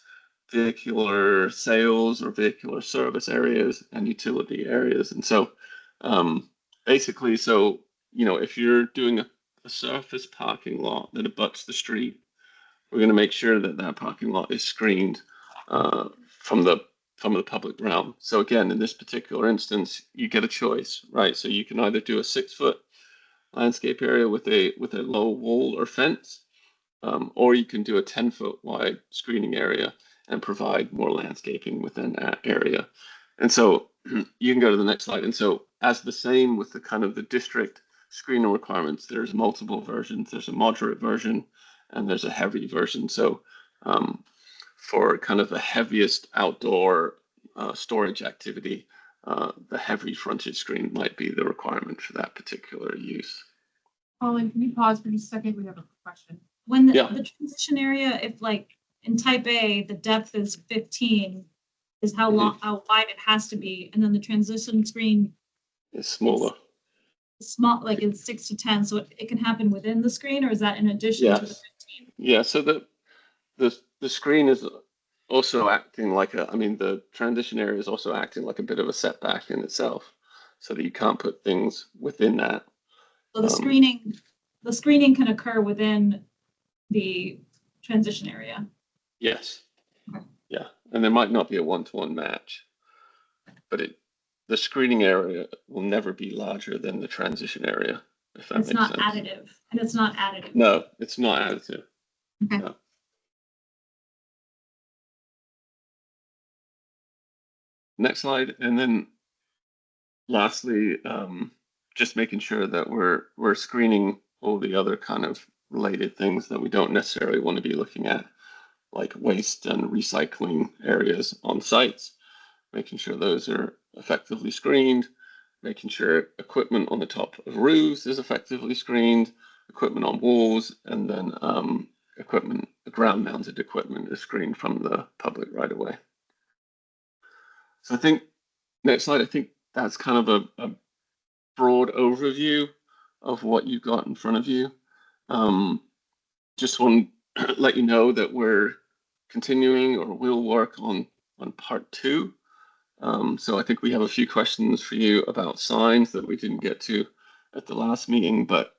vehicular sales or vehicular service areas, and utility areas. And so basically, if you're doing a surface parking lot that abuts the street, we're going to make sure that that parking lot is screened from the public realm. So again, in this particular instance, you get a choice, right? So you can either do a 6-foot landscape area with a low wall or fence, or you can do a 10-foot wide screening area and provide more landscaping within that area. And so you can go to the next slide. And so as the same with the kind of the district screening requirements, there's multiple versions. There's a moderate version and there's a heavy version. So for kind of the heaviest outdoor storage activity, the heavy frontage screen might be the requirement for that particular use. Colin, can you pause for just a second? We have a question. When the transition area, if like in type A, the depth is 15, is how long, how wide it has to be, and then the transition screen is smaller. Small, like it's 6 to 10, so it can happen within the screen, or is that in addition to the 15? Yeah, so the screen is also acting like the transition area is also acting like a bit of a setback in itself, so that you can't put things within that. So the screening can occur within the transition area. Yes. Okay. Yeah, and there might not be a one-to-one match, but the screening area will never be larger than the transition area. if that It's makes not sense. additive, and it's not additive. No, it's not additive. Okay. No. Next slide, and then lastly, just making sure that we're screening all the other kind of related things that we don't necessarily want to be looking at, like waste and recycling areas on sites, making sure those are effectively screened, making sure equipment on the top of roofs is effectively screened, equipment on walls, and then equipment, ground mounted equipment is screened from the public right away. So I think, next slide, I think that's kind of a broad overview of what you've got in front of you. Just want to let you know that we're continuing or will work on part 2. So I think we have a few questions for you about signs that we didn't get to at the last meeting, but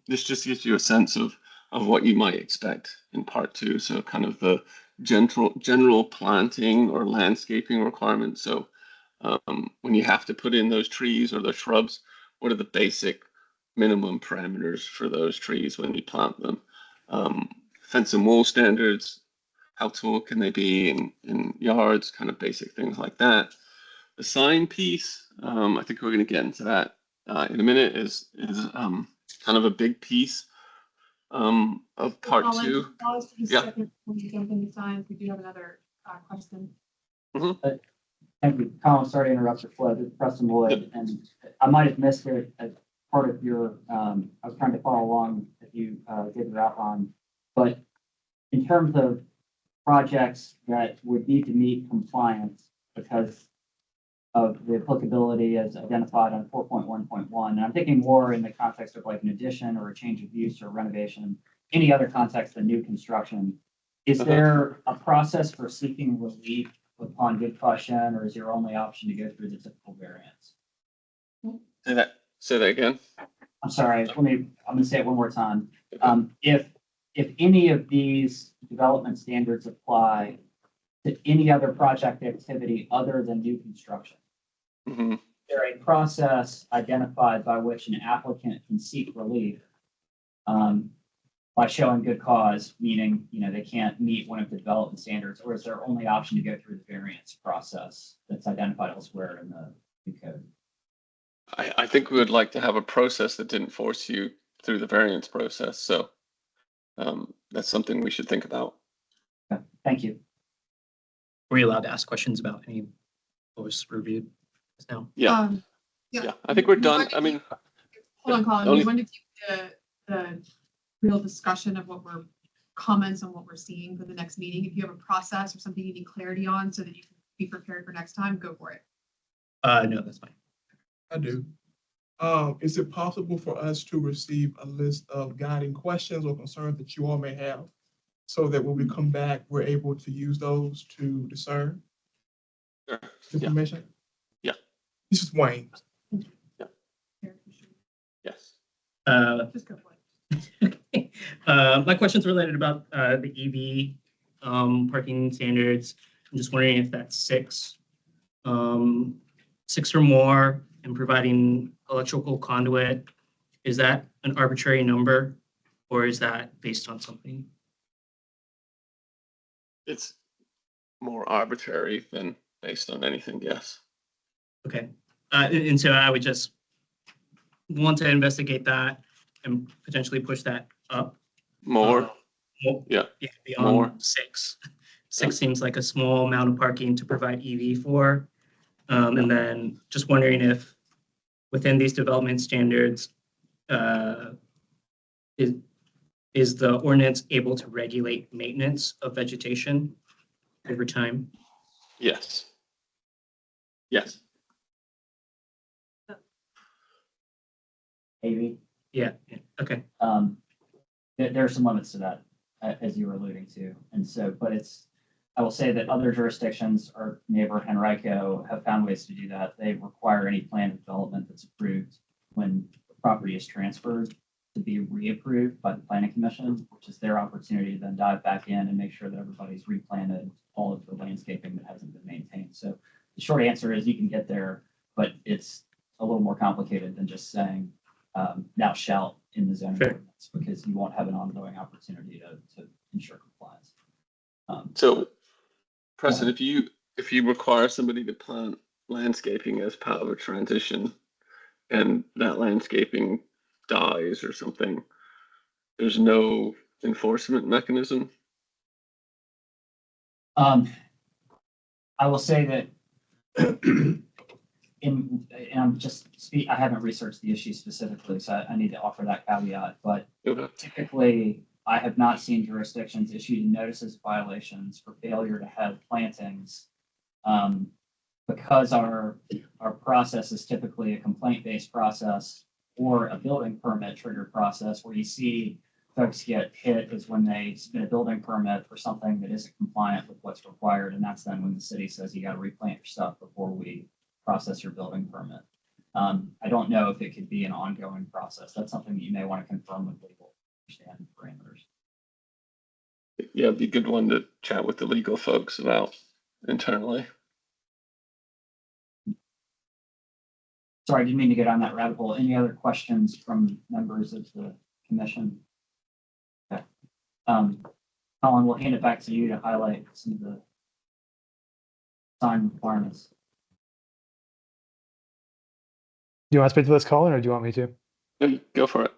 this just gives you a sense of what you might expect in part 2. So kind of the general planting or landscaping requirements. So when you have to put in those trees or those shrubs, what are the basic minimum parameters for those trees when you plant them? Fence and wall standards, how tall can they be in yards, kind of basic things like that. The sign piece, I think we're going to get into that in a minute, is kind of a big piece of part 2. Pause for just a Yeah. second when you jump into signs. We do have another question. Thank you, Colin. Sorry to interrupt your flow. This is Preston Lloyd, and I might have missed it as part of your. I was trying to follow along if you did your outline, but in terms of projects that would need to meet compliance because of the applicability as identified on 4.1.1, and I'm thinking more in the context of like an addition or a change of use or renovation, any other context than new construction. Is there a process for seeking relief upon good caution, or is your only option to go through the typical variance? Say that again. I'm sorry, I'm gonna say it one more time. If any of these development standards apply to any other project activity other than new construction, Mm-hmm. is there a process identified by which an applicant can seek relief by showing good cause, meaning, they can't meet one of the development standards, or is their only option to go through the variance process that's identified elsewhere in the code? I think we would like to have a process that didn't force you through the variance process. So that's something we should think about. Okay, thank you. Were you allowed to ask questions about any what was reviewed just now? Yeah. Yeah, I think we're done. I mean, Hold on, Colin. only- We wanted to keep the real discussion of what we're comments on what we're seeing for the next meeting. If you have a process or something you need clarity on so that you can be prepared for next time, go for it. No, that's fine. I do. Is it possible for us to receive a list of guiding questions or concerns that you all may have? So that when we come back, we're able to use those to discern Sure. information? Yeah. This is Wayne. Yes. Just go for it. My question's related about the EV parking standards. I'm just wondering if that's 6 or more, and providing electrical conduit. Is that an arbitrary number, or is that based on something? It's more arbitrary than based on anything, yes. Okay. And so I would just want to investigate that and potentially push that up. More. Yeah. Beyond More. 6. 6 seems like a small amount of parking to provide EV for. And then just wondering if within these development standards, is the ordinance able to regulate maintenance of vegetation over time? Yes. Yes. AV? Yeah. Okay. There are some limits to that, as you were alluding to. And so, but I will say that other jurisdictions, our neighbor Henrico, have found ways to do that. They require any plan of development that's approved when the property is transferred to be reapproved by the planning commission, which is their opportunity to then dive back in and make sure that everybody's replanted all of the landscaping that hasn't been maintained. So the short answer is you can get there, but it's a little more complicated than just saying now shall in the zoning Fair. ordinance, because you won't have an ongoing opportunity to ensure compliance. So, Preston, if you require somebody to plant landscaping as part of a transition, and that landscaping dies or something, there's no enforcement mechanism. I will say that and I'm just I haven't researched the issue specifically, so I need to offer that caveat, but typically I have not seen jurisdictions issued notices of violations for failure to have plantings. Because our process is typically a complaint-based process or a building permit trigger process, where you see folks get hit is when they submit a building permit for something that isn't compliant with what's required, and that's then when the city says you got to replant your stuff before we process your building permit. I don't know if it could be an ongoing process. That's something that you may want to confirm with legal, understand parameters. Yeah, it'd be a good one to chat with the legal folks about internally. Sorry, I didn't mean to get on that rabbit hole. Any other questions from members of the commission? Okay. Colin, we'll hand it back to you to highlight some of the sign requirements. Do you want to speak to this, Colin, or do you want me to? Go for it.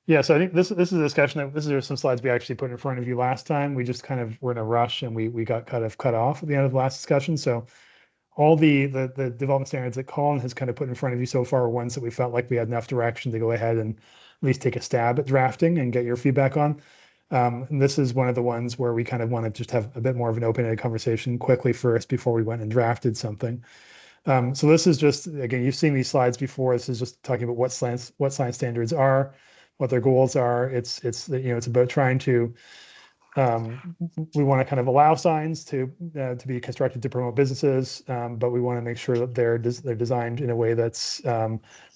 Yeah, so I think this is a discussion. This is some slides we actually put in front of you last time. We just kind of were in a rush and we got kind of cut off at the end of the last discussion. So all the development standards that Colin has kind of put in front of you so far are ones that we felt like we had enough direction to go ahead and at least take a stab at drafting and get your feedback on. And this is one of the ones where we kind of want to just have a bit more of an open-ended conversation quickly first before we went and drafted something. So this is just, again, you've seen these slides before. This is just talking about what science standards are, what their goals are. It's about trying to, we want to kind of allow signs to be constructed to promote businesses, but we want to make sure that they're designed in a way that's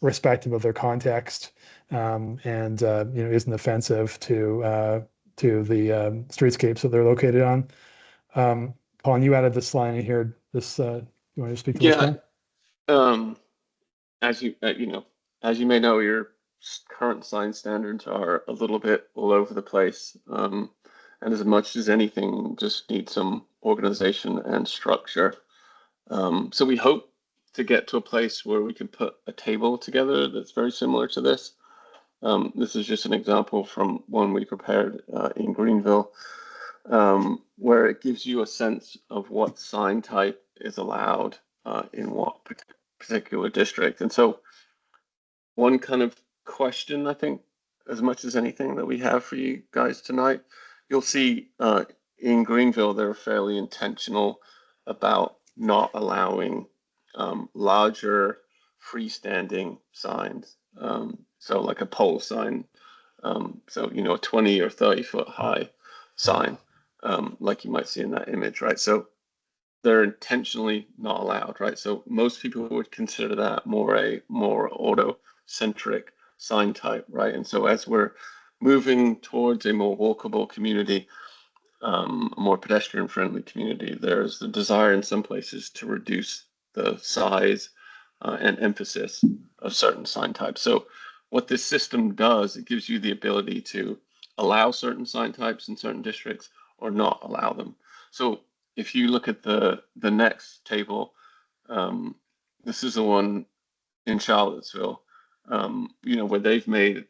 respectful of their context, and isn't offensive to the streetscapes that they're located on. Colin, you added this line in here. You want to speak to this one? As you may know, your current sign standards are a little bit all over the place. And as much as anything, just need some organization and structure. So we hope to get to a place where we can put a table together that's very similar to this. This is just an example from one we prepared in Greenville, where it gives you a sense of what sign type is allowed in what particular district. And so one kind of question, I think, as much as anything that we have for you guys tonight, you'll see in Greenville, they're fairly intentional about not allowing larger freestanding signs. So like a pole sign, so, a 20 or 30 foot high sign, like you might see in that image, right? So they're intentionally not allowed, right? So most people would consider that more auto-centric sign type, right? And so as we're moving towards a more walkable community, a more pedestrian-friendly community, there's the desire in some places to reduce the size and emphasis of certain sign types. So what this system does, it gives you the ability to allow certain sign types in certain districts or not allow them. So if you look at the next table, this is the one in Charlottesville, where they've made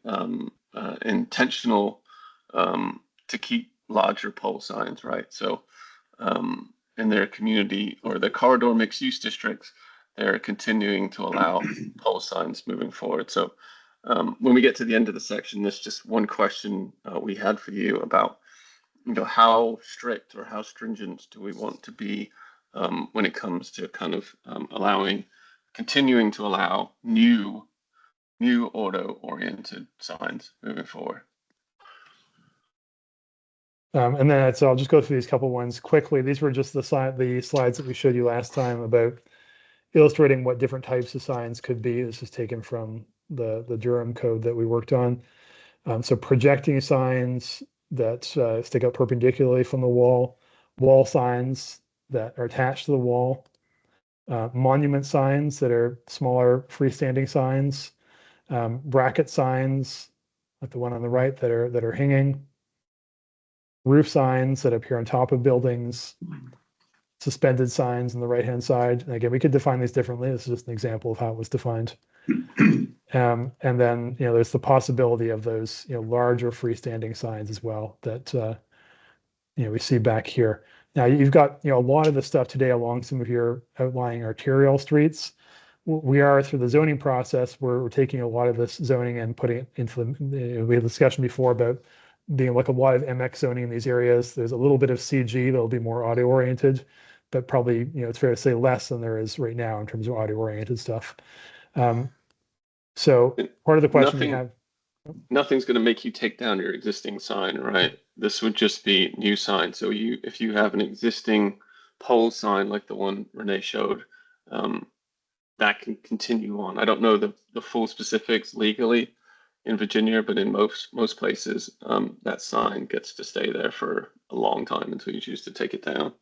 intentional to keep larger pole signs, right? So in their community or the corridor mixed use districts, they're continuing to allow pole signs moving forward. So when we get to the end of the section, there's just one question we had for you about, how strict or how stringent do we want to be when it comes to kind of continuing to allow new auto-oriented signs moving forward. And then so I'll just go through these couple ones quickly. These were just the slides that we showed you last time about illustrating what different types of signs could be. This is taken from the Durham code that we worked on. So projecting signs that stick out perpendicularly from the wall signs that are attached to the wall, monument signs that are smaller freestanding signs, bracket signs, like the one on the right that are hanging, roof signs that appear on top of buildings, suspended signs on the right-hand side. And again, we could define these differently. This is just an example of how it was defined. And then, there's the possibility of those, larger freestanding signs as well that, we see back here. Now you've got, a lot of the stuff today along some of your outlying arterial streets. We are through the zoning process, we're taking a lot of this zoning and putting it into we had a discussion before about being like a lot of MX zoning in these areas. There's a little bit of CG that'll be more audio oriented, but probably, it's fair to say less than there is right now in terms of audio oriented stuff. So part of the question we have. Nothing's going to make you take down your existing sign, right? This would just be new sign. So if you have an existing pole sign like the one Renee showed, that can continue on. I don't know the full specifics legally in Virginia, but in most places, that sign gets to stay there for a long time until you choose to take it down.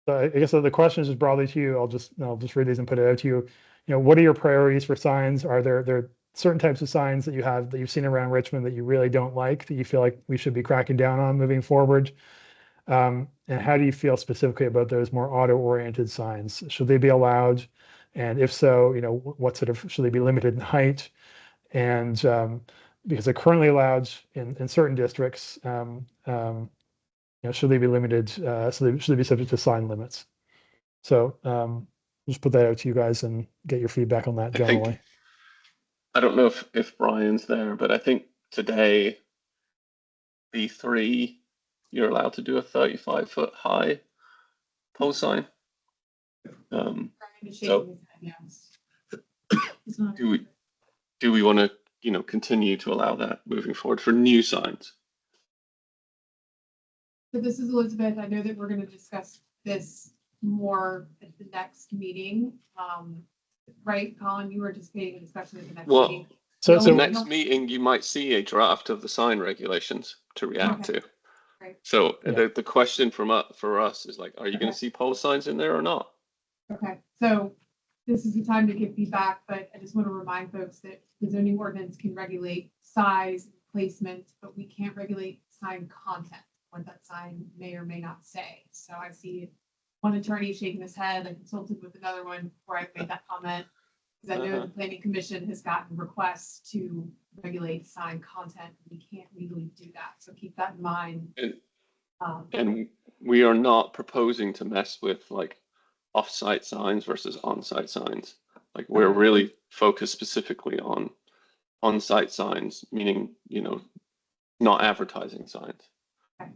So I guess the question is just broadly to you. I'll just read these and put it out to you. What are your priorities for signs? Are there certain types of signs that you've seen around Richmond that you really don't like, that you feel like we should be cracking down on moving forward? And how do you feel specifically about those more auto-oriented signs? Should they be allowed? And if so, what sort of, should they be limited in height? And because they're currently allowed in certain districts, should they be limited? Should they be subject to sign limits? So just put that out to you guys and get your feedback on that generally. I don't know if Brian's there, but I think today, B3, you're allowed to do a 35-foot high pole sign. So do we want to, continue to allow that moving forward for new signs? So this is Elizabeth. I know that we're going to discuss this more at the next meeting. Right, Colin, you were anticipating a discussion at the next meeting. So the next meeting, you might see a draft of the sign regulations to react to. Right. So the question for us is like, are you going to see pole signs in there or not? Okay, so this is the time to give feedback, but I just want to remind folks that the zoning ordinance can regulate size, placement, but we can't regulate sign content, what that sign may or may not say. So I see one attorney shaking his head. I consulted with another one before I made that comment, because I know the planning commission has gotten requests to regulate sign content. We can't legally do that. So keep that in mind. And we are not proposing to mess with like off-site signs versus on-site signs. Like we're really focused specifically on on-site signs, meaning, not advertising signs. Okay.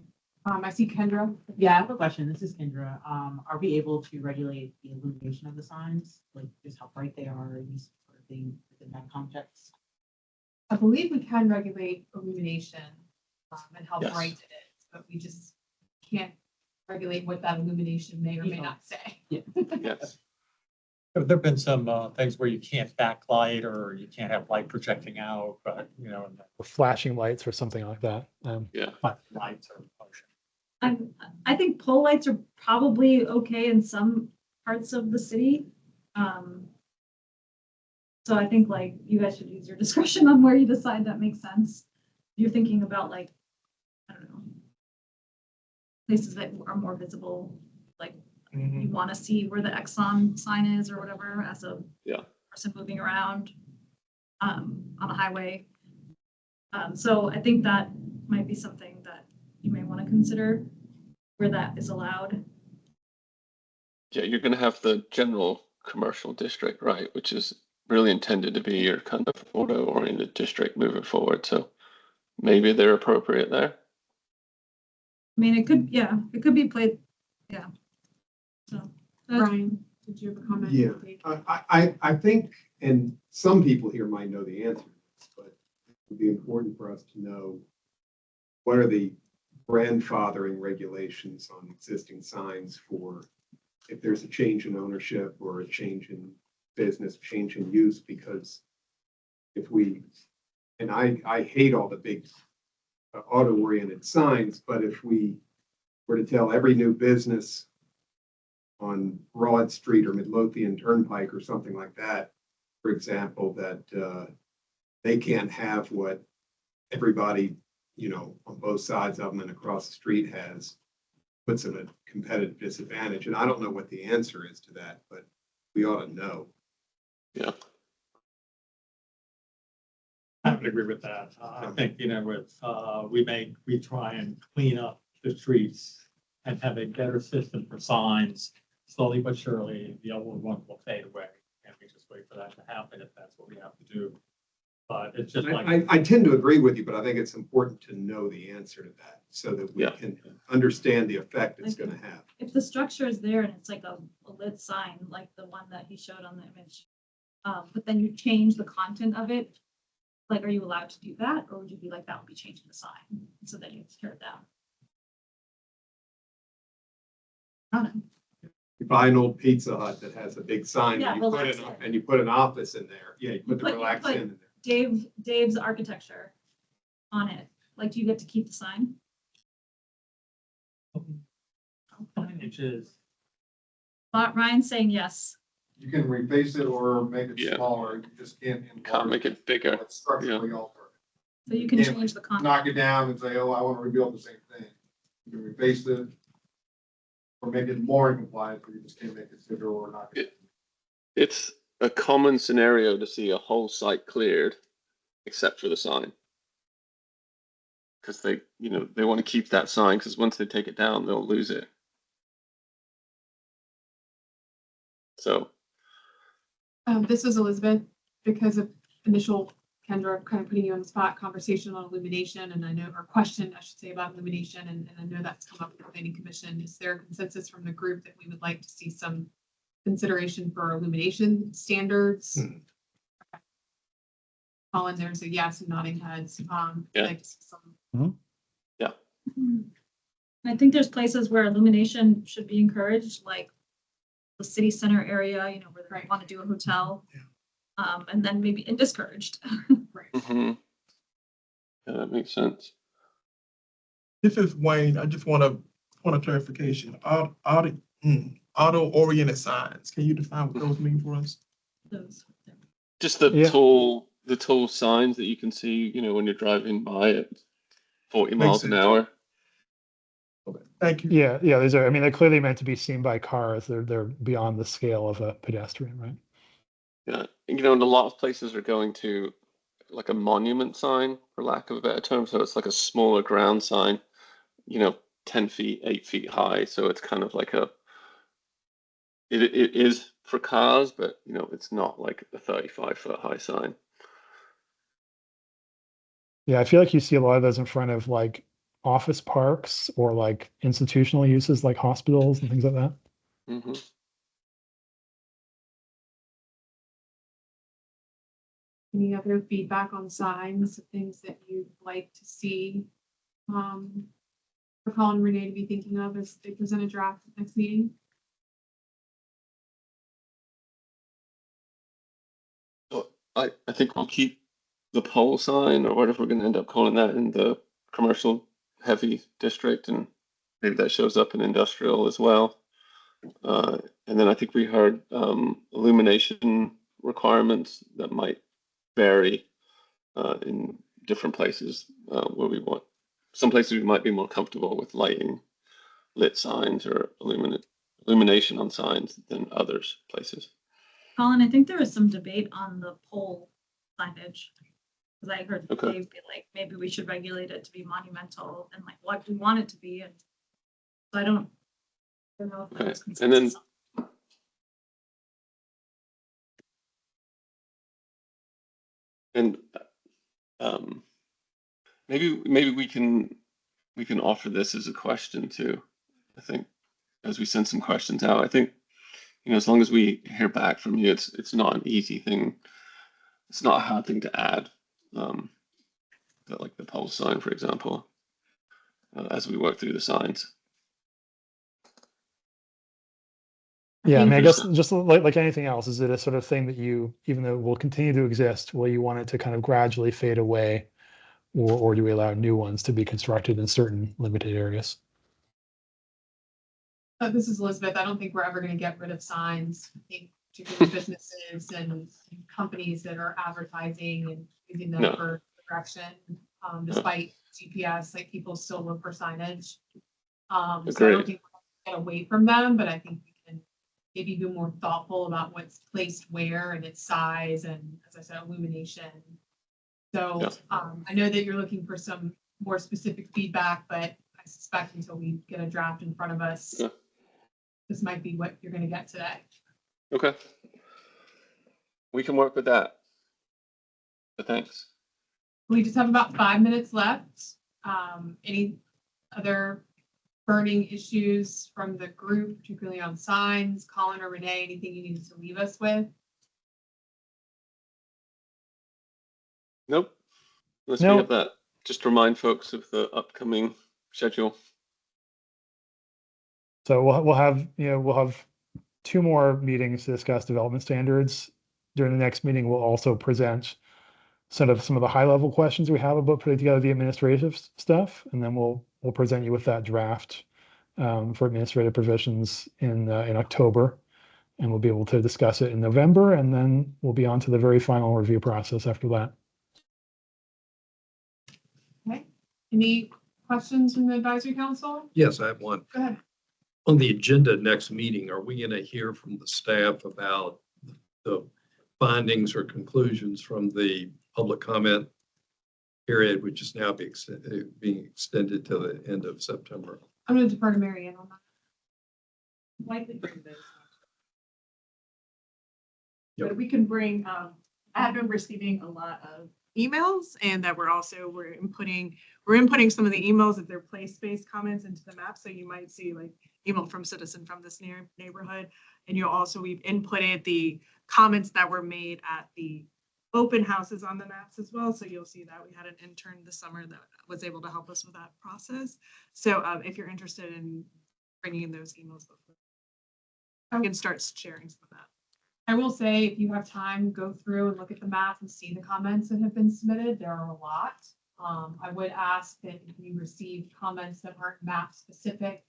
I see Kendra. Yeah, I have a question. This is Kendra. Are we able to regulate the illumination of the signs, like just how bright they are, and these sort of thing within that context? I believe we can regulate illumination and how Yes. bright it is, but we just can't regulate what that illumination may or may not say. Yeah. Yes. There've been some things where you can't backlight or you can't have light projecting out, but Or flashing lights or something like that. Yeah. lights are motion. I think pole lights are probably okay in some parts of the city. So I think like you guys should use your discretion on where you decide that makes sense. You're thinking about like, I don't know, places that are more visible, like you want to see where the Exxon sign is or whatever as a person moving around on a highway. So I think that might be something that you may want to consider where that is allowed. Yeah, you're going to have the general commercial district, right, which is really intended to be your kind of auto-oriented district moving forward. So maybe they're appropriate there. I mean, it could be played, So, Brian, did you have a comment? Yeah, I think, and some people here might know the answer to this, but it would be important for us to know what are the grandfathering regulations on existing signs for if there's a change in ownership or a change in business, change in use, because if we, and I hate all the big auto-oriented signs, but if we were to tell every new business on Broad Street or Midlothian Turnpike or something like that, for example, that they can't have what everybody, you know, on both sides of them and across the street has, puts them at a competitive disadvantage. And I don't know what the answer is to that, but we ought to know. Yeah. I would agree with that. I think, you know, with, we try and clean up the streets and have a better system for signs. Slowly but surely, the old one will fade away, and we just wait for that to happen if that's what we have to do. But it's just like. I tend to agree with you, but I think it's important to know the answer to that so that we can understand the effect it's going to have. If the structure is there and it's like a lit sign, like the one that he showed on the image, but then you change the content of it, like, are you allowed to do that? Or would you be like, that would be changing the sign, so that you tear it down? I don't know. You buy an old Pizza Hut that has a big sign Yeah, and you relax put an office in there. Yeah, you put the You relax put in there. Dave's architecture on it. Like, do you get to keep the sign? Signage is. But Ryan's saying yes. You can reface it or make it Yeah. smaller, you just can't. Can't make it bigger. It's structurally altered. So you can change the content. Knock it down and say, oh, I want to rebuild the same thing. You can reface it. Or make it more in compliance, but you just can't make it bigger or not. It's a common scenario to see a whole site cleared, except for the sign. Because they want to keep that sign, because once they take it down, they'll lose it. So. This is Elizabeth, because of initial Kendra kind of putting you on the spot conversation on illumination, and I know, or question, I should say, about illumination, and I know that's come up with the planning commission. Is there a consensus from the group that we would like to see some consideration for illumination standards? Okay. Colin, there's a yes, and nodding heads. Yeah. Like some. Yeah. I think there's places where illumination should be encouraged, like the city center area, you know, where they want to do a hotel. And then maybe and discouraged. Mm-hmm. Yeah, that makes sense. This is Wayne. I just want a clarification. Auto-oriented signs. Can you define what those mean for us? Just the tall signs that you can see, you know, when you're driving by at 40 miles an hour. Thank you. Yeah, these are, I mean, they're clearly meant to be seen by cars. They're beyond the scale of a pedestrian, right? Yeah, you know, and a lot of places are going to like a monument sign, for lack of a better term. So it's like a smaller ground sign, you know, 10 feet, 8 feet high. So it's kind of like it is for cars, but you know, it's not like a 35-foot high sign. Yeah, I feel like you see a lot of those in front of like office parks or like institutional uses like hospitals and things like that. Mm-hmm. Any other feedback on signs, things that you'd like to see for Colin and Renee to be thinking of as they present a draft at next meeting? So I think we'll keep the pole sign, or whatever we're going to end up calling that, in the commercial heavy district, and maybe that shows up in industrial as well. And then I think we heard illumination requirements that might vary in different places where we want. Some places we might be more comfortable with lighting lit signs or illumination on signs than others places. Colin, I think there was some debate on the pole signage. Because I heard Dave be like, maybe we should regulate it to be monumental, and like, what do we want it to be? And so I don't know if that was And then maybe we can offer this as a question too. I think as we send some questions out, I think, you know, as long as we hear back from you, it's not an easy thing. It's not a hard thing to add. Like the pole sign, for example, as we work through the signs. Yeah, I mean, I guess just like anything else, is it a sort of thing that you, even though it will continue to exist, will you want it to kind of gradually fade away, or do we allow new ones to be constructed in certain limited areas? This is Elizabeth. I don't think we're ever going to get rid of signs. I think particularly businesses and companies that are advertising and using them No. for direction. Despite GPS, like people still look for signage. So I don't Agreed. think we're gonna get away from them, but I think we can maybe be more thoughtful about what's placed where and its size and, as I said, illumination. So Yeah. I know that you're looking for some more specific feedback, but I suspect until we get a draft in front of us, Yeah. this might be what you're gonna get today. Okay. We can work with that. But thanks. We just have about 5 minutes left. Any other burning issues from the group, particularly on signs? Colin or Renee, anything you need to leave us with? Nope. Unless we Nope. have that. Just remind folks of the upcoming schedule. So we'll have 2 more meetings to discuss development standards. During the next meeting, we'll also present some of the high level questions we have about putting together the administrative stuff, and then we'll present you with that draft for administrative provisions in October, and we'll be able to discuss it in November, and then we'll be on to the very final review process after that. Okay. Any questions from the advisory council? Yes, I have one. Go ahead. On the agenda next meeting, are we going to hear from the staff about the findings or conclusions from the public comment period, which is now being extended to the end of September? I'm going to defer to Mary Ann on that. Likely bring those. Yep. But we can bring, I have been receiving a lot of emails, and that we're inputting some of the emails of their place-based comments into the map. So you might see like email from citizen from this neighborhood. And we've inputted the comments that were made at the open houses on the maps as well. So you'll see that we had an intern this summer that was able to help us with that process. So if you're interested in bringing in those emails, I can start sharing some of that. I will say, if you have time, go through and look at the map and see the comments that have been submitted. There are a lot. I would ask that if you receive comments that aren't map specific,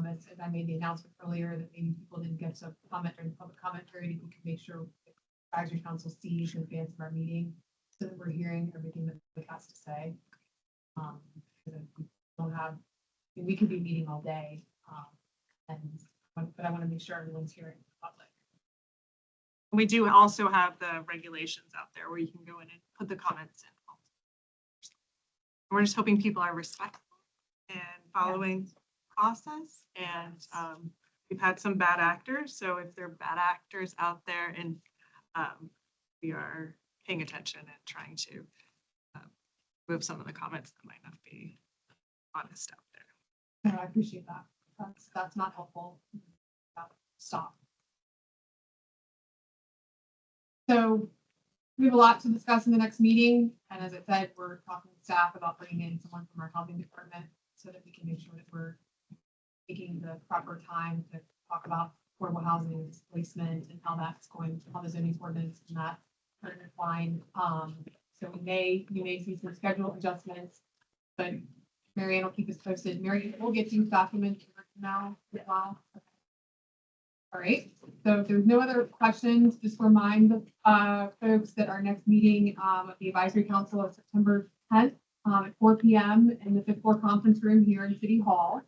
as I made the announcement earlier, that maybe people didn't get to comment during the public comment period, if we can make sure the advisory council sees in advance of our meeting, so that we're hearing everything that the has to say. Because we don't have, we could be meeting all day, but I want to make sure everyone's hearing the public. We do also have the regulations out there where you can go in and put the comments in. We're just hoping people are respectful and following process. And we've had some bad actors. So if there are bad actors out there, and we are paying attention and trying to move some of the comments that might not be honest out there. No, I appreciate that. That's not helpful. Stop. So we have a lot to discuss in the next meeting. And as I said, we're talking to staff about bringing in someone from our housing department so that we can make sure that we're taking the proper time to talk about affordable housing and displacement and how that's going, how the zoning ordinance and that are intertwined. So you may see some schedule adjustments, but Mary Ann will keep us posted. Mary, we'll get these documents now as well. Okay. All right, so if there's no other questions, just remind the folks that our next meeting of the advisory council is September 10th at 4 p.m. in the 5th floor conference room here in City Hall.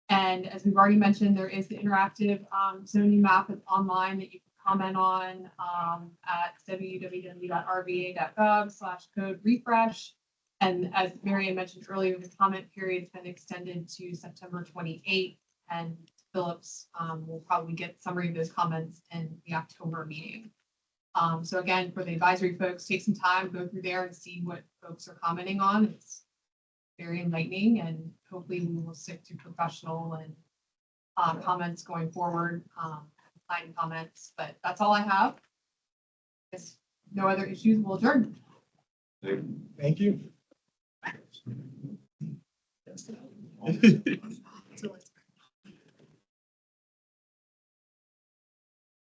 And as we've already mentioned, there is the interactive zoning map that's online that you can comment on at www.rva.gov/code-refresh. And as Mary Ann mentioned earlier, the comment period's been extended to September 28th, and Phillips will probably get summary of those comments in the October meeting. So again, for the advisory folks, take some time, go through there and see what folks are commenting on. It's very enlightening, and hopefully we will stick to professional and comments going forward, client comments, but that's all I have. If no other issues, we'll adjourn. Thank you.